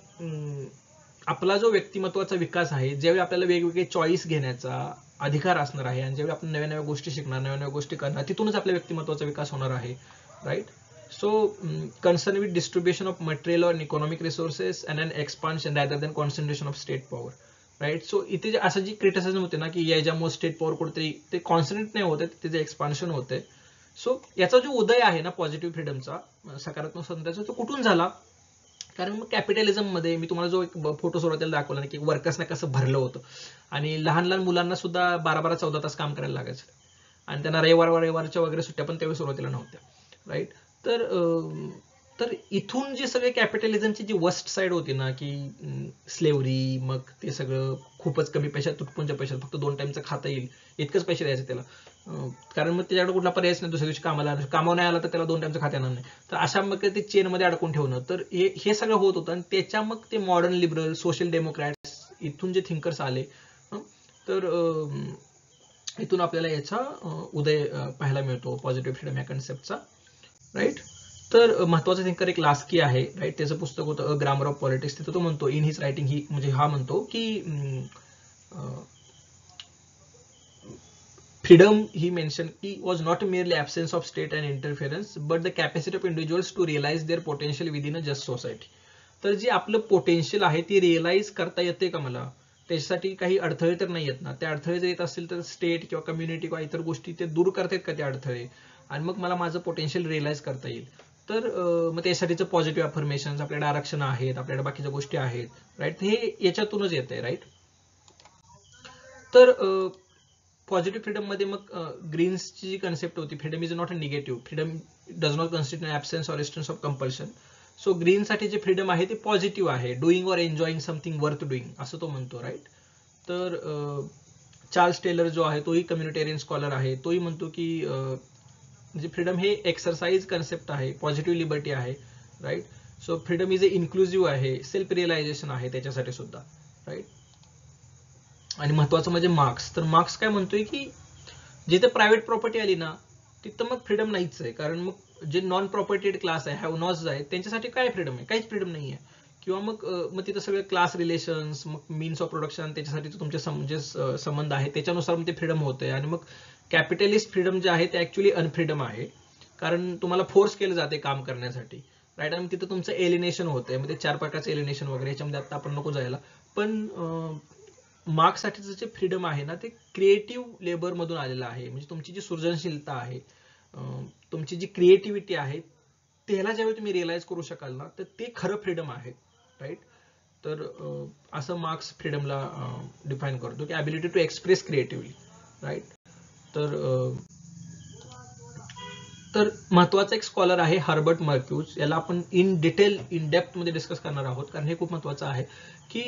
आपला जो व्यक्तिमत्वाचा विकास आहे, ज्यावेळी आपल्याला वेगवेगळे choice घेण्याचा अधिकार असणार आहे आणि ज्यावेळी आपण नव्या नव्या गोष्टी शिकणार, नव्या नव्या गोष्टी करणार, तिथूनच आपल्या व्यक्तिमत्वाचा विकास होणार आहे, right. So concern with distribution of material or economic resources and an expansion rather than concentration of state power, right. So इथे असं जी क्रिटिसिझम होते ना की याच्यामुळे स्टेट पॉवर कुठेतरी ते कॉन्सन्ट्रेट नाही होते, त्याचे एक्सपान्शन होते. सो याचा जो उदय आहे ना पॉझिटिव्ह फ्रीडमचा, सकारात्मक स्वातंत्र्याचा, तो कुठून झाला? कारण मग कॅपिटलिझम मध्ये मी तुम्हाला जो एक फोटो सुरुवातीला दाखवला ना की वर्कर्सना कसं भरलं होतं आणि लहान लहान मुलांना सुद्धा 12-12, 14 तास काम करायला लागायचं आणि त्यांना रविवारच्या वगैरे सुट्ट्या पण त्यावेळी सुरुवातीला नव्हत्या, राईट. तर तर इथून जे सगळे कॅपिटलिझमची जी वर्स्ट साईड होती ना की स्लेव्हरी, मग ते सगळं खूपच कमी पैशात, तुटपुंच्या पैशात, फक्त 2 टाइमचं खाता येईल इतकंच पैसे द्यायचे त्याला, कारण मग त्याच्याकडे कुठला पर्यायच नाही, दुसऱ्या दिवशी कामावर नाही आला तर त्याला 2 टाइमचं खाता येणार नाही. तर अशा मग ते चेनमध्ये अडकून ठेवणं, तर हे सगळं होत होतं. आणि त्याच्या मग ते मॉडर्न लिबरल, सोशल डेमोक्रॅट्स, इथून जे थिंकर्स आले, तर इथून आपल्याला याचा उदय पाहायला मिळतो पॉझिटिव्ह फ्रीडम या कन्सेप्टचा, राईट. तर महत्वाचा थिंकर एक लास्की आहे, राईट. त्याचं पुस्तक होतं अ ग्रामर ऑफ पॉलिटिक्स. तिथं तो म्हणतो इन हिज रायटिंग, ही म्हणजे हा म्हणतो की freedom, he mentioned, was not merely absence of state and interference but the capacity of individuals to realize their potential within a just society. तर जे आपलं पोटेन्शियल आहे ते रिअलाइज करता येते का मला, त्याच्यासाठी काही अडथळे तर नाही येत ना. ते अडथळे जर येत असतील तर स्टेट किंवा कम्युनिटी किंवा इतर गोष्टी ते दूर करतायत का ते अडथळे, आणि मग मला माझं पोटेन्शियल रिअलाइज करता येईल. तर मग त्यासाठीचं पॉझिटिव्ह अफर्मेशन, आपल्याकडे आरक्षण आहेत, आपल्याकडे बाकीच्या गोष्टी आहेत, राईट. हे याच्यातूनच येत आहे, राईट. तर पॉझिटिव्ह फ्रीडम मध्ये मग ग्रीन्सची जी कन्सेप्ट होती, freedom is not a negative, freedom does not constitute absence or restriction of compulsion. So ग्रीनसाठी जे फ्रीडम आहे ते पॉझिटिव्ह आहे, doing or enjoying something worth doing असं तो म्हणतो, राईट. तर चार्ल्स टेलर जो आहे तोही कम्युनिटेरियन स्कॉलर आहे, तोही म्हणतो की म्हणजे फ्रीडम हे एक्सरसाइज कन्सेप्ट आहे, पॉझिटिव्ह लिबर्टी आहे, right. So freedom is a inclusive आहे, सेल्फ रिअलायझेशन आहे त्याच्यासाठी सुद्धा, राईट. आणि महत्वाचं म्हणजे मार्क्स, तर मार्क्स काय म्हणतोय की जिथे प्रायव्हेट प्रॉपर्टी आली ना तिथं मग फ्रीडम नाहीच आहे, कारण मग जे नॉन प्रॉपर्टेड क्लास आहे, हॅव नॉट्स आहेत, त्यांच्यासाठी काय फ्रीडम आहे, काहीच फ्रीडम नाही आहे. किंवा मग तिथं सगळे क्लास रिलेशन्स, मग मीन्स ऑफ प्रोडक्शन, त्याच्यासाठी तुमचे जे संबंध आहे त्याच्यानुसार मग ते फ्रीडम होते. आणि मग कॅपिटलिस्ट फ्रीडम जे आहे ते ऍक्च्युली अनफ्रीडम आहे, कारण तुम्हाला फोर्स केलं जाते काम करण्यासाठी, राईट. आणि तिथं तुमचं एलिनेशन होतंय, म्हणजे 4 प्रकारचं एलिनेशन वगैरे, याच्यामध्ये आता आपण नको जायला. पण मार्क्ससाठीचं जे फ्रीडम आहे ना ते क्रिएटिव्ह लेबर मधून आलेलं आहे. म्हणजे तुमची जी सृजनशीलता आहे, तुमची जी क्रिएटिव्हिटी आहे, त्याला ज्यावेळी तुम्ही रिअलाइज करू शकाल ना, तर ते खरं फ्रीडम आहे, राईट. तर असं मार्क्स फ्रीडमला डिफाईन करतो की ability to express creatively, right. तर महत्वाचा एक स्कॉलर आहे हर्बर्ट मार्क्यूज, याला आपण इन डिटेल इन डेप्थ मध्ये डिस्कस करणार आहोत, कारण हे खूप महत्वाचं आहे की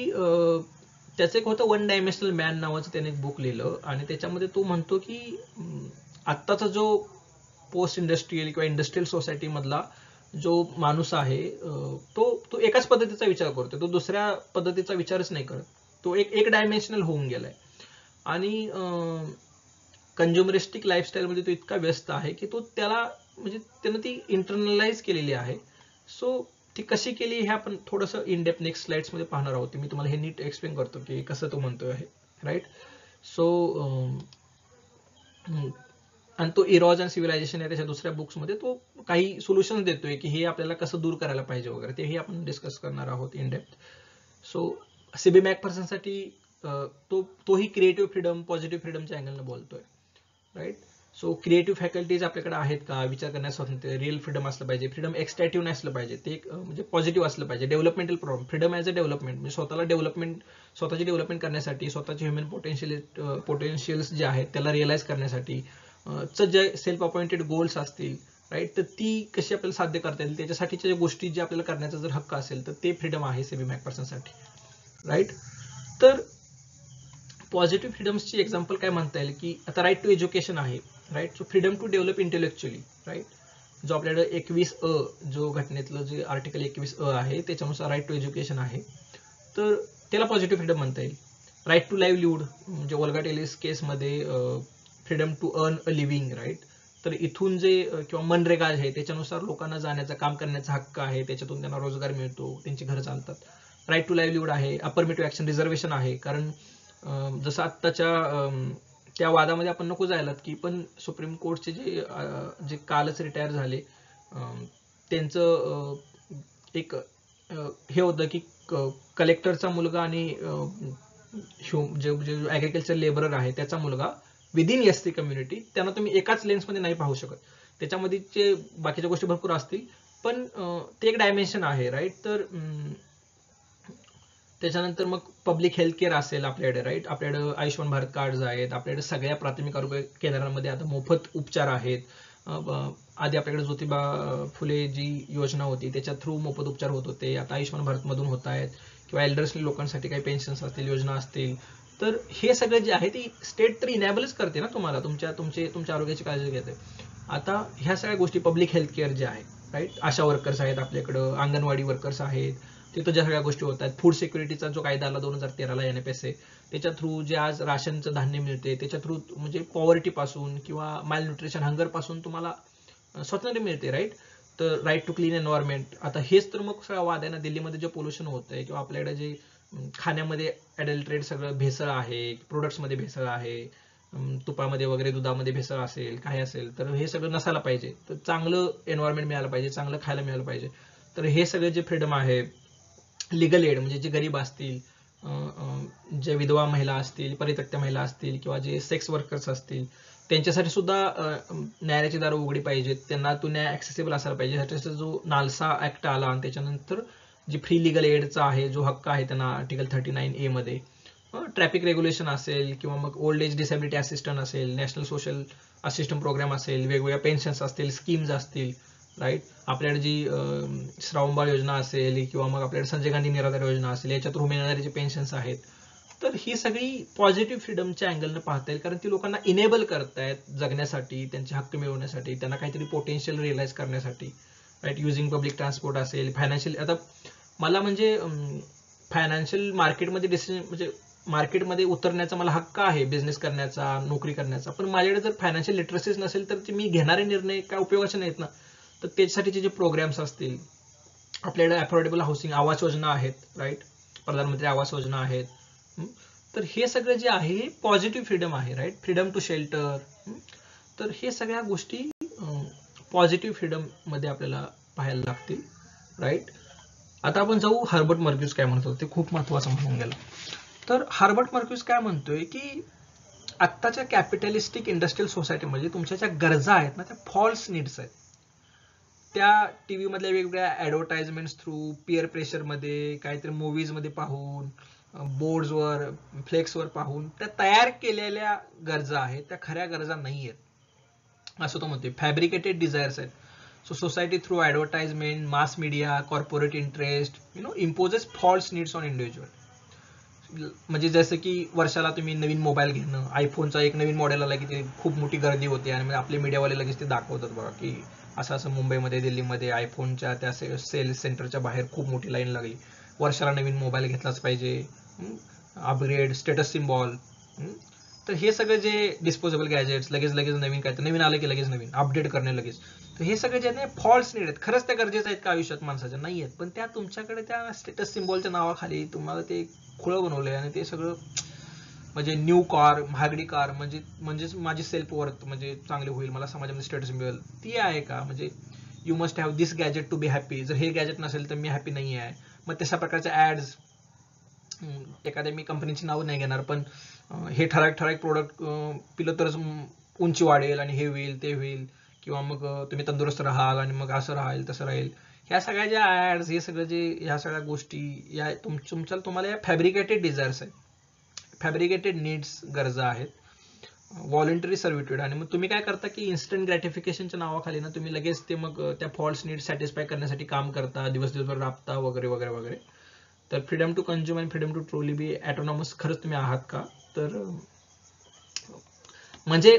त्याचं एक होतं वन डायमेन्शनल मॅन नावाचं त्याने एक बुक लिहिलं, आणि त्याच्यामध्ये तो म्हणतो की आत्ताचा जो पोस्ट इंडस्ट्रियल किंवा इंडस्ट्रियल सोसायटी मधला जो माणूस आहे तो एकाच पद्धतीचा विचार करतो, तो दुसऱ्या पद्धतीचा विचारच नाही करत, तो एक डायमेन्शनल होऊन गेलाय. आणि कंझ्युमरिस्टिक लाईफस्टाईल मध्ये तो इतका व्यस्त आहे की तो त्याला म्हणजे त्यानं ती इंटरनलाइज केलेली आहे. सो ती कशी केली हे आपण थोडंसं इन डेप्थ नेक्स्ट स्लाइड्स मध्ये पाहणार आहोत. मी तुम्हाला हे नीट एक्सप्लेन करतो की कसं तो म्हणतोय आहे, राईट. सो आणि तो इरॉज अँड सिव्हिलायझेशन या त्याच्या दुसऱ्या बुक्स मध्ये तो काही सोल्युशन देतोय की हे आपल्याला कसं दूर करायला पाहिजे वगैरे, तेही आपण डिस्कस करणार आहोत इन डेप्थ. सो सीबी मॅकफर्सनसाठी तोही क्रिएटिव्ह फ्रीडम, पॉझिटिव्ह फ्रीडमच्या अँगलनं बोलतोय, राईट. सो क्रिएटिव्ह फॅकल्टीज आपल्याकडे आहेत का, विचार करण्यास स्वातंत्र्य, रिअल फ्रीडम असलं पाहिजे, फ्रीडम एक्सट्रॅक्टिव्ह नसलं पाहिजे, ते म्हणजे पॉझिटिव्ह असलं पाहिजे. Developmental problem, freedom as a development, म्हणजे स्वतःची डेव्हलपमेंट करण्यासाठी, स्वतःचे ह्युमन पोटेन्शियल्स जे आहेत त्याला रिअलाइज करण्यासाठी, जे सेल्फ अपॉइंटेड गोल्स असतील, राईट, तर ती कशी आपल्याला साध्य करता येईल त्याच्यासाठीच्या गोष्टी जे आपल्याला करण्याचा जर हक्क असेल तर ते फ्रीडम आहे सीबी मॅकफर्सनसाठी, राईट. तर पॉझिटिव्ह फ्रीडम्सची एक्झाम्पल काय म्हणता येईल की आता राईट टू एज्युकेशन आहे, right. So freedom to develop intellectually, right. जो आपल्याकडे 21A जो घटनेतलं जे आर्टिकल 21A आहे त्याच्यानुसार राईट टू एज्युकेशन आहे, तर त्याला पॉझिटिव्ह फ्रीडम म्हणता येईल. राईट टू लाईव्हलीहूड म्हणजे ओल्गा टेलिस केसमध्ये freedom to earn a living, right. तर इथून जे किंवा मनरेगा आहे त्याच्यानुसार लोकांना जाण्याचा, काम करण्याचा हक्क आहे, त्याच्यातून त्यांना रोजगार मिळतो, त्यांची घरं चालतात. राईट टू लाईव्हलीहूड आहे. अफर्मेटिव्ह ऍक्शन रिझर्वेशन आहे, कारण जसं आत्ताच्या त्या वादामध्ये आपण नको जायलात की पण सुप्रीम कोर्टचे जे कालच रिटायर झाले त्यांचं एक हे होतं की कलेक्टरचा मुलगा आणि जे ऍग्रिकल्चर लेबरर आहे त्याचा मुलगा विदिन एसटी कम्युनिटी, त्यांना तुम्ही एकाच लेन्समध्ये नाही पाहू शकत, त्याच्यामध्ये बाकीच्या गोष्टी भरपूर असतील, पण ते एक डायमेन्शन आहे, राईट. तर त्याच्यानंतर मग पब्लिक हेल्थ केअर असेल आपल्याकडे, राईट. आपल्याकडे आयुष्यमान भारत कार्ड आहेत, आपल्याकडे सगळ्या प्राथमिक आरोग्य केंद्रांमध्ये आता मोफत उपचार आहेत. आधी आपल्याकडे ज्योतिबा फुले जी योजना होती त्याच्या थ्रू मोफत उपचार होत होते, आता आयुष्यमान भारत मधून होत आहेत. किंवा एल्डर्सली लोकांसाठी काही पेन्शन्स असतील, योजना असतील, तर हे सगळं जे आहे ते स्टेट तर इनॅबलच करते ना तुम्हाला, तुमच्या आरोग्याची काळजी घेते. आता ह्या सगळ्या गोष्टी पब्लिक हेल्थ केअर जे आहे, राईट. आशा वर्कर्स आहेत आपल्याकडं, अंगणवाडी वर्कर्स आहेत, तिथं ज्या सगळ्या गोष्टी होतात. फूड सिक्युरिटीचा जो कायदा आला 2013ला NFSA, त्याच्या थ्रू जे आज राशनचं धान्य मिळते त्याच्या थ्रू म्हणजे पॉवर्टी पासून किंवा माल न्यूट्रिशन, हंगर पासून तुम्हाला स्वातंत्र्य मिळते, राईट. तर राईट टू क्लीन एन्व्हायरमेंट, आता हेच तर मग सगळा वाद आहे ना. दिल्लीमध्ये जे पोल्युशन होत आहे किंवा आपल्याकडे जे खाण्यामध्ये अडल्ट्रेट सगळं भेसळ आहे, प्रोडक्ट्समध्ये भेसळ आहे, तुपामध्ये वगैरे दुधामध्ये भेसळ असेल, काय असेल, तर हे सगळं नसायला पाहिजे. तर चांगलं एन्व्हायरमेंट मिळालं पाहिजे, चांगलं खायला मिळालं पाहिजे. तर हे सगळे जे फ्रीडम आहे, लिगल एड म्हणजे जे गरीब असतील, जे विधवा महिला असतील, परित्यक्त्या महिला असतील, किंवा जे सेक्स वर्कर्स असतील, त्यांच्यासाठी सुद्धा न्यायालयाची दारं उघडी पाहिजेत, त्यांना तो न्याय ऍक्सेसिबल असायला पाहिजे. ह्याच्यासाठी जो नालसा ऍक्ट आला आणि त्याच्यानंतर जी फ्री लिगल एडचा आहे जो हक्क आहे त्यांना आर्टिकल 39A मध्ये, ट्रॅफिक रेग्युलेशन असेल किंवा मग ओल्ड एज डिसेबिलिटी असिस्टंट असेल, नॅशनल सोशल असिस्टंट प्रोग्राम असेल, वेगवेगळ्या पेन्शन्स असतील, स्कीम्स असतील, राईट. आपल्याकडे जी श्रावणबाळ योजना असेल किंवा मग आपल्याकडे संजय गांधी निराधार योजना असेल, याच्या थ्रू मिळणारे जे पेन्शन्स आहेत, तर ही सगळी पॉझिटिव्ह फ्रीडमच्या अँगलनं पाहता येईल, कारण ती लोकांना इनेबल करतायत जगण्यासाठी, त्यांचे हक्क मिळवण्यासाठी, त्यांना काहीतरी पोटेन्शियल रिअलाइज करण्यासाठी, राईट. युझिंग पब्लिक ट्रान्सपोर्ट असेल, फायनान्शियल. आता मला म्हणजे फायनान्शियल मार्केटमध्ये डिसिजन म्हणजे मार्केटमध्ये उतरण्याचा मला हक्क आहे, बिझनेस करण्याचा, नोकरी करण्याचा, पण माझ्याकडे जर फायनान्शियल लिटरसीच नसेल तर ते मी घेणारे निर्णय काय उपयोगाचे नाहीत ना. तर त्याच्यासाठीचे जे प्रोग्राम्स असतील, आपल्याकडे अफोर्डेबल हाऊसिंग आवास योजना आहेत, राईट. प्रधानमंत्री आवास योजना आहेत. तर हे सगळं जे आहे हे पॉझिटिव्ह फ्रीडम आहे, राईट. Freedom to shelter. तर हे सगळ्या गोष्टी पॉझिटिव्ह फ्रीडम मध्ये आपल्याला पाहायला लागतील, राईट. आता आपण जाऊ हर्बर्ट मर्क्यूज काय म्हणतो, ते खूप महत्वाचं म्हणून गेलं. तर हर्बर्ट मर्क्यूज काय म्हणतोय की आत्ताच्या कॅपिटलिस्टिक इंडस्ट्रियल सोसायटीमध्ये तुमच्या ज्या गरजा आहेत ना, त्या फॉल्स नीड्स आहेत. त्या टीव्ही मधल्या वेगवेगळ्या ऍडव्हर्टाइजमेंट्स थ्रू, पिअर प्रेशरमध्ये, काहीतरी मूवीजमध्ये पाहून, बोर्ड्सवर, फ्लेक्सवर पाहून त्या तयार केलेल्या गरजा आहेत, त्या खऱ्या गरजा नाही आहेत असं तो म्हणतोय. फॅब्रिकेटेड डिझायर्स आहेत. So society through advertisement, mass media, corporate interest imposes false needs on individual. म्हणजे जसं की वर्षाला तुम्ही नवीन मोबाईल घेणं, आयफोनचा एक नवीन मॉडेल आला की ते खूप मोठी गर्दी होते आणि आपले मीडियावाले लगेच ते दाखवतात बघा की असं असं मुंबईमध्ये, दिल्लीमध्ये आयफोनच्या त्या सेल्स सेंटरच्या बाहेर खूप मोठी लाईन लागली, वर्षाला नवीन मोबाईल घेतलाच पाहिजे, अपग्रेड, स्टेटस सिम्बॉल. तर हे सगळे जे डिस्पोजेबल गॅजेट्स, लगेच नवीन काय तर नवीन आलं की लगेच नवीन अपडेट करणे लगेच. तर हे सगळे जे आहे फॉल्स नीड आहेत. खरंच त्या गरजेचं आहेत का आयुष्यात माणसाच्या? नाही आहेत, पण त्या तुमच्याकडे त्या स्टेटस सिम्बॉलच्या नावाखाली तुम्हाला ते खुळं बनवलंय आणि ते सगळं म्हणजे न्यू कार, महागडी कार म्हणजेच माझी सेल्फ वर्थ म्हणजे चांगली होईल, मला समाजामध्ये स्टेटस मिळेल, ती आहे का? म्हणजे you must have this gadget to be happy. जर हे गॅजेट नसेल तर मी हॅपी नाही आहे. मग तशा प्रकारच्या ऍड्स, एखाद्या मी कंपनीची नाव नाही घेणार, पण हे ठराविक प्रोडक्ट पिलं तरच उंची वाढेल आणि हे होईल ते होईल, किंवा मग तुम्ही तंदुरुस्त राहाल आणि मग असं राहील तसं राहील. ह्या सगळ्या ज्या ऍड्स, हे सगळं जे ह्या सगळ्या गोष्टी या तुम्हाला या फॅब्रिकेटेड डिझायर्स आहेत, फॅब्रिकेटेड नीड्स, गरजा आहेत, व्हॉलंटरी सर्व्हिट्यूड. आणि मग तुम्ही काय करता की इन्स्टंट ग्रॅटिफिकेशनच्या नावाखाली ना तुम्ही लगेच ते मग त्या फॉल्स नीड्स सॅटिस्फाय करण्यासाठी काम करता, दिवसभर राबता वगैरे वगैरे वगैरे. तर फ्रीडम टू कंझ्युम आणि freedom to truly be autonomous खरंच तुम्ही आहात का? तर म्हणजे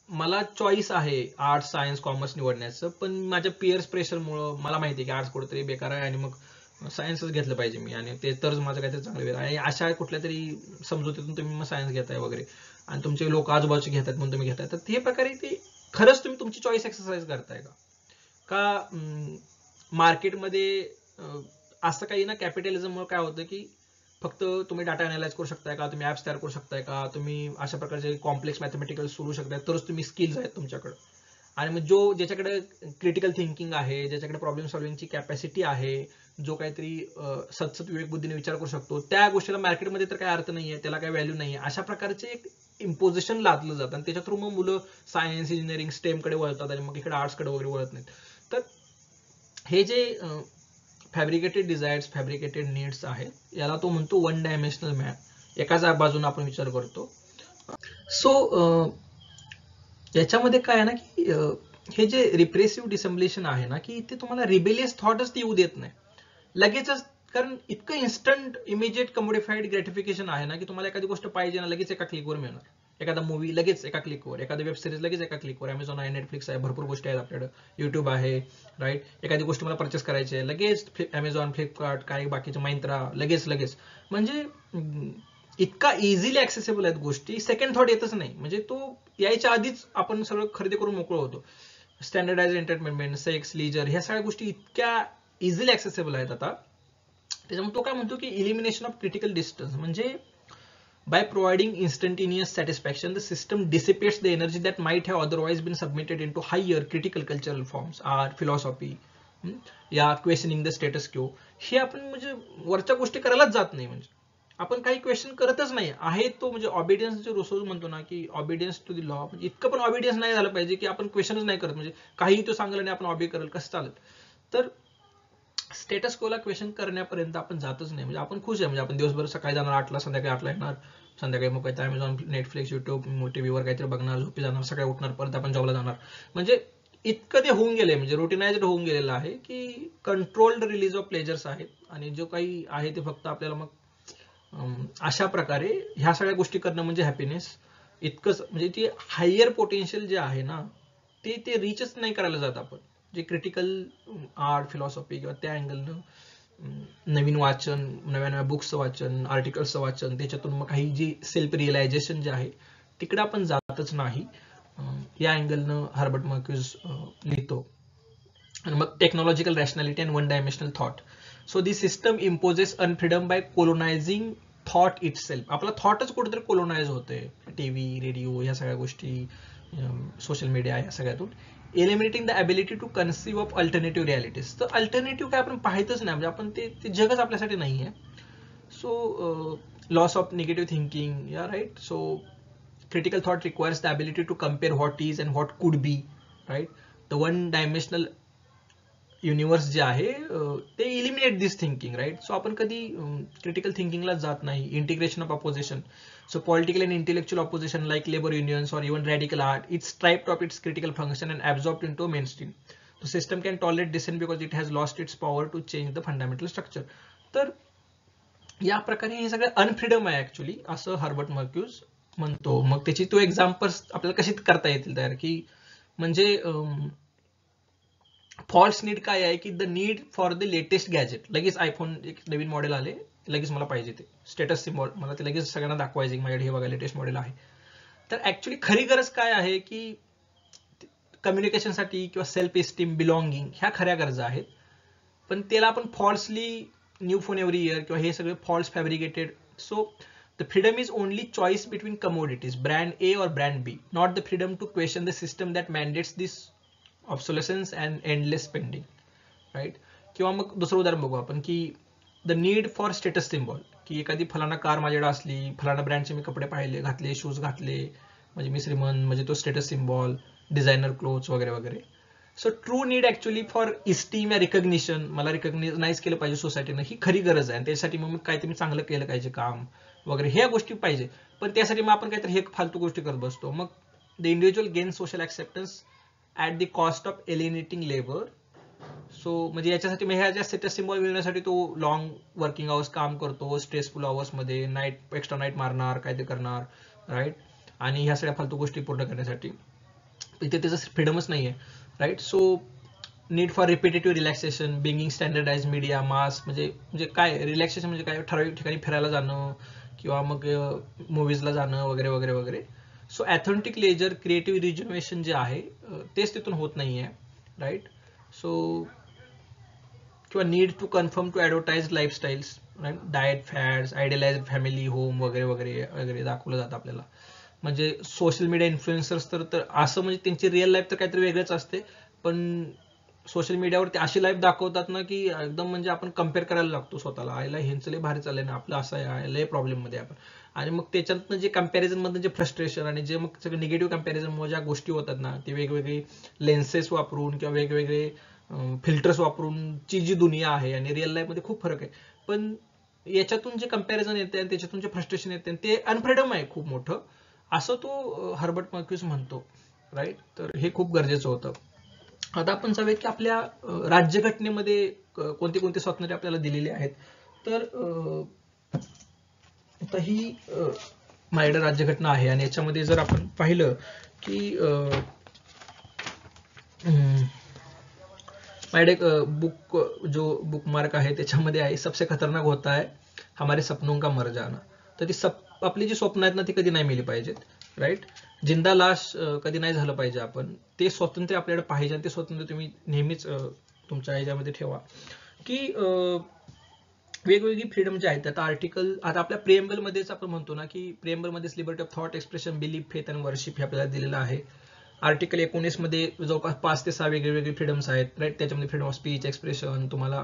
मला चॉईस आहे आर्ट्स, सायन्स, कॉमर्स निवडण्याचं, पण माझ्या पिअर्स प्रेशरमुळं मला माहिती आहे की आर्ट्स कुठेतरी बेकार आहे आणि मग सायन्सच घेतलं पाहिजे मी, आणि ते तरच माझं काहीतरी चांगलं वेळ आहे, अशा कुठल्या तरी समजुतीतून तुम्ही मग सायन्स घेताय वगैरे, आणि तुमचे लोक आजूबाजूचे घेतात म्हणून तुम्ही घेताय. तर हे प्रकारे ते खरंच तुम्ही तुमची चॉईस एक्सरसाइज करताय का मार्केटमध्ये असं काही ना, कॅपिटलिझममुळे काय होतं की फक्त तुम्ही डाटा अनालाइज करू शकताय का, तुम्ही ऍप्स तयार करू शकताय का, तुम्ही अशा प्रकारचे कॉम्प्लेक्स मॅथमॅटिकल सोडू शकताय, तरच तुम्ही स्किल्स आहेत तुमच्याकडे. आणि मग ज्याच्याकडे क्रिटिकल थिंकिंग आहे, ज्याच्याकडे प्रॉब्लेम सॉल्व्हिंगची कॅपॅसिटी आहे, जो काहीतरी सतत विवेक बुद्धीने विचार करू शकतो, त्या गोष्टीला मार्केटमध्ये तर काही अर्थ नाहीये, त्याला काही व्हॅल्यू नाहीये. अशा प्रकारचे एक इम्पोजिशन लादलं जातं आणि त्याच्या थ्रू मग मुलं सायन्स, इंजिनिअरिंग, स्टेमकडे वळतात आणि मग इकडे आर्ट्सकडे वगैरे वळत नाहीत. तर हे जे फॅब्रिकेटेड डिझायर्स, फॅब्रिकेटेड नीड्स आहेत, याला तो म्हणतो वन डायमेन्शनल मॅप. एकाच बाजूने आपण विचार करतो. सो याच्यामध्ये काय आहे ना की हे जे रिप्रेसिव्ह डिसम्बलेशन आहे ना, की ते तुम्हाला रिबेलियस थॉटच ते येऊ देत नाही लगेचच, कारण इतकं इन्स्टंट इमिजिएट कमोडिफाईड ग्रॅटिफिकेशन आहे ना, की तुम्हाला एखादी गोष्ट पाहिजे ना लगेच एका क्लिकवर मिळणार, एखादा मूवी लगेच एका क्लिकवर, एखादी वेब सिरीज लगेच एका क्लिकवर, अमेझॉन आहे, नेटफ्लिक्स आहे, भरपूर गोष्टी आहेत आपल्याकडे, युट्यूब आहे, राईट. एखादी गोष्ट मला परचेस करायची आहे लगेच अमेझॉन, फ्लिपकार्ट, काही बाकीचे मिंत्रा, लगेच म्हणजे इतका इझिली ऍक्सेसिबल आहेत गोष्टी, सेकंड थॉट येतच नाही. म्हणजे तो यायच्या आधीच आपण सगळं खरेदी करून मोकळं होतो. स्टँडर्डाइज एंटरटेनमेंट, सेक्स, लीजर, ह्या सगळ्या गोष्टी इतक्या इझिली ऍक्सेसिबल आहेत आता. त्याच्यामुळे तो काय म्हणतो की इलिमिनेशन ऑफ क्रिटिकल डिस्टन्स, म्हणजे by providing instantaneous satisfaction, the system dissipates the energy that might have otherwise been submitted into higher critical cultural forms, art, philosophy, या questioning the status quo. हे आपण म्हणजे वरच्या गोष्टी करायलाच जात नाही, म्हणजे आपण काही क्वेश्चन करतच नाही आहे. तो म्हणजे ऑबिडियन्स जे रोसोज म्हणतो ना की ऑबिडियन्स टू दी लॉ, इतकं पण ऑबिडियन्स नाही झालं पाहिजे की आपण क्वेश्चनच नाही करत, म्हणजे काही तो सांगलं नाही आपण ऑबी करेल, कसं चालत. तर स्टेटस कोला क्वेश्चन करण्यापर्यंत आपण जातच नाही. म्हणजे आपण खुश आहे, म्हणजे आपण दिवसभर सकाळी जाणार 8ला, संध्याकाळी 8ला येणार, संध्याकाळी मग अमेझॉन, नेटफ्लिक्स, युट्यूब, टीव्हीवर काहीतरी बघणार, झोपी जाणार, सकाळी उठणार, परत आपण जॉबला जाणार. म्हणजे इतकं ते होऊन गेले म्हणजे रुटिनाइज्ड होऊन गेलेलं आहे की कंट्रोल्ड रिलीज ऑफ प्लेजर्स आहेत आणि जो काही आहे ते फक्त आपल्याला मग अशा प्रकारे ह्या सगळ्या गोष्टी करणं म्हणजे हॅपीनेस इतकंच म्हणजे ती हायर पोटेन्शियल जे आहे ना ते रीचच नाही करायला जात आपण जे क्रिटिकल आर्ट फिलॉसॉफी किंवा त्या अँगलनं नवीन वाचन नव्या नव्या बुक्सचं वाचन आर्टिकल्सचं वाचन त्याच्यातून मग काही जी सेल्फ रिअलायझेशन जे आहे तिकडे आपण जातच नाही या अँगलनं हर्बर्ट मार्क्यूज लिहितो आणि मग technological rationality and one dimensional thought so this system imposes unfreedom by colonising thought itself आपला थॉटच कुठेतरी कोलोनाइज होतोय टीव्ही रेडिओ ह्या सगळ्या गोष्टी सोशल मीडिया या सगळ्यातून eliminating the ability to conceive of alternative realities तर अल्टरनेटिव्ह काय आपण पाहतच नाही म्हणजे आपण ते जगच आपल्यासाठी नाही आहे so loss of negative thinking या right so critical thought requires the ability to compare what is and what could be right the one dimensional universe जे आहे ते eliminate this thinking right so आपण कधी क्रिटिकल थिंकिंगला जात नाही integration of opposition so political and intellectual opposition like labour unions और even radical art it's stripped of its critical function and absorbed into mainstream the system can tolerate dissent because it has lost its power to change the fundamental structure तर या प्रकारे हे सगळं अनफ्रीडम आहे actually असं Herbert Marquess म्हणतो मग त्याची तो एक्झाम्पल्स आपल्याला कशी करता येतील तयार की म्हणजे फॉल्स नीड काय आहे की the need for the latest gadget लगेच आयफोन एक नवीन मॉडेल आले लगेच मला पाहिजे ते स्टेटस सिम्बॉल मला ते लगेच सगळ्यांना दाखवायचे माझ्याकडे हे बघा लेटेस्ट मॉडेल आहे तर ऍक्च्युली खरी गरज काय आहे की कम्युनिकेशनसाठी किंवा सेल्फ एस्टीम बिलॉंगिंग ह्या खऱ्या गरजा आहेत पण त्याला आपण falsely new phone every year किंवा हे सगळे false fabricated so the freedom is only choice between commodities brand A or brand B not the freedom to question the system that mandates this obsolescence and endless spending right किंवा मग दुसरं उदाहरण बघू आपण की the need for status symbol की एखादी फलाना कार माझ्याकडे असली फलाना ब्रँडचे मी कपडे पाहिले घातले शूज घातले म्हणजे मी श्रीमंत म्हणजे तो स्टेटस सिम्बॉल डिझायनर क्लोथ्स वगैरे वगैरे so true need actually for esteem या रिकग्निशन मला रिकग्नाइज केलं पाहिजे सोसायटीनं ही खरी गरज आहे आणि त्यासाठी मग काहीतरी मी चांगलं केलं पाहिजे काम वगैरे ह्या गोष्टी पाहिजे पण त्यासाठी मग आपण काहीतरी हे फालतू गोष्टी करत बसतो मग the individual gain social acceptance at the cost of alienating labour so म्हणजे याच्यासाठी मग ह्या ज्या स्टेटस सिम्बॉल मिळण्यासाठी तो लॉंग वर्किंग आवर्स काम करतो स्ट्रेसफुल आवर्स मध्ये नाईट एक्स्ट्रा नाईट मारणार काहीतरी करणार राईट आणि ह्या सगळ्या फालतू गोष्टी पूर्ण करण्यासाठी इथे त्याचं फ्रीडमच नाहीये right so need for repetitive relaxation binging standardised media mass म्हणजे काय रिलॅक्सेशन म्हणजे काय ठराविक ठिकाणी फिरायला जाणं किंवा मग मूवीजला जाणं वगैरे वगैरे वगैरे so authentic leisure creative rejuvenation जे आहे तेच तिथून होत नाहीये राईट सो किंवा need to conform to advertised lifestyles right diet fads idealised family home वगैरे वगैरे वगैरे दाखवलं जातं आपल्याला म्हणजे सोशल मीडिया इन्फ्लुएन्सर्स तर असं म्हणजे त्यांची रिअल लाईफ तर काहीतरी वेगळंच असते पण सोशल मीडियावर ते अशी लाईफ दाखवतात ना की एकदम म्हणजे आपण कम्पेअर करायला लागतो स्वतःला आयला ह्यांचं लय भारी चाललंय ना आपलं असं आहे लय प्रॉब्लेम मध्ये आपण आणि मग त्याच्यातनं जे कम्पॅरिझन मधनं जे फ्रस्ट्रेशन आणि जे मग सगळं निगेटिव्ह कम्पॅरिझन ज्या गोष्टी होतात ना ते वेगवेगळे लेन्सेस वापरून किंवा वेगवेगळे फिल्टर्स वापरून ची जी दुनिया आहे आणि रिअल लाईफ मध्ये खूप फरक आहे पण याच्यातून जे कम्पॅरिझन येते आणि त्याच्यातून जे फ्रस्ट्रेशन येते ते अनफ्रीडम आहे खूप मोठं असं तो हर्बर्ट मार्क्यूज म्हणतो राईट तर हे खूप गरजेचं होतं आता आपण जाऊया की आपल्या राज्यघटनेमध्ये कोणते कोणते स्वातंत्र्य आपल्याला दिलेले आहेत तर आता ही माझ्याकडे राज्यघटना आहे आणि याच्यामध्ये जर आपण पाहिलं की माझ्याकडे एक बुक जो बुकमार्क आहे त्याच्यामध्ये आहे सबसे खतरनाक होता है हमारे सपनों का मर जाना तर ती आपली जी स्वप्न आहेत ना ती कधी नाही मिली पाहिजेत राईट जिंदा लाश कधी नाही झालं पाहिजे आपण ते स्वातंत्र्य आपल्याकडे पाहिजे आणि ते स्वातंत्र्य तुम्ही नेहमीच तुमच्या ह्याच्यामध्ये ठेवा की वेगवेगळी फ्रीडम जे आहेत आता आर्टिकल आता आपल्या प्रिएम्बल मध्येच आपण म्हणतो ना की प्रिएम्बल मध्येच liberty of thought expression belief faith and worship हे आपल्याला दिलेलं आहे आर्टिकल 19 मध्ये जवळपास 5 ते 6 वेगवेगळे फ्रीडम्स आहेत राईट त्याच्यामध्ये फ्रीडम ऑफ स्पीच एक्सप्रेशन तुम्हाला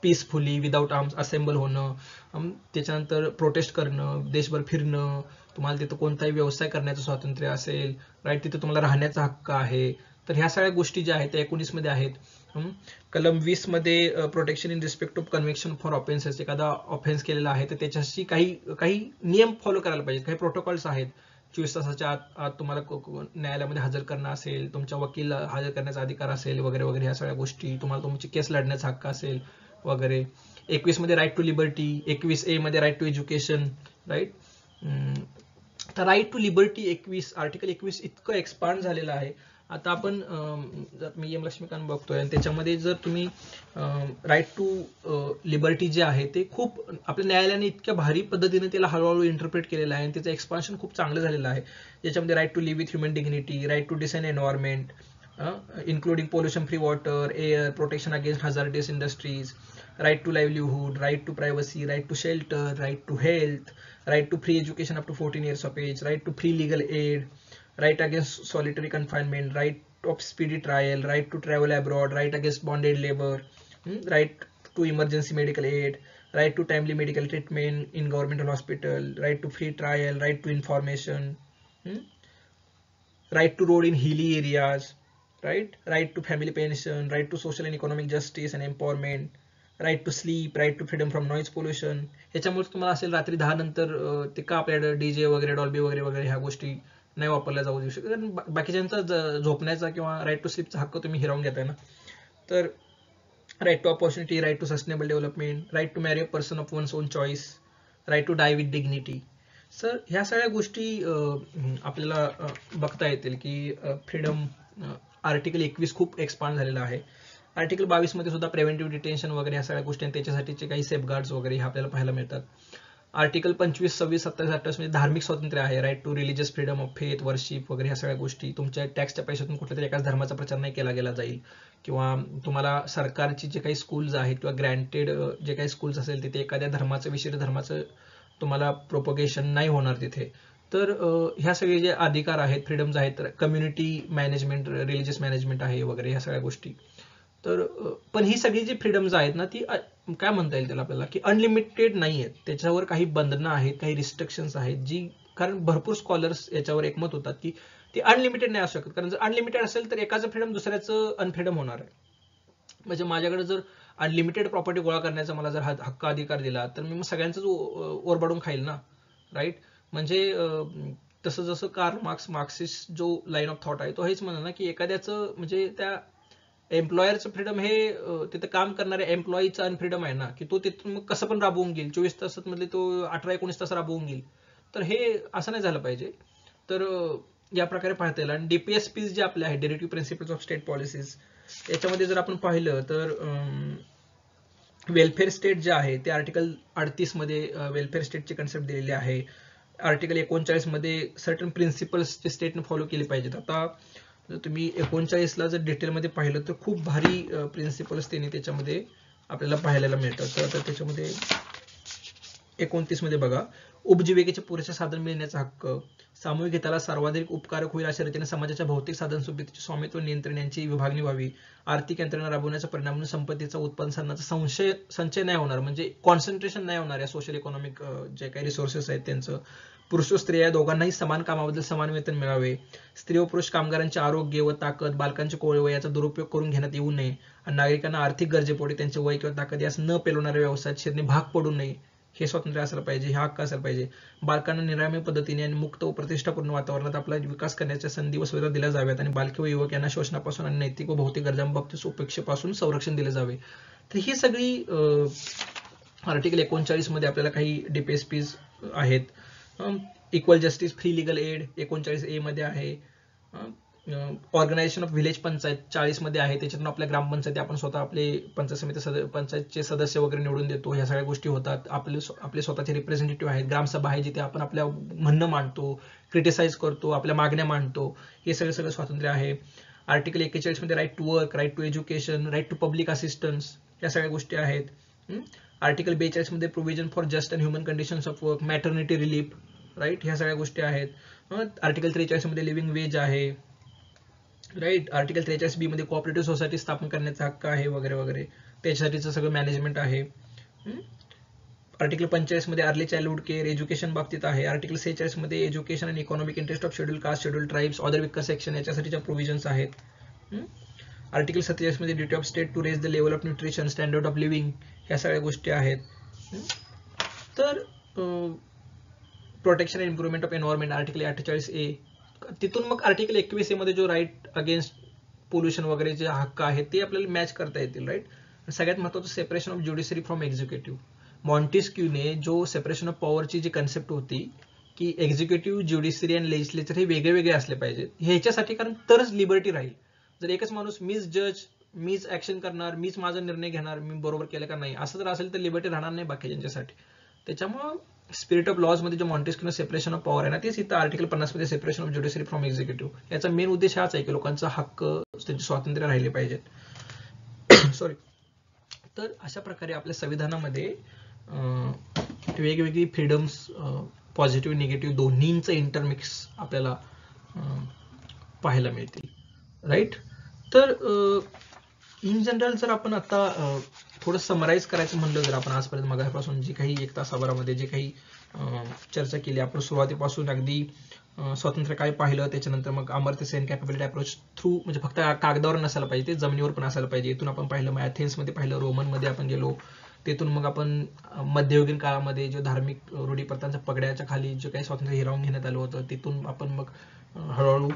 पीसफुली विदाउट आर्म्स असेंबल होणं त्याच्यानंतर प्रोटेस्ट करणं देशभर फिरणं तुम्हाला तिथं कोणताही व्यवसाय करण्याचं स्वातंत्र्य असेल राईट तिथं तुम्हाला राहण्याचा हक्क आहे तर ह्या सगळ्या गोष्टी ज्या आहेत त्या 19 मध्ये आहेत कलम 20 मध्ये protection in respect of conviction for offences एखादा ऑफेन्स केलेला आहे तर त्याच्याशी काही नियम फॉलो करायला पाहिजे काही प्रोटोकॉल्स आहेत 24 तासाच्या आत तुम्हाला न्यायालयामध्ये हजर करणं असेल, तुमच्या वकील हजर करण्याचा अधिकार असेल वगैरे वगैरे, ह्या सगळ्या गोष्टी, तुम्हाला तुमची केस लढण्याचा हक्क असेल वगैरे. 21 मध्ये राईट टू लिबर्टी, 21A मध्ये राईट टू एज्युकेशन, राईट. तर राईट टू लिबर्टी 21 आर्टिकल 21 इतकं एक्सपांड झालेलं आहे. आता आपण मी एम लक्ष्मीकांत बघतोय आणि त्याच्यामध्ये जर तुम्ही राईट टू लिबर्टी जे आहे ते खूप आपल्या न्यायालयाने इतक्या भारी पद्धतीने त्याला हळूहळू इंटरप्रेट केलेलं आहे आणि त्याचं एक्सपान्शन खूप चांगलं झालेलं आहे. ज्याच्यामध्ये right to live with human dignity, right to decent environment, including pollution-free water, air, protection against hazardous industries, right to livelihood, right to privacy, right to shelter, right to health, right to free education up to 14 years of age, right to free legal aid, right against solitary confinement, right of speedy trial, right to travel abroad, right against bonded labor, right to emergency medical aid, right to timely medical treatment in governmental hospital, right to free trial, right to information, right to road in hilly areas, right to family pension, right to social and economic justice and empowerment, right to sleep, right to freedom from noise pollution. याच्यामुळे तुम्हाला असेल रात्री 10 नंतर ते का आपल्याकडे DJ वगैरे, Dolby वगैरे वगैरे ह्या गोष्टी नाही वापरल्या जाऊ शकत, कारण बाकीच्यांचा झोपण्याचा किंवा राईट टू स्लीपचा हक्क तुम्ही हिरावून घेताय ना. तर right to opportunity, right to sustainable development, right to marry a person of one's own choice, right to die with dignity. सर ह्या सगळ्या गोष्टी आपल्याला बघता येतील की फ्रीडम आर्टिकल 21 खूप एक्सपांड झालेला आहे. आर्टिकल 22 मध्ये सुद्धा प्रिव्हेंटिव्ह डिटेन्शन वगैरे ह्या सगळ्या गोष्टी आणि त्याच्यासाठीचे काही सेफगार्ड्स वगैरे हे आपल्याला पाहायला मिळतात. आर्टिकल 25, 26, 27, 28 मध्ये धार्मिक स्वातंत्र्य आहे, right to religious freedom of faith, worship वगैरे ह्या सगळ्या गोष्टी. तुमच्या टॅक्सच्या पैशातून कुठल्या तरी एकाच धर्माचा प्रचार नाही केला गेला जाईल, किंवा तुम्हाला सरकारची जे काही स्कूल्स आहेत किंवा ग्रँटेड जे काही स्कूल्स असेल तिथे एखाद्या धर्माचं, विशिष्ट धर्माचं तुम्हाला प्रोपोगेशन नाही होणार तिथे. तर ह्या सगळे जे अधिकार आहेत, फ्रीडम्स आहेत, कम्युनिटी मॅनेजमेंट, रिलिजियस मॅनेजमेंट आहे वगैरे ह्या सगळ्या गोष्टी. तर पण ही सगळी जी फ्रीडम्स आहेत ना ती काय म्हणता येईल त्याला आपल्याला, की अनलिमिटेड नाही आहेत. त्याच्यावर काही बंधनं आहेत, काही रिस्ट्रिक्शन्स आहेत, जी कारण भरपूर स्कॉलर्स याच्यावर एकमत होतात की ती अनलिमिटेड नाही असू शकत. कारण जर अनलिमिटेड असेल तर एकाचं फ्रीडम दुसऱ्याचं अनफ्रीडम होणार आहे. म्हणजे माझ्याकडे जर अनलिमिटेड प्रॉपर्टी गोळा करण्याचा मला जर हक्क अधिकार दिला तर मी मग सगळ्यांचंच ओरबाडून खाईल ना, राईट. म्हणजे तसं जसं कार्ल मार्क्सिस्ट जो लाईन ऑफ थॉट आहे तो हेच म्हणा ना की एखाद्याचं म्हणजे त्या एम्प्लॉयरचं फ्रीडम हे तिथं काम करणाऱ्या एम्प्लॉईचं अनफ्रीडम आहे ना, की तो तिथून मग कसं पण राबवून घेईल, 24 तासात मधले तो 18-19 तास राबवून घेईल. तर हे असं नाही झालं पाहिजे. तर या प्रकारे पाहता येईल. आणि DPSP जे आपले आहे, directive principles of state policies, याच्यामध्ये जर आपण पाहिलं तर वेलफेअर स्टेट जे आहे ते आर्टिकल 38 मध्ये वेलफेअर स्टेटची कन्सेप्ट दिलेली आहे. आर्टिकल 39 मध्ये सर्टन प्रिन्सिपल्स जे स्टेटने फॉलो केले पाहिजेत. आता जर तुम्ही 39ला जर डिटेलमध्ये पाहिलं तर खूप भारी प्रिन्सिपल्स त्यांनी त्याच्यामध्ये आपल्याला पाहायला मिळतात. तर आता त्याच्यामध्ये 29 मध्ये बघा, उपजीविकेचे पुरेसे साधन मिळण्याचा हक्क, सामूहिक हिताला सर्वाधिक उपकारक होईल अशा रीतीने समाजाच्या भौतिक साधन सुविधेचे स्वामित्व, नियंत्रण यांची विभागणी व्हावी. आर्थिक यंत्रणा राबवण्याचा परिणाम म्हणून संपत्तीचा, उत्पन्न साधनाचा संचय नाही होणार, म्हणजे कॉन्सन्ट्रेशन नाही होणार या सोशल इकॉनॉमिक जे काही रिसोर्सेस आहेत त्यांचं. पुरुष व स्त्रिया दोघांनाही समान कामाबद्दल समान वेतन मिळावे. स्त्री व पुरुष कामगारांचे आरोग्य व ताकद, बालकांचे कोवळे वय याचा दुरुपयोग करून घेण्यात येऊ नये आणि नागरिकांना आर्थिक गरजेपोटी त्यांचे वय किंवा ताकद यास न पेलवणाऱ्या व्यवसायात शिरणे भाग पडू नये, हे स्वातंत्र्य असायला पाहिजे, हे हक्क असायला पाहिजे. बालकांना निरामय पद्धतीने आणि मुक्त व प्रतिष्ठापूर्ण वातावरणात आपला विकास करण्याच्या संधी व सुविधा दिल्या जाव्यात आणि बालके व युवक यांना शोषणापासून आणि नैतिक व भौतिक गरजांबाबतीत उपेक्षेपासून संरक्षण दिले जावे. तर ही सगळी आर्टिकल 39 मध्ये आपल्याला काही DPSPs आहेत. Equal justice, free legal add 39A मध्ये आहे. ऑर्गनायझेशन ऑफ व्हिलेज पंचायत 40 मध्ये आहे. त्याच्यातून आपल्या ग्रामपंचायती आपण स्वतः आपले पंचायत समिती पंचायतचे सदस्य वगैरे निवडून देतो. ह्या सगळ्या गोष्टी होतात. आपले स्वतःचे रिप्रेझेंटेटिव्ह आहेत. ग्रामसभा आहे जिथे आपण आपल्या म्हणणं मांडतो, क्रिटिसाइज करतो, आपल्या मागण्या मांडतो. हे सगळं स्वातंत्र्य आहे. आर्टिकल 41 मध्ये right to work, right to education, right to public assistance या सगळ्या गोष्टी आहेत. आर्टिकल 42 मध्ये provision for just and human conditions of work, maternity relief, right, ह्या सगळ्या गोष्टी आहेत. आर्टिकल 43 मध्ये लिव्हिंग वेज आहे, राईट. आर्टिकल 43B मध्ये कोऑपरेटिव्ह सोसायटी स्थापन करण्याचा हक्क आहे वगैरे वगैरे, त्याच्यासाठीचं सगळं मॅनेजमेंट आहे. आर्टिकल 45 मध्ये अर्ली चाइल्डहुड केअर, एज्युकेशन बाबतीत आहे. आर्टिकल 46 मध्ये एज्युकेशन आणि economic interest of schedule caste, schedule tribes, other weaker section याच्यासाठीच्या प्रोव्हिजन्स आहेत. आर्टिकल 47 मध्ये duty of state to raise the level of nutrition, standard of living, ह्या सगळ्या गोष्टी आहेत. तर protection and improvement of environment article 48A, तिथून मग आर्टिकल 21A मध्ये जो राईट अगेन्स्ट पोल्युशन वगैरे जे हक्क आहेत ते आपल्याला मॅच करता येतील, राईट. सगळ्यात महत्त्वाचं separation of judiciary from executive. मॉन्टेस्क्यूने जो सेपरेशन ऑफ पॉवरची जी कन्सेप्ट होती की एक्झिक्युटिव्ह, ज्युडिशरी आणि लेजिस्लेचर हे वेगळे वेगळे असले पाहिजेत, ह्याच्यासाठी, कारण तरच लिबर्टी राहील. जर एकच माणूस मीच जज, मीच ऍक्शन करणार, मीच माझा निर्णय घेणार, मी बरोबर केलं का नाही, असं जर असेल तर लिबर्टी राहणार नाही बाकीच्यांच्यासाठी. त्याच्यामुळं स्पिरिट ऑफ लॉज मध्ये जो मॉन्टेस्क्यूने सेपरेशन ऑफ पॉवर आहे ना, तेच इथं आर्टिकल 50 मध्ये separation of judiciary from executive. याचा मेन उद्देश हाच आहे की लोकांचा हक्क, त्यांचे स्वातंत्र्य राहिले पाहिजेत. सॉरी. तर अशा प्रकारे आपल्या संविधानामध्ये वेगवेगळी फ्रीडम्स, पॉझिटिव्ह निगेटिव्ह दोन्हींचं इंटरमिक्स आपल्याला पाहायला मिळते, राईट. तर इन जनरल जर आपण आता थोडं समराईज करायचं म्हणलं, जर आपण आजपर्यंत मगापासून जी काही 1 तासाभरामध्ये जे काही चर्चा केली, आपण सुरुवातीपासून अगदी स्वातंत्र्य काय पाहिलं, त्याच्यानंतर मग Amartya Sen capability approach through, म्हणजे फक्त कागदावर नसायला पाहिजे, ते जमिनीवर पण असायला पाहिजे. इथून आपण पाहिलं, मग ॲथेन्समध्ये पाहिलं, रोमनमध्ये आपण गेलो, तिथून मग आपण मध्ययुगीन काळामध्ये जो धार्मिक रूढी प्रथांच्या पगड्याच्या खाली जे काही स्वातंत्र्य हिरावून घेण्यात आलं होतं, तिथून आपण मग हळूहळू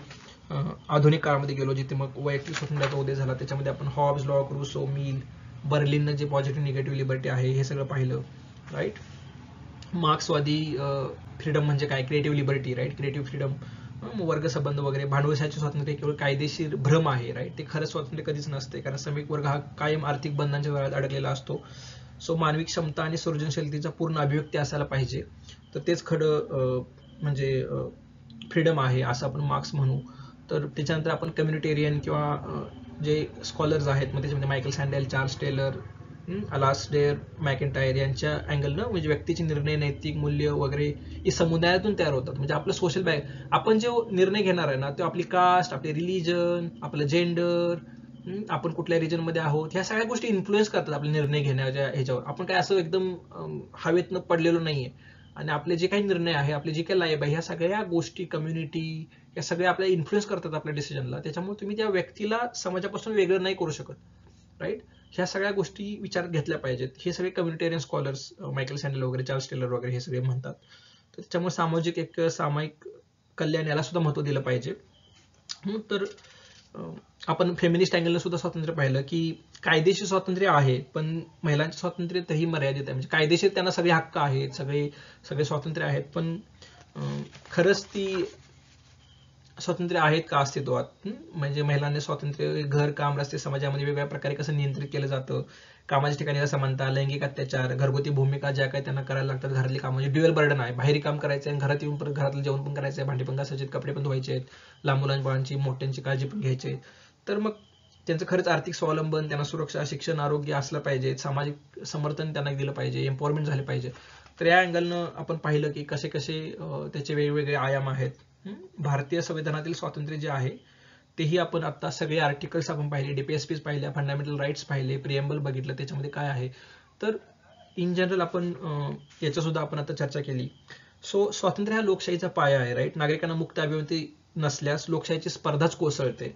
आधुनिक काळामध्ये गेलो, जिथे मग वैयक्तिक स्वातंत्र्याचा उदय झाला. त्याच्यामध्ये आपण हॉब्स, लॉक, रूसो, मिल, बर्लिननं जे पॉझिटिव्ह निगेटिव्ह लिबर्टी आहे हे सगळं पाहिलं, राईट. मार्क्सवादी फ्रीडम म्हणजे काय, creative liberty, right, creative freedom, वर्ग संबंध वगैरे, भांडवलशाहीचे स्वातंत्र्य केवळ कायदेशीर भ्रम आहे, राईट. ते खरं स्वातंत्र्य कधीच नसते, कारण श्रमिक वर्ग हा कायम आर्थिक बंधनांच्या जाळ्यात अडकलेला असतो. सो मानवी क्षमता आणि सृजनशीलतेचा पूर्ण अभिव्यक्ती असायला पाहिजे, तर तेच खरं म्हणजे फ्रीडम आहे असं आपण मार्क्स म्हणू. तर त्याच्यानंतर आपण कम्युनिटेरियन किंवा जे स्कॉलर्स आहेत, मग त्याच्यामध्ये मायकल सँडेल, चार्ल्स टेलर, अलास्डेर मॅकेंटायर यांच्या अँगलनं, म्हणजे व्यक्तीचे निर्णय, नैतिक मूल्य वगैरे हे समुदायातून तयार होतात. म्हणजे आपलं सोशल बॅग, आपण जो निर्णय घेणार आहे ना, तो आपली कास्ट, आपले रिलीजन, आपलं जेंडर, आपण कुठल्या रिजन मध्ये आहोत, ह्या सगळ्या गोष्टी इन्फ्लुएन्स करतात आपले निर्णय घेण्याच्या ह्याच्यावर. आपण काय असं एकदम हवेतनं पडलेलो नाहीये. आणि आपले जे काही निर्णय आहे, आपली जी काही लाईफ आहे, ह्या सगळ्या गोष्टी, कम्युनिटी, या सगळ्या आपल्या इन्फ्लुएन्स करतात आपल्या डिसिजनला. त्याच्यामुळे तुम्ही त्या व्यक्तीला समाजापासून वेगळं नाही करू शकत, राईट. ह्या सगळ्या गोष्टी विचारात घेतल्या पाहिजेत. हे सगळे कम्युनिटेरियन स्कॉलर्स, मायकल सँडेल वगैरे, चार्ल्स टेलर वगैरे, हे सगळे म्हणतात. तर त्याच्यामुळे सामाजिक एक सामायिक कल्याण याला सुद्धा महत्व दिलं पाहिजे. तर आपण फेमिनिस्ट अँगलनं सुद्धा स्वातंत्र्य पाहिलं की कायदेशीर स्वातंत्र्य आहे, पण महिलांचे स्वातंत्र्य तरी मर्यादित आहे. म्हणजे कायदेशीर त्यांना सगळे हक्क आहेत, सगळे स्वातंत्र्य आहेत, पण खरंच ती स्वातंत्र्य आहेत का अस्तित्वात. म्हणजे महिलांनी स्वातंत्र्य, घर, काम, रस्ते, समाजामध्ये वेगवेगळ्या प्रकारे कसं नियंत्रित केलं जातं, कामाच्या ठिकाणी असमानता, लैंगिक अत्याचार, घरगुती भूमिका ज्या काही त्यांना करायला लागतात, घरातली काम, म्हणजे ड्युअल बर्डन आहे, बाहेर काम करायचं आहे, घरात येऊन परत घरातलं जेवण पण करायचं आहे, भांडी पण घासायचे, कपडे पण धुवायचे आहेत, लहान मुलांची, मोठ्यांची काळजी पण घ्यायची. तर मग त्यांचं खरंच आर्थिक स्वावलंबन, त्यांना सुरक्षा, शिक्षण, आरोग्य असलं पाहिजे, सामाजिक समर्थन त्यांना दिलं पाहिजे, एम्पॉवरमेंट झाले पाहिजे. तर या अँगलनं आपण पाहिलं की कसे कसे त्याचे वेगवेगळे आयाम आहेत. भारतीय संविधानातील स्वातंत्र्य जे आहे तेही आपण आता सगळे आर्टिकल्स आपण पाहिले, डीपीएसपीज पाहिल्या, फंडामेंटल राईट्स पाहिले, प्रिएम्बल बघितलं, त्याच्यामध्ये काय आहे. तर इन जनरल आपण याच्या सुद्धा आपण आता चर्चा केली. सो स्वातंत्र्य हा लोकशाहीचा पाया आहे, राईट. नागरिकांना मुक्त अभिव्यक्ती नसल्यास लोकशाहीची स्पर्धाच कोसळते.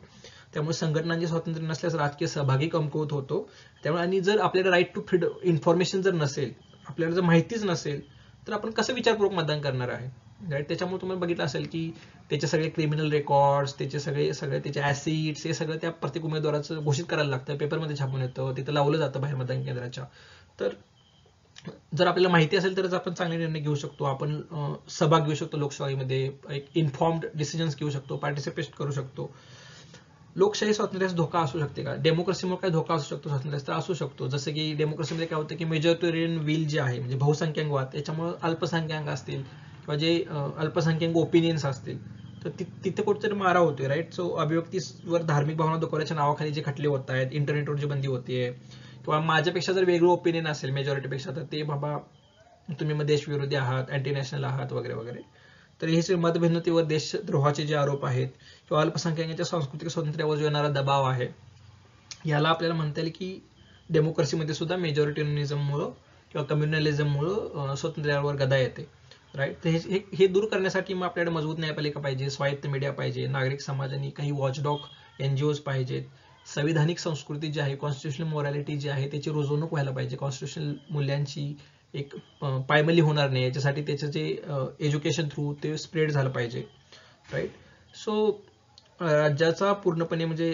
त्यामुळे संघटनांचे स्वातंत्र्य नसल्यास राजकीय सहभागी कमकुवत होतो. त्यामुळे आणि जर आपल्याला राईट टू फ्रीडम इन्फॉर्मेशन जर नसेल, आपल्याला जर माहितीच नसेल, तर आपण कसं विचारपूर्वक मतदान करणार आहे, राईट. त्याच्यामुळे तुम्हाला बघितलं असेल की त्याचे सगळे क्रिमिनल रेकॉर्ड्स, त्याचे सगळे त्याचे ऍसिड्स, हे सगळं त्या प्रत्येक उमेदवाराचं घोषित करायला लागतं, पेपरमध्ये छापून येतं, तिथं लावलं जातं बाहेर मतदान केंद्राच्या. तर जर आपल्याला माहिती असेल तरच आपण चांगले निर्णय घेऊ शकतो, आपण सहभाग घेऊ शकतो लोकशाहीमध्ये, एक इन्फॉर्म्ड डिसिजन्स घेऊ शकतो, पार्टिसिपेट करू शकतो. लोकशाही स्वातंत्र्यास धोका असू शकते का? डेमोक्रेसीमुळे काय धोका असू शकतो स्वातंत्र्यास? तर असू शकतो. जसं की डेमोक्रेसीमध्ये काय होतं की मेजॉरिटेरियन विल जे आहे, म्हणजे बहुसंख्याकवाद, त्याच्यामुळे अल्पसंख्याक असतील किंवा जे अल्पसंख्याक ओपिनियन्स असतील, तर तिथे कुठेतरी मारा होतोय, राईट. सो अभिव्यक्तीवर धार्मिक भावना दुखवण्याच्या नावाखाली जे खटले होत आहेत, इंटरनेटवर जी बंदी होतीये, किंवा माझ्यापेक्षा जर वेगळं ओपिनियन असेल मेजॉरिटीपेक्षा, तर ते बाबा तुम्ही मग देशविरोधी आहात, अँटी नॅशनल आहात वगैरे वगैरे. तर हे मतभिन्नतेवर देशद्रोहाचे जे आरोप आहेत किंवा अल्पसंख्याकांच्या सांस्कृतिक स्वातंत्र्यावर जो येणारा दबाव आहे, याला आपल्याला म्हणता येईल की डेमोक्रेसीमध्ये सुद्धा मेजॉरिटेरियनिझममुळं किंवा कम्युनलिझममुळं स्वातंत्र्यावर गदा येते, राईट. तर हे दूर करण्यासाठी मग आपल्याकडे मजबूत न्यायपालिका पाहिजे, स्वायत्त मीडिया पाहिजे, नागरिक समाज आणि काही वॉचडॉग एनजीओज पाहिजेत, संविधानिक संस्कृती जी आहे, कॉन्स्टिट्युशनल मोरॅलिटी जी आहे त्याची रुजवणूक व्हायला पाहिजे, कॉन्स्टिट्युशनल मूल्यांची एक पायमल्ली होणार नाही, याच्यासाठी त्याचं जे एज्युकेशन थ्रू ते स्प्रेड झालं पाहिजे, राईट. सो राज्याचा पूर्णपणे म्हणजे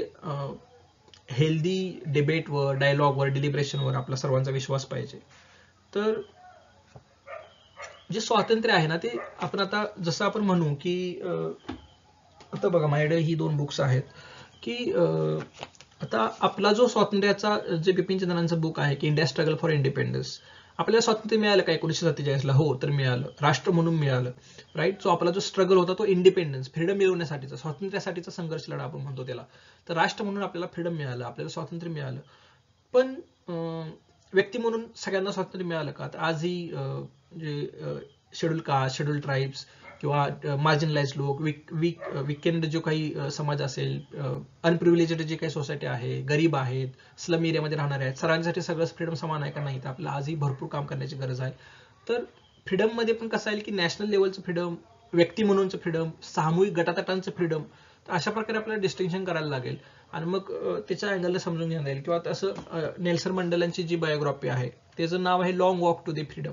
हेल्दी डिबेटवर, डायलॉगवर, डिलिब्रेशनवर आपला सर्वांचा विश्वास पाहिजे. तर जे स्वातंत्र्य आहे ना, ते आपण आता जसं आपण म्हणू की आता बघा माझ्याकडे ही 2 बुक्स आहेत की आता आपला जो स्वातंत्र्याचा जे बिपिन चंद्रांचं बुक आहे की इंडिया स्ट्रगल फॉर इंडिपेंडन्स, आपल्याला स्वातंत्र्य मिळालं का 1947ला? हो, तर मिळालं, राष्ट्र म्हणून मिळालं, राईट. सो आपला जो स्ट्रगल होता तो इंडिपेंडन्स, फ्रीडम मिळवण्यासाठीचा, स्वातंत्र्यासाठीचा संघर्ष लढा आपण म्हणतो त्याला. तर राष्ट्र म्हणून आपल्याला फ्रीडम मिळालं, आपल्याला स्वातंत्र्य मिळालं. पण व्यक्ती म्हणून सगळ्यांना स्वातंत्र्य मिळालं का? तर आजही जे शेड्यूल कास्ट, शेड्यूल ट्राईब्स किंवा मार्जिनलाइज लोक, विकेंड जो काही समाज असेल, अनप्रिव्हिलेजेड जे काही सोसायटी आहे, गरीब आहेत, स्लम एरियामध्ये राहणारे आहेत, सर्वांसाठी सगळं फ्रीडम समान आहे का? नाही. तर आपल्याला आजही भरपूर काम करण्याची गरज आहे. तर फ्रीडममध्ये पण कसं आहे की नॅशनल लेवलचं फ्रीडम, व्यक्ती म्हणूनचं फ्रीडम, सामूहिक गटातटांचं फ्रीडम, तर अशा प्रकारे आपल्याला डिस्टिंक्शन करायला लागेल आणि मग त्याच्या अँगलला समजून घेता येईल. किंवा तसं नेल्सन मंडेलांची जी बायोग्राफी आहे त्याचं नाव आहे long walk to the freedom.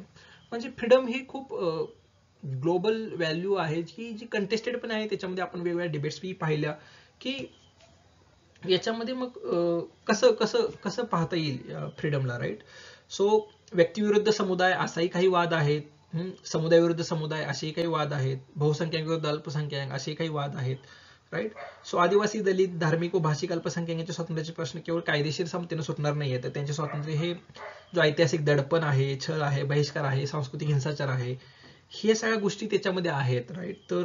म्हणजे फ्रीडम ही खूप ग्लोबल व्हॅल्यू आहे जी कंटेस्टेड पण आहे. त्याच्यामध्ये आपण वेगवेगळ्या डिबेट्स पाहिल्या की याच्यामध्ये मग कसं कसं कसं पाहता येईल फ्रीडमला, राईट. सो व्यक्तीविरुद्ध समुदाय असाही काही वाद आहेत, समुदाय विरुद्ध समुदाय असेही काही वाद आहेत, बहुसंख्याक विरुद्ध अल्पसंख्याक असेही काही वाद आहेत, राईट. सो आदिवासी, दलित, धार्मिक व भाषिक अल्पसंख्याकांच्या स्वातंत्र्याचे प्रश्न केवळ कायदेशीर समतेने सुटणार नाहीये, तर त्यांचे स्वातंत्र्य हे जो ऐतिहासिक दडपण आहे, छळ आहे, बहिष्कार आहे, सांस्कृतिक हिंसाचार आहे, हे सगळ्या गोष्टी त्याच्यामध्ये आहेत, राईट. तर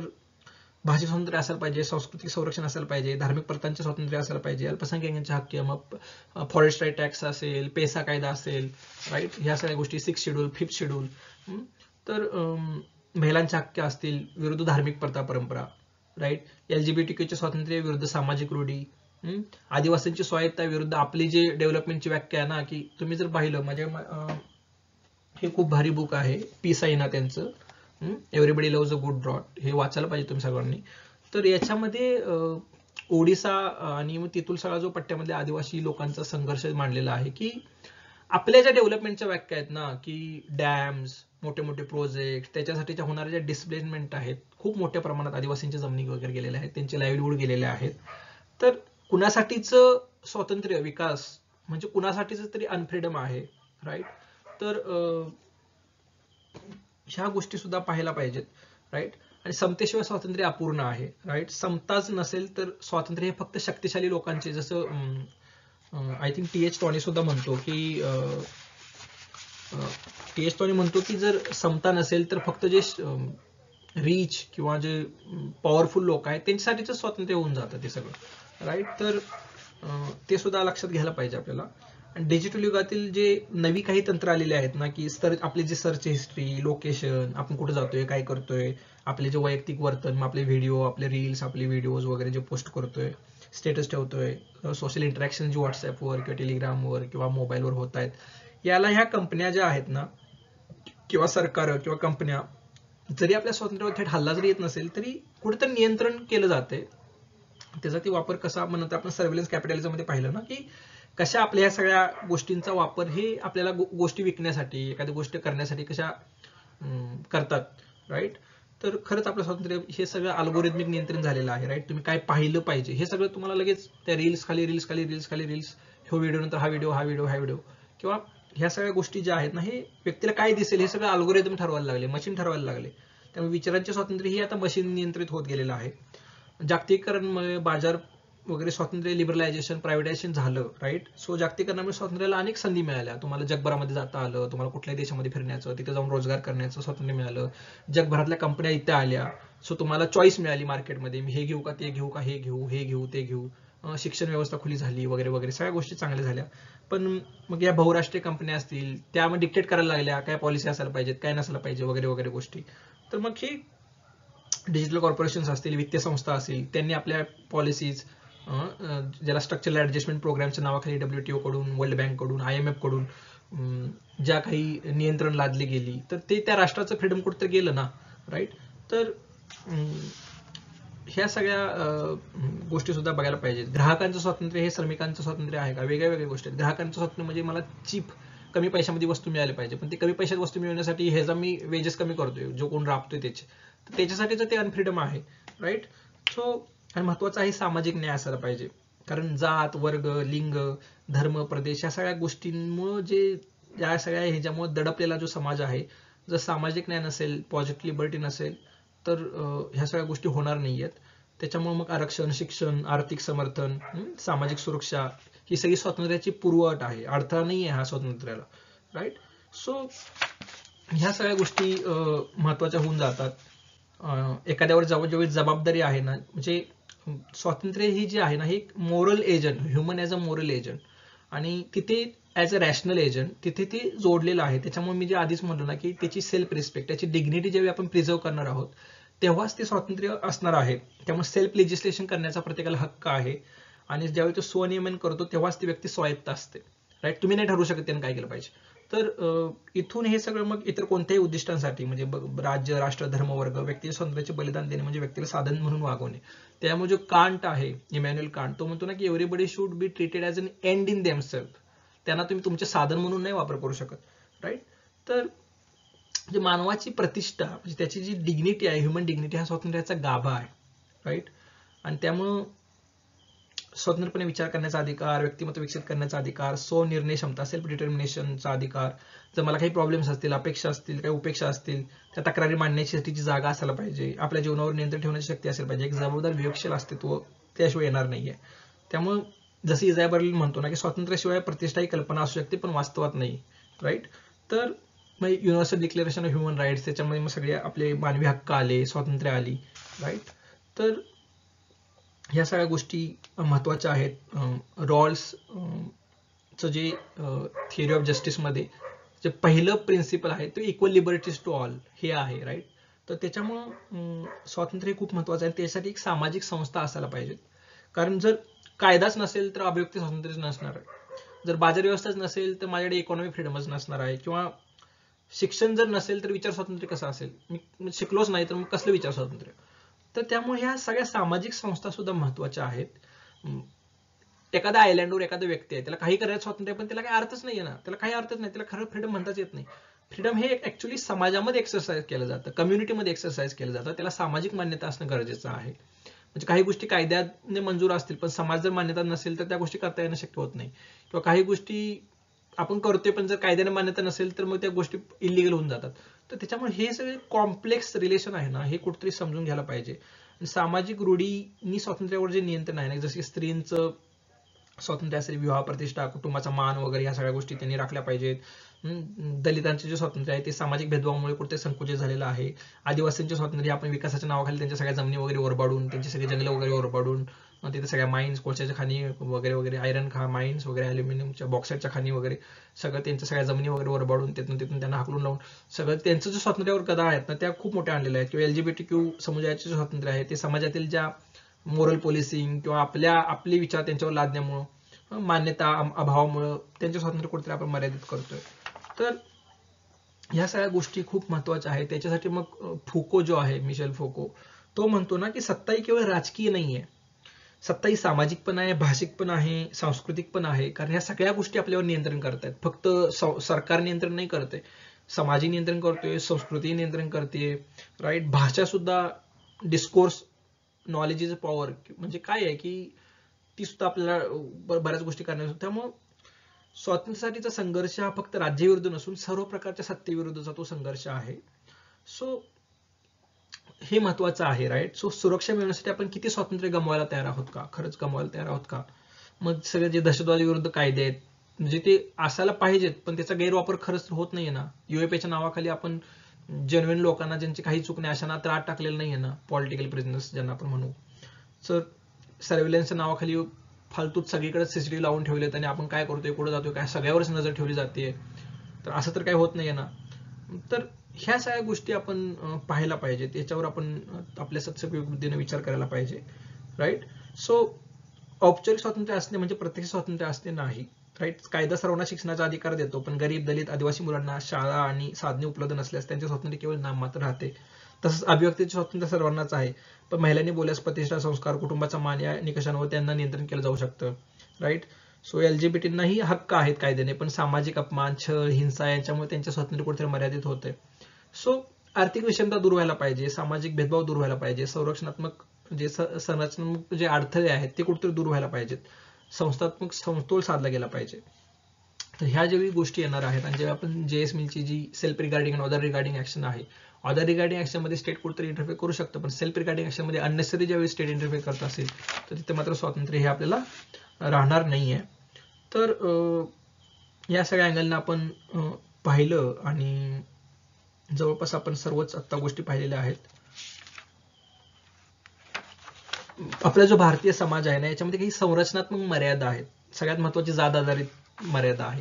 भाषिक स्वातंत्र्य असायला पाहिजे, सांस्कृतिक संरक्षण असायला पाहिजे, धार्मिक प्रथांचे स्वातंत्र्य असायला पाहिजे, अल्पसंख्याकांचे हक्क, मग फॉरेस्ट राईट टॅक्स असेल, पेसा कायदा असेल, राईट. ह्या सगळ्या गोष्टी, 6th शेड्यूल, 5th शेड्यूल. तर महिलांचे हक्क असतील, विरुद्ध धार्मिक प्रथा परंपरा, राईट. LGBTQ स्वातंत्र्य विरुद्ध सामाजिक रूढी, आदिवासींची स्वायत्ता विरुद्ध आपली जे डेव्हलपमेंटची व्याख्या आहे ना, की तुम्ही जर पाहिलं म्हणजे हे खूप भारी बुक आहे, पीस आहे ना त्यांचं, everybody loves a good drought, हे वाचायला पाहिजे तुम्ही सगळ्यांनी. तर याच्यामध्ये ओडिसा आणि मग तिथून सगळा जो पट्ट्यामध्ये आदिवासी लोकांचा संघर्ष मांडलेला आहे की आपल्या ज्या डेव्हलपमेंटच्या व्याख्या आहेत ना, की डॅम्स, मोठे मोठे प्रोजेक्ट, त्याच्यासाठीच्या होणाऱ्या ज्या डिस्प्लेसमेंट आहेत, खूप मोठ्या प्रमाणात आदिवासींच्या जमिनी वगैरे गेलेल्या आहेत, त्यांचे लाईव्हलीहूड गेलेले आहेत. तर कुणासाठीच स्वातंत्र्य, विकास म्हणजे कुणासाठीच तरी अनफ्रीडम आहे, राईट. तर ह्या गोष्टी सुद्धा पाहायला पाहिजेत, राईट. आणि समतेशिवाय स्वातंत्र्य अपूर्ण आहे, राईट. समताच नसेल तर स्वातंत्र्य हे फक्त शक्तिशाली लोकांचे, जसं आय थिंक TH टॉनी सुद्धा म्हणतो की TH टॉनी म्हणतो की जर समता नसेल तर फक्त जे रिच किंवा जे पॉवरफुल लोक आहेत त्यांच्यासाठीच स्वातंत्र्य होऊन जातं ते सगळं, राईट. तर ते सुद्धा लक्षात घ्यायला पाहिजे आपल्याला. आणि डिजिटल युगातील जे नवी काही तंत्र आलेले आहेत ना, की आपले जे सर्च हिस्ट्री, लोकेशन, आपण कुठे जातोय, काय करतोय, आपले जे वैयक्तिक वर्तन, मग आपले व्हिडिओ, आपले रील्स, आपले व्हिडिओज वगैरे जे पोस्ट करतोय, स्टेटस ठेवतोय, सोशल इंटरॅक्शन जे व्हॉट्सअपवर किंवा टेलिग्रामवर किंवा मोबाईलवर होत आहेत, याला ह्या कंपन्या ज्या आहेत ना, किंवा सरकार किंवा कंपन्या, जरी आपल्या स्वातंत्र्यावर थेट हल्ला जरी येत नसेल तरी कुठेतरी नियंत्रण केलं जाते. त्याचा ती वापर कसा म्हणत आपण सर्व्हेलन्स कॅपिटलिझम मध्ये पाहिलं ना, की कशा आपल्या ह्या सगळ्या गोष्टींचा वापर हे आपल्याला गोष्टी विकण्यासाठी, एखादी गोष्ट करण्यासाठी कशा करतात, राईट. तर खरंच आपलं स्वातंत्र्य हे सगळं अल्गोरिथमिक नियंत्रण झालेलं आहे, राईट. तुम्ही काय पाहिलं पाहिजे हे सगळं तुम्हाला लगेच त्या रील्स खाली रील्स खाली रील्स खाली रील्स, ह्यो व्हिडिओ नंतर हा व्हिडिओ, हा व्हिडिओ, हा व्हिडिओ, किंवा ह्या सगळ्या गोष्टी ज्या आहेत ना, हे व्यक्तीला काय दिसेल हे सगळं अल्गोरिथम ठरवायला लागले, मशीन ठरवायला लागले. त्यामुळे विचारांचे स्वातंत्र्य ही आता मशीन नियंत्रित होत गेलेलं आहे. जागतिकीकरणमुळे बाजार वगैरे स्वातंत्र्य, लिबरलायझेशन, प्रायव्हेटायझेशन झालं, राईट. सो जागतिकीकरणामुळे स्वातंत्र्याला अनेक संधी मिळाल्या. तुम्हाला जगभरामध्ये जाता आलं, तुम्हाला कुठल्याही देशामध्ये फिरण्याचं, तिथे जाऊन रोजगार करण्याचं स्वातंत्र्य मिळालं, जगभरातल्या कंपन्या इथे आल्या, सो तुम्हाला चॉईस मिळाली मार्केटमध्ये, मी हे घेऊ का, ते घेऊ का, हे घेऊ, हे घेऊ, ते घेऊ, शिक्षण व्यवस्था खुली झाली वगैरे वगैरे, सगळ्या गोष्टी चांगल्या झाल्या. पण मग या बहुराष्ट्रीय कंपन्या असतील त्यामध्ये डिक्टेट करायला लागल्या काय पॉलिसी असायला पाहिजेत, काय नसायला पाहिजे वगैरे वगैरे गोष्टी. तर मग ही डिजिटल कॉर्पोरेशन्स असतील, वित्तीय संस्था असतील, त्यांनी आपल्या पॉलिसीज, ज्याला स्ट्रक्चरल ऍडजस्टमेंट प्रोग्रामच्या नावाखाली WTO कडून, वर्ल्ड बँक कडून, IMF कडून ज्या काही नियंत्रण लादली गेली, तर ते त्या राष्ट्राचं फ्रीडम कुठेतरी गेलं ना, राईट. तर ह्या सगळ्या गोष्टी सुद्धा बघायला पाहिजेत. ग्राहकांचं स्वातंत्र्य हे श्रमिकांचं स्वातंत्र्य आहे का? वेगळ्या वेगळ्या गोष्टी आहेत. ग्राहकांचं स्वातंत्र्य म्हणजे मला चीप कमी पैशामध्ये वस्तू मिळाली पाहिजे, पण ते कमी पैशात वस्तू मिळवण्यासाठी ह्याचा मी वेजेस कमी करतोय, जो कोण राबतोय त्याचे, तर त्याच्यासाठीच ते अनफ्रीडम आहे, राईट. सो आणि महत्वाचं आहे सामाजिक न्याय असायला पाहिजे, कारण जात, वर्ग, लिंग, धर्म, प्रदेश या सगळ्या गोष्टींमुळे जे या सगळ्या ह्याच्यामुळे दडपलेला जो समाज आहे, जर सामाजिक न्याय नसेल, पॉझिटिव्ह लिबर्टी नसेल, तर ह्या सगळ्या गोष्टी होणार नाहीयेत. त्याच्यामुळे मग आरक्षण, शिक्षण, आर्थिक समर्थन, सामाजिक सुरक्षा ही सगळी स्वातंत्र्याची पूर्वअट आहे, अडथळा नाही आहे हा स्वातंत्र्याला, राईट. सो ह्या सगळ्या गोष्टी महत्वाच्या होऊन जातात. एखाद्यावर जेव्हा जबाबदारी आहे ना, म्हणजे स्वातंत्र्य ही जी आहे ना, ही moral agent, human as a moral agent, आणि तिथे ॲज अ रॅशनल एजंट तिथे ते जोडलेलं आहे. त्याच्यामुळे मी जे आधीच म्हणलो ना, की त्याची सेल्फ रिस्पेक्ट, त्याची डिग्निटी जेव्हा आपण प्रिझर्व करणार आहोत, तेव्हाच ते स्वातंत्र्य असणार आहे. त्यामुळे सेल्फ लेजिस्लेशन करण्याचा प्रत्येकाला हक्क आहे, आणि ज्यावेळी तो स्वनियमन करतो तेव्हाच ती व्यक्ती स्वायत्त असते, राईट. तुम्ही नाही ठरवू शकत त्याने काय केलं पाहिजे. तर इथून हे सगळं मग इतर कोणत्याही उद्दिष्टांसाठी, म्हणजे राज्य, राष्ट्र, धर्म, वर्ग, व्यक्ती स्वातंत्र्याचे बलिदान देणे म्हणजे व्यक्तीला साधन म्हणून वागवणे. त्यामुळे जो कांट आहे, इमॅन्युअल कांट, तो म्हणतो ना की everybody should be treated as an end in themselves. त्यांना तुम्ही तुमचे साधन म्हणून नाही वापर करू शकत, राईट. तर म्हणजे मानवाची प्रतिष्ठा, म्हणजे त्याची जी डिग्निटी आहे, ह्युमन डिग्निटी, हा स्वातंत्र्याचा गाभा आहे, राईट. आणि त्यामुळं स्वतंत्रपणे विचार करण्याचा अधिकार, व्यक्तिमत्व विकसित करण्याचा अधिकार, स्वनिर्णय क्षमता, सेल्फ डिटर्मिनेशनचा अधिकार, जर मला काही प्रॉब्लेम्स असतील, अपेक्षा असतील, काही उपेक्षा असतील, त्या तक्रारी मांडण्यासाठीची जागा असायला पाहिजे, आपल्या जीवनावर नियंत्रण ठेवण्याची शक्ती असायला पाहिजे, एक जबाबदार विवेकशील अस्तित्व त्याशिवाय येणार नाहीये. त्यामुळे जसं इझाया बर्लिन म्हणतो ना, की स्वातंत्र्याशिवाय प्रतिष्ठा ही कल्पना असू शकते पण वास्तवात नाही, राईट. तर मग universal declaration of human rights, त्याच्यामध्ये मग सगळे आपले मानवी हक्क आले, स्वातंत्र्य आली, राईट. तर ह्या सगळ्या गोष्टी महत्वाच्या आहेत. रॉल्सचं जे थिअरी ऑफ जस्टिसमध्ये जे पहिलं प्रिन्सिपल आहे ते इक्वल लिबर्टीज टू ऑल हे आहे, राईट. तर त्याच्यामुळं स्वातंत्र्य खूप महत्वाचं आहे. त्यासाठी एक सामाजिक संस्था असायला पाहिजेत, कारण जर कायदाच नसेल तर अभिव्यक्ती स्वातंत्र्य नसणार आहे. जर बाजार व्यवस्थाच नसेल तर माझ्याकडे इकॉनॉमिक फ्रीडमच नसणार आहे, किंवा शिक्षण जर नसेल तर विचार स्वातंत्र्य कसं असेल, मी शिकलोच नाही तर मग कसलं विचार स्वातंत्र्य. तर त्यामुळे ह्या सगळ्या सामाजिक संस्था सुद्धा महत्वाच्या आहेत. एखाद्या आयलँडवर एखादा व्यक्ती आहे, त्याला काही करायचं स्वातंत्र्य, पण त्याला काही अर्थच नाहीये ना, त्याला काही अर्थच नाही, त्याला खरं फ्रीडम म्हणताच येत नाही. फ्रीडम हे ऍक्च्युली समाजामध्ये एक्सरसाइज केलं जातं, कम्युनिटीमध्ये एक्सरसाइज केलं जातं, त्याला सामाजिक मान्यता असणं गरजेचं आहे. म्हणजे काही गोष्टी कायद्याने मंजूर असतील पण समाज जर मान्यता नसेल तर त्या गोष्टी करता येणं शक्य होत नाही, किंवा काही गोष्टी आपण करतोय पण जर कायद्याने मान्यता नसेल तर मग त्या गोष्टी इलिगल होऊन जातात. तर त्याच्यामुळे हे सगळे कॉम्प्लेक्स रिलेशन आहे ना, हे कुठेतरी समजून घ्यायला पाहिजे. सामाजिक रूढींनी स्वातंत्र्यावर जे नियंत्रण आहे ना, जसे स्त्रींचं स्वातंत्र्य असेल, विवाह, प्रतिष्ठा, कुटुंबाचा मान वगैरे, ह्या सगळ्या गोष्टी त्यांनी राखल्या पाहिजेत. दलितांचे जे स्वातंत्र्य आहे ते सामाजिक भेदभावामुळे कुठे संकुचित झालेलं आहे. आदिवासींचे स्वातंत्र्य आपण विकासाच्या नावाखाली त्यांच्या सगळ्या जमिनी वगैरे ओरबाडून, त्यांची सगळी जंगलं वगैरे ओरबाडून, तिथे सगळ्या माइन्स, कोळशाच्या खाणी वगैरे वगैरे, आयरन माइन्स वगैरे, अल्युमिनियमच्या बॉक्साईटच्या खाणी वगैरे, सगळं त्यांच्या सगळ्या जमिनी वगैरे ओरबाडून तिथून त्यांना हाकलून लावून सगळं त्यांचं जे स्वातंत्र्यावर गदा आहेत ना त्या खूप मोठ्या आणलेल्या आहेत. किंवा LGBTQ समुदायाचे स्वातंत्र्य आहे ते समाजातील ज्या मोरल पॉलिसिंग किंवा आपले विचार त्यांच्यावर लादण्यामुळं, मान्यता अभावामुळं त्यांचे स्वातंत्र्य कुठेतरी आपण मर्यादित करतोय. तर ह्या सगळ्या गोष्टी खूप महत्वाच्या आहेत. त्याच्यासाठी मग फुको जो आहे, मिशेल फुको, तो म्हणतो ना की सत्ता ही केवळ राजकीय नाहीये, सत्ता ही सामाजिक पण आहे, भाषिक पण आहे, सांस्कृतिक पण आहे. कारण ह्या सगळ्या गोष्टी आपल्यावर नियंत्रण करतायत. फक्त सरकार नियंत्रण नाही करते, समाजी नियंत्रण करतोय, संस्कृती नियंत्रण करते, राईट. भाषा सुद्धा, discourse, knowledge is a power, म्हणजे काय आहे की ती सुद्धा आपल्याला बऱ्याच गोष्टी करण्यास. त्यामुळे स्वातंत्र्यासाठीचा संघर्ष हा फक्त राज्याविरुद्ध नसून सर्व प्रकारच्या सत्तेविरुद्धचा तो संघर्ष आहे. सो हे महत्वाचं आहे, राईट. सो सुरक्षा मिळवण्यासाठी आपण किती स्वातंत्र्य गमवायला तयार आहोत का, खरंच गमवायला तयार आहोत का. मग सगळे जे दहशतवादी विरुद्ध कायदे आहेत, म्हणजे ते असायला पाहिजेत पण त्याचा गैरवापर खरंच होत नाहीये ना. UAPच्या नावाखाली आपण जेन्युइन लोकांना, ज्यांची काही चूक नाही अशांना त्राट टाकलेला नाहीये ना, पॉलिटिकल प्रिझनर्स ज्यांना आपण म्हणू. सर सर्व्हिलन्सच्या नावाखाली फालतूच सगळीकडे CCTV लावून ठेवलेत आणि आपण काय करतोय, कुठे जातोय, काय सगळ्यावरच नजर ठेवली जाते. तर असं तर काही होत नाहीये ना. तर ह्या सगळ्या गोष्टी आपण पाहायला पाहिजेत, याच्यावर आपण आपल्या सत्सविवेक बुद्धीने विचार करायला पाहिजे, राईट. सो औपचारिक स्वातंत्र्य असणे म्हणजे प्रत्यक्ष स्वातंत्र्य असणे नाही, राईट. कायदा सर्वांना शिक्षणाचा अधिकार देतो पण गरीब, दलित, आदिवासी मुलांना शाळा आणि साधने उपलब्ध नसल्यास त्यांचे स्वातंत्र्य केवळ नाममात्र राहते. तसंच अभिव्यक्तीचे स्वातंत्र्य सर्वांनाच आहे, पण महिलांनी बोलल्यास प्रतिष्ठा, संस्कार, कुटुंबाचा मान या निकषांवर त्यांना नियंत्रण केलं जाऊ शकतं, राईट. सो एलजीबीटींनाही हक्क आहेत कायद्याने, पण सामाजिक अपमान, छळ, हिंसा यांच्यामुळे त्यांचे स्वातंत्र्य कुठेतरी मर्यादित होते. सो आर्थिक विषमता दूर व्हायला पाहिजे, सामाजिक भेदभाव दूर व्हायला पाहिजे, संरक्षणात्मक जे संरचनात्मक जे अडथळे आहेत ते कुठेतरी दूर व्हायला पाहिजेत, संस्थात्मक समतोल साधला गेला पाहिजे. तर ह्या ज्यावेळी गोष्टी येणार आहेत आणि जेव्हा आपण जेएस मिलची जी सेल्फ रिगार्डिंग आणि ऑदर रिगार्डिंग ऍक्शन आहे, ऑदर रिगार्डिंग ऍक्शन मध्ये स्टेट कुठेतरी इंटरफेअर करू शकतं, पण सेल्फ रिगार्डिंग ऍक्शन मध्ये अननेसरी ज्यावेळी स्टेट इंटरफेअर करत असेल तर तिथे मात्र स्वातंत्र्य हे आपल्याला राहणार नाहीये. तर या सगळ्या अँगलनं आपण पाहिलं आणि जवळपास आपण सर्वच आत्ता गोष्टी पाहिलेल्या आहेत. आपला जो भारतीय समाज आहे ना, याच्यामध्ये काही संरचनात्मक मर्यादा आहेत. सगळ्यात महत्वाची जात आधारित मर्यादा आहे.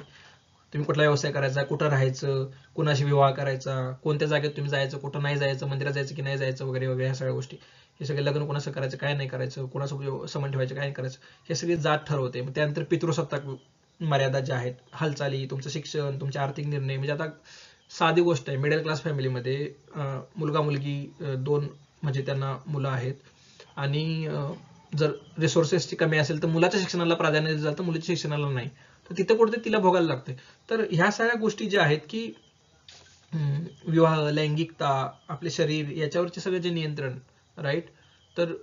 तुम्ही कुठला व्यवसाय करायचा, कुठं राहायचं, कुणाशी विवाह करायचा, कोणत्या जागेत तुम्ही जायचं, कुठं नाही जायचं, मंदिरात जायचं की नाही जायचं वगैरे वगैरे, ह्या सगळ्या गोष्टी. हे सगळे लग्न कोणाचं करायचं, काय नाही करायचं, कोणासोबत संबंध ठेवायचं, काय नाही करायचं, हे सगळी जात ठरवते. मग त्यानंतर पितृसत्ताक मर्यादा ज्या आहेत, हालचाली, तुमचं शिक्षण, तुमचे आर्थिक निर्णय. म्हणजे आता साधी गोष्ट आहे, मिडल क्लास फॅमिलीमध्ये मुलगा मुलगी दोन म्हणजे त्यांना मुलं आहेत आणि जर रिसोर्सेसची कमी असेल तर मुलाच्या शिक्षणाला प्राधान्य दिलं जातं, मुलीच्या शिक्षणाला नाही. तर तिथे कुठे तिला भोगायला लागते. तर ह्या सगळ्या गोष्टी ज्या आहेत की विवाह, लैंगिकता, आपले शरीर याच्यावरचे सगळे जे नियंत्रण, राईट, तर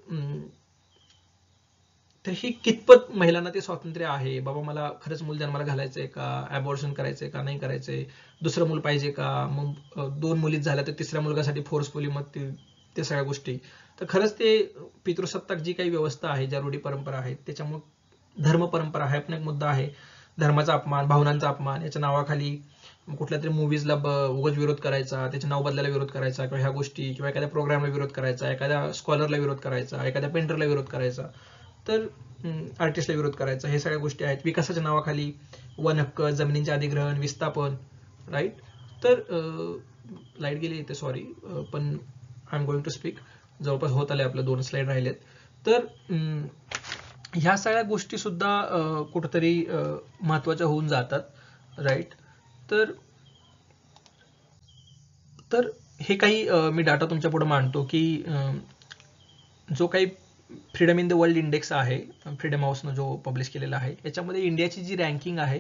ही कितपत महिलांना ते स्वातंत्र्य आहे, बाबा मला खरंच मूल जन्माला घालायचंय का, अबॉर्शन करायचंय का नाही करायचंय, दुसरं मूल पाहिजे का, मग दोन मुलीच झाल्या तर तिसऱ्या मुलगासाठी फोर्सफुली मग ते सगळ्या गोष्टी. तर खरंच ते पितृसत्ताक जी काही व्यवस्था आहे, ज्या रूढी परंपरा आहेत, त्याच्यामुळे धर्म परंपरा हा पण एक मुद्दा आहे. धर्माचा अपमान, भावनांचा अपमान याच्या नावाखाली कुठल्या तरी मूवीजला उगाच विरोध करायचा, त्याचे नाव बदलायला विरोध करायचा, किंवा ह्या गोष्टी, किंवा एखाद्या प्रोग्रामला विरोध करायचा, एखाद्या स्कॉलरला विरोध करायचा, एखाद्या पेंटरला विरोध करायचा, तर आर्टिस्टला विरोध करायचा, हे सगळ्या गोष्टी आहेत. विकासाच्या नावाखाली वन हक्क, जमिनींचे अधिग्रहण, विस्थापन, राईट. तर लाईट गेली इथे, सॉरी, पण I am going to speak. जवळपास होत आले, आपलं 2 स्लाइड राहिलेत. तर ह्या सगळ्या गोष्टी सुद्धा कुठंतरी महत्वाच्या होऊन जातात, राईट. तर हे काही मी डाटा तुमच्या पुढे मांडतो की जो काही freedom in the world index आहे, फ्रीडम हाऊसनं जो पब्लिश केलेला आहे, याच्यामध्ये इंडियाची जी रँकिंग आहे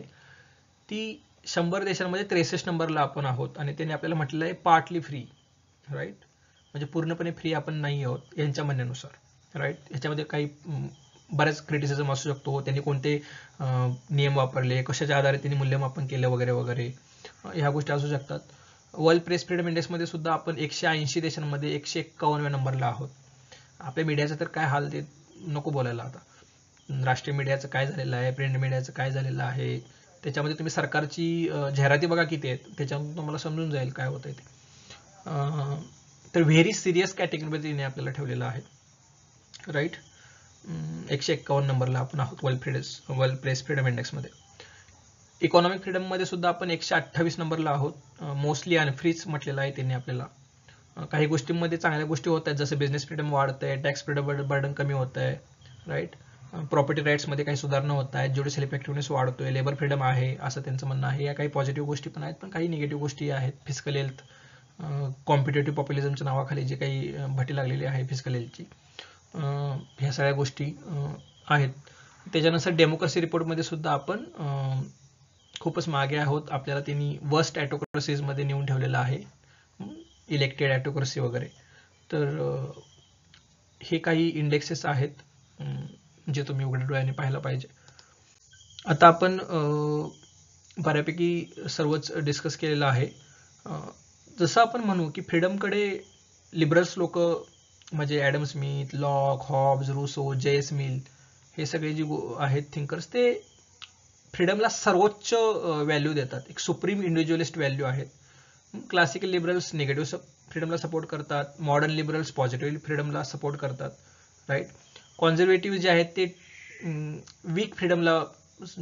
ती 100 देशांमध्ये 63 नंबरला आपण आहोत. आणि त्यांनी आपल्याला म्हटलेलं आहे पार्टली फ्री, राईट, म्हणजे पूर्णपणे फ्री आपण नाही आहोत यांच्या म्हणण्यानुसार, राईट. ह्याच्यामध्ये काही बऱ्याच क्रिटिसिझम असू शकतो, त्यांनी कोणते नियम वापरले, कशाच्या आधारे त्यांनी मूल्यमापन केलं वगैरे वगैरे, ह्या गोष्टी असू शकतात. वर्ल्ड प्रेस फ्रीडम इंडेक्समध्ये सुद्धा आपण 180 देशांमध्ये 151व्या नंबरला आहोत. आपल्या मीडियाचं तर काय हाल, ते नको बोलायला. आता राष्ट्रीय मीडियाचं काय झालेलं आहे, प्रिंट मीडियाचं काय झालेलं आहे, त्याच्यामध्ये तुम्ही सरकारची जाहिराती बघा किती आहेत, त्याच्यामध्ये तुम्हाला समजून जाईल काय होतंय ते. तर व्हेरी सिरियस कॅटेगरीमध्ये तिने आपल्याला ठेवलेलं आहे, राईट. 151 नंबरला आपण आहोत वर्ल्ड प्रेस फ्रीडम इंडेक्समध्ये. इकॉनॉमिक फ्रीडममध्ये सुद्धा आपण 128 नंबरला आहोत. मोस्टली अनफ्रीच म्हटलेलं आहे त्यांनी आपल्याला. काही गोष्टींमध्ये चांगल्या गोष्टी होत आहेत, जसं बिझनेस फ्रीडम वाढत आहे, टॅक्स फ्रीडम बर्डन कमी होत आहे, राईट. प्रॉपर्टी राईट्समध्ये काही सुधारणा होत आहेत, ज्युडिशियल इफेक्टिव्हनेस वाढतोय, लेबर फ्रीडम आहे असं त्यांचं म्हणणं आहे. या काही पॉझिटिव्ह गोष्टी पण आहेत, पण काही निगेटिव्ह गोष्टी आहेत. फिजिकल हेल्थ, कॉम्पिटेटिव्ह पॉप्युलिझमच्या नावाखाली जे काही भटी लागलेली आहे फिजिकल हेल्थची, ह्या सगळ्या गोष्टी आहेत. त्याच्यानुसार डेमोक्रेसी रिपोर्टमध्ये सुद्धा आपण खूपच मागे आहोत. आपल्याला त्यांनी वर्स्ट ॲटोक्रेसीजमध्ये नेऊन ठेवलेलं आहे, इलेक्टेड ॲटोक्रेसी वगैरे. तर हे काही इंडेक्सेस आहेत जे तुम्ही उघड्या डोळ्याने पाहायला पाहिजे. आता आपण बऱ्यापैकी सर्वच डिस्कस केलेलं आहे. जसं आपण म्हणू की फ्रीडमकडे लिबरल्स लोक म्हणजे Adam Smith, Locke, Hobbes, Rousseau, JS Mill हे सगळे जे आहेत थिंकर्स, ते फ्रीडमला सर्वोच्च व्हॅल्यू देतात, एक सुप्रीम इंडिव्हिज्युअलिस्ट व्हॅल्यू आहेत. क्लासिकल लिबरल्स निगेटिव्ह फ्रीडमला सपोर्ट करतात, मॉडर्न लिबरल्स पॉझिटिव्ह फ्रीडमला सपोर्ट करतात, राईट. कॉन्झर्वेटिव्ह जे आहेत ते वीक फ्रीडमला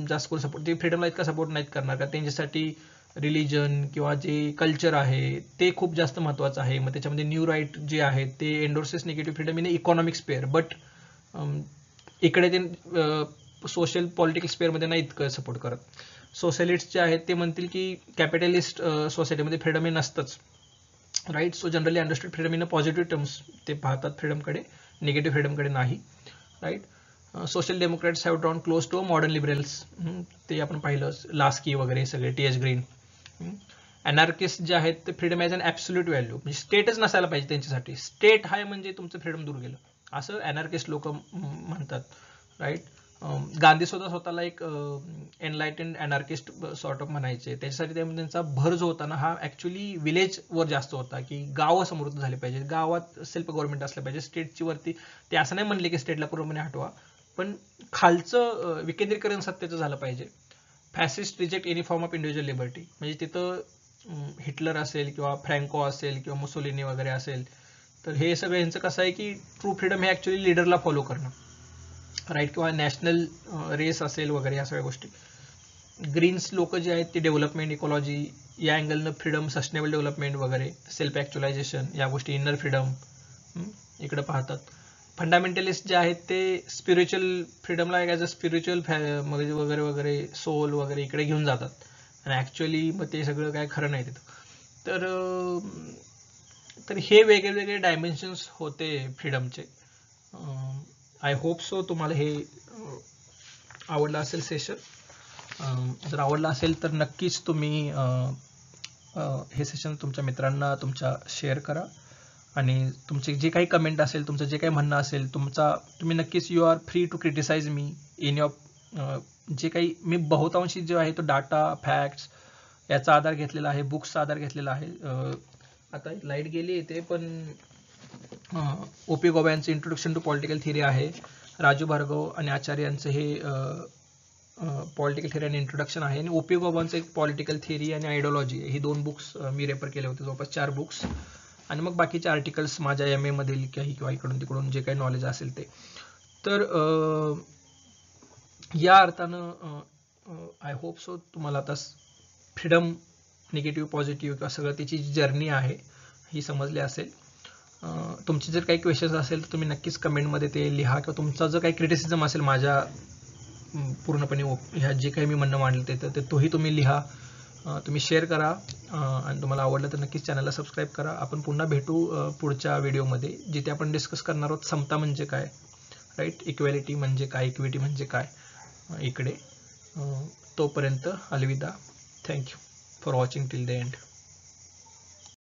जास्त करून सपोर्ट, ते फ्रीडमला इतका सपोर्ट नाहीत करणार का त्यांच्यासाठी रिलीजन किंवा जे कल्चर आहे ते खूप जास्त महत्त्वाचं आहे. मग त्याच्यामध्ये न्यू राईट जे आहेत ते endorses negative freedom in economic spare, but इकडे ते सोशल पॉलिटिकल स्पेअरमध्ये नाही इतकं सपोर्ट करत. सोशलिस्ट जे आहेत ते म्हणतील की कॅपिटलिस्ट सोसायटीमध्ये फ्रीडम हे नसतंच, right. So generally understood freedom in a positive terms ते पाहतात फ्रीडमकडे, निगेटिव्ह फ्रीडमकडे नाही, right. Social democrats have drawn close to modern liberals, ते आपण पाहिलं, लास्की वगैरे सगळे, टी.एच. ग्रीन. अनार्किस्ट जे आहेत ते freedom as an absolute value, म्हणजे स्टेटच नसायला पाहिजे त्यांच्यासाठी, स्टेट आहे म्हणजे तुमचं फ्रीडम दूर गेलं, असं अनार्किस्ट लोक म्हणतात, राईट. गांधी सुद्धा स्वतःला एक एनलायटेंड अनार्किस्ट सॉर्ट ऑफ म्हणायचे. त्याच्यासाठी त्यांचा भर जो होता ना हा ॲक्च्युली विलेजवर जास्त होता, की गावं समृद्ध झाले पाहिजे, गावात सेल्फ गव्हर्नमेंट असलं पाहिजे, स्टेटची वरती ते असं नाही म्हणले की स्टेटला पूर्णपणे हटवा, पण खालचं विकेंद्रीकरण सत्तेचं झालं पाहिजे. Fascist reject any form of individual liberty, म्हणजे तिथं हिटलर असेल किंवा फ्रँको असेल किंवा मुसोलिनी वगैरे असेल, तर हे सगळं यांचं कसं आहे की ट्रू फ्रीडम हे ॲक्च्युली लीडरला फॉलो करणं, राईट, किंवा नॅशनल रेस असेल वगैरे या सगळ्या गोष्टी. ग्रीन्स लोक जे आहेत ते डेव्हलपमेंट, इकॉलॉजी या अँगलनं फ्रीडम, सस्टेनेबल डेव्हलपमेंट वगैरे, सेल्फ ॲक्च्युलायझेशन या गोष्टी, इनर फ्रीडम इकडे पाहतात. फंडामेंटलिस्ट जे आहेत ते स्पिरिच्युअल फ्रीडमला ॲज अ स्पिरिच्युअल वगैरे वगैरे, सोल वगैरे इकडे घेऊन जातात, आणि ॲक्च्युअली मग ते सगळं काय खरं नाही तिथं. तर हे वेगळे डायमेन्शन्स होते फ्रीडमचे. आय होप सो तुम्हाला हे आवडलं असेल सेशन. जर आवडलं असेल तर नक्कीच तुम्ही हे सेशन तुमच्या मित्रांना तुमच्या शेअर करा, आणि तुमचे जे काही कमेंट असेल, तुमचं जे काही म्हणणं असेल, तुम्ही नक्कीच you are free to criticise me in your, जे काही मी बहुतांशी जो आहे तो डाटा, फॅक्ट्स याचा आधार घेतलेला आहे, बुक्सचा आधार घेतलेला आहे. आता लाईट गेली येते, पण ओ.पी. गोबयांचं इंट्रोडक्शन टू पॉलिटिकल थिअरी आहे, राजू भार्गव आणि आचार्य यांचं हे पॉलिटिकल थिअरी आणि इंट्रोडक्शन आहे, आणि ओ.पी. गोबांचं एक पॉलिटिकल थिअरी आणि आयडिओलॉजी, ही 2 बुक्स मी रेफर केले होते, जवळपास 4 बुक्स, आणि मग बाकीचे आर्टिकल्स माझ्या MA मधील किंवा इकडून तिकडून जे काही नॉलेज असेल ते. तर या अर्थानं आय होप सो तुम्हाला आता फ्रीडम, निगेटिव्ह, पॉझिटिव्ह किंवा सगळं त्याची जी जर्नी आहे ही समजली असेल. तुमचे जर काही क्वेश्चन्स असेल तर तुम्ही नक्कीच कमेंटमध्ये ते लिहा, किंवा तुमचा जर काही क्रिटिसिझम असेल माझ्या पूर्णपणे ह्या जे काही मी म्हणणं मांडलं ते तोही तुम्ही लिहा, तुम्ही शेअर करा, आणि तुम्हाला आवडलं तर नक्कीच चॅनलला सबस्क्राईब करा. आपण पुन्हा भेटू पुढच्या व्हिडिओमध्ये, जिथे आपण डिस्कस करणार आहोत समता म्हणजे काय, राईट, इक्वॅलिटी म्हणजे काय, इक्विटी म्हणजे काय इकडे. तोपर्यंत अलविदा. Thank you for watching till the end.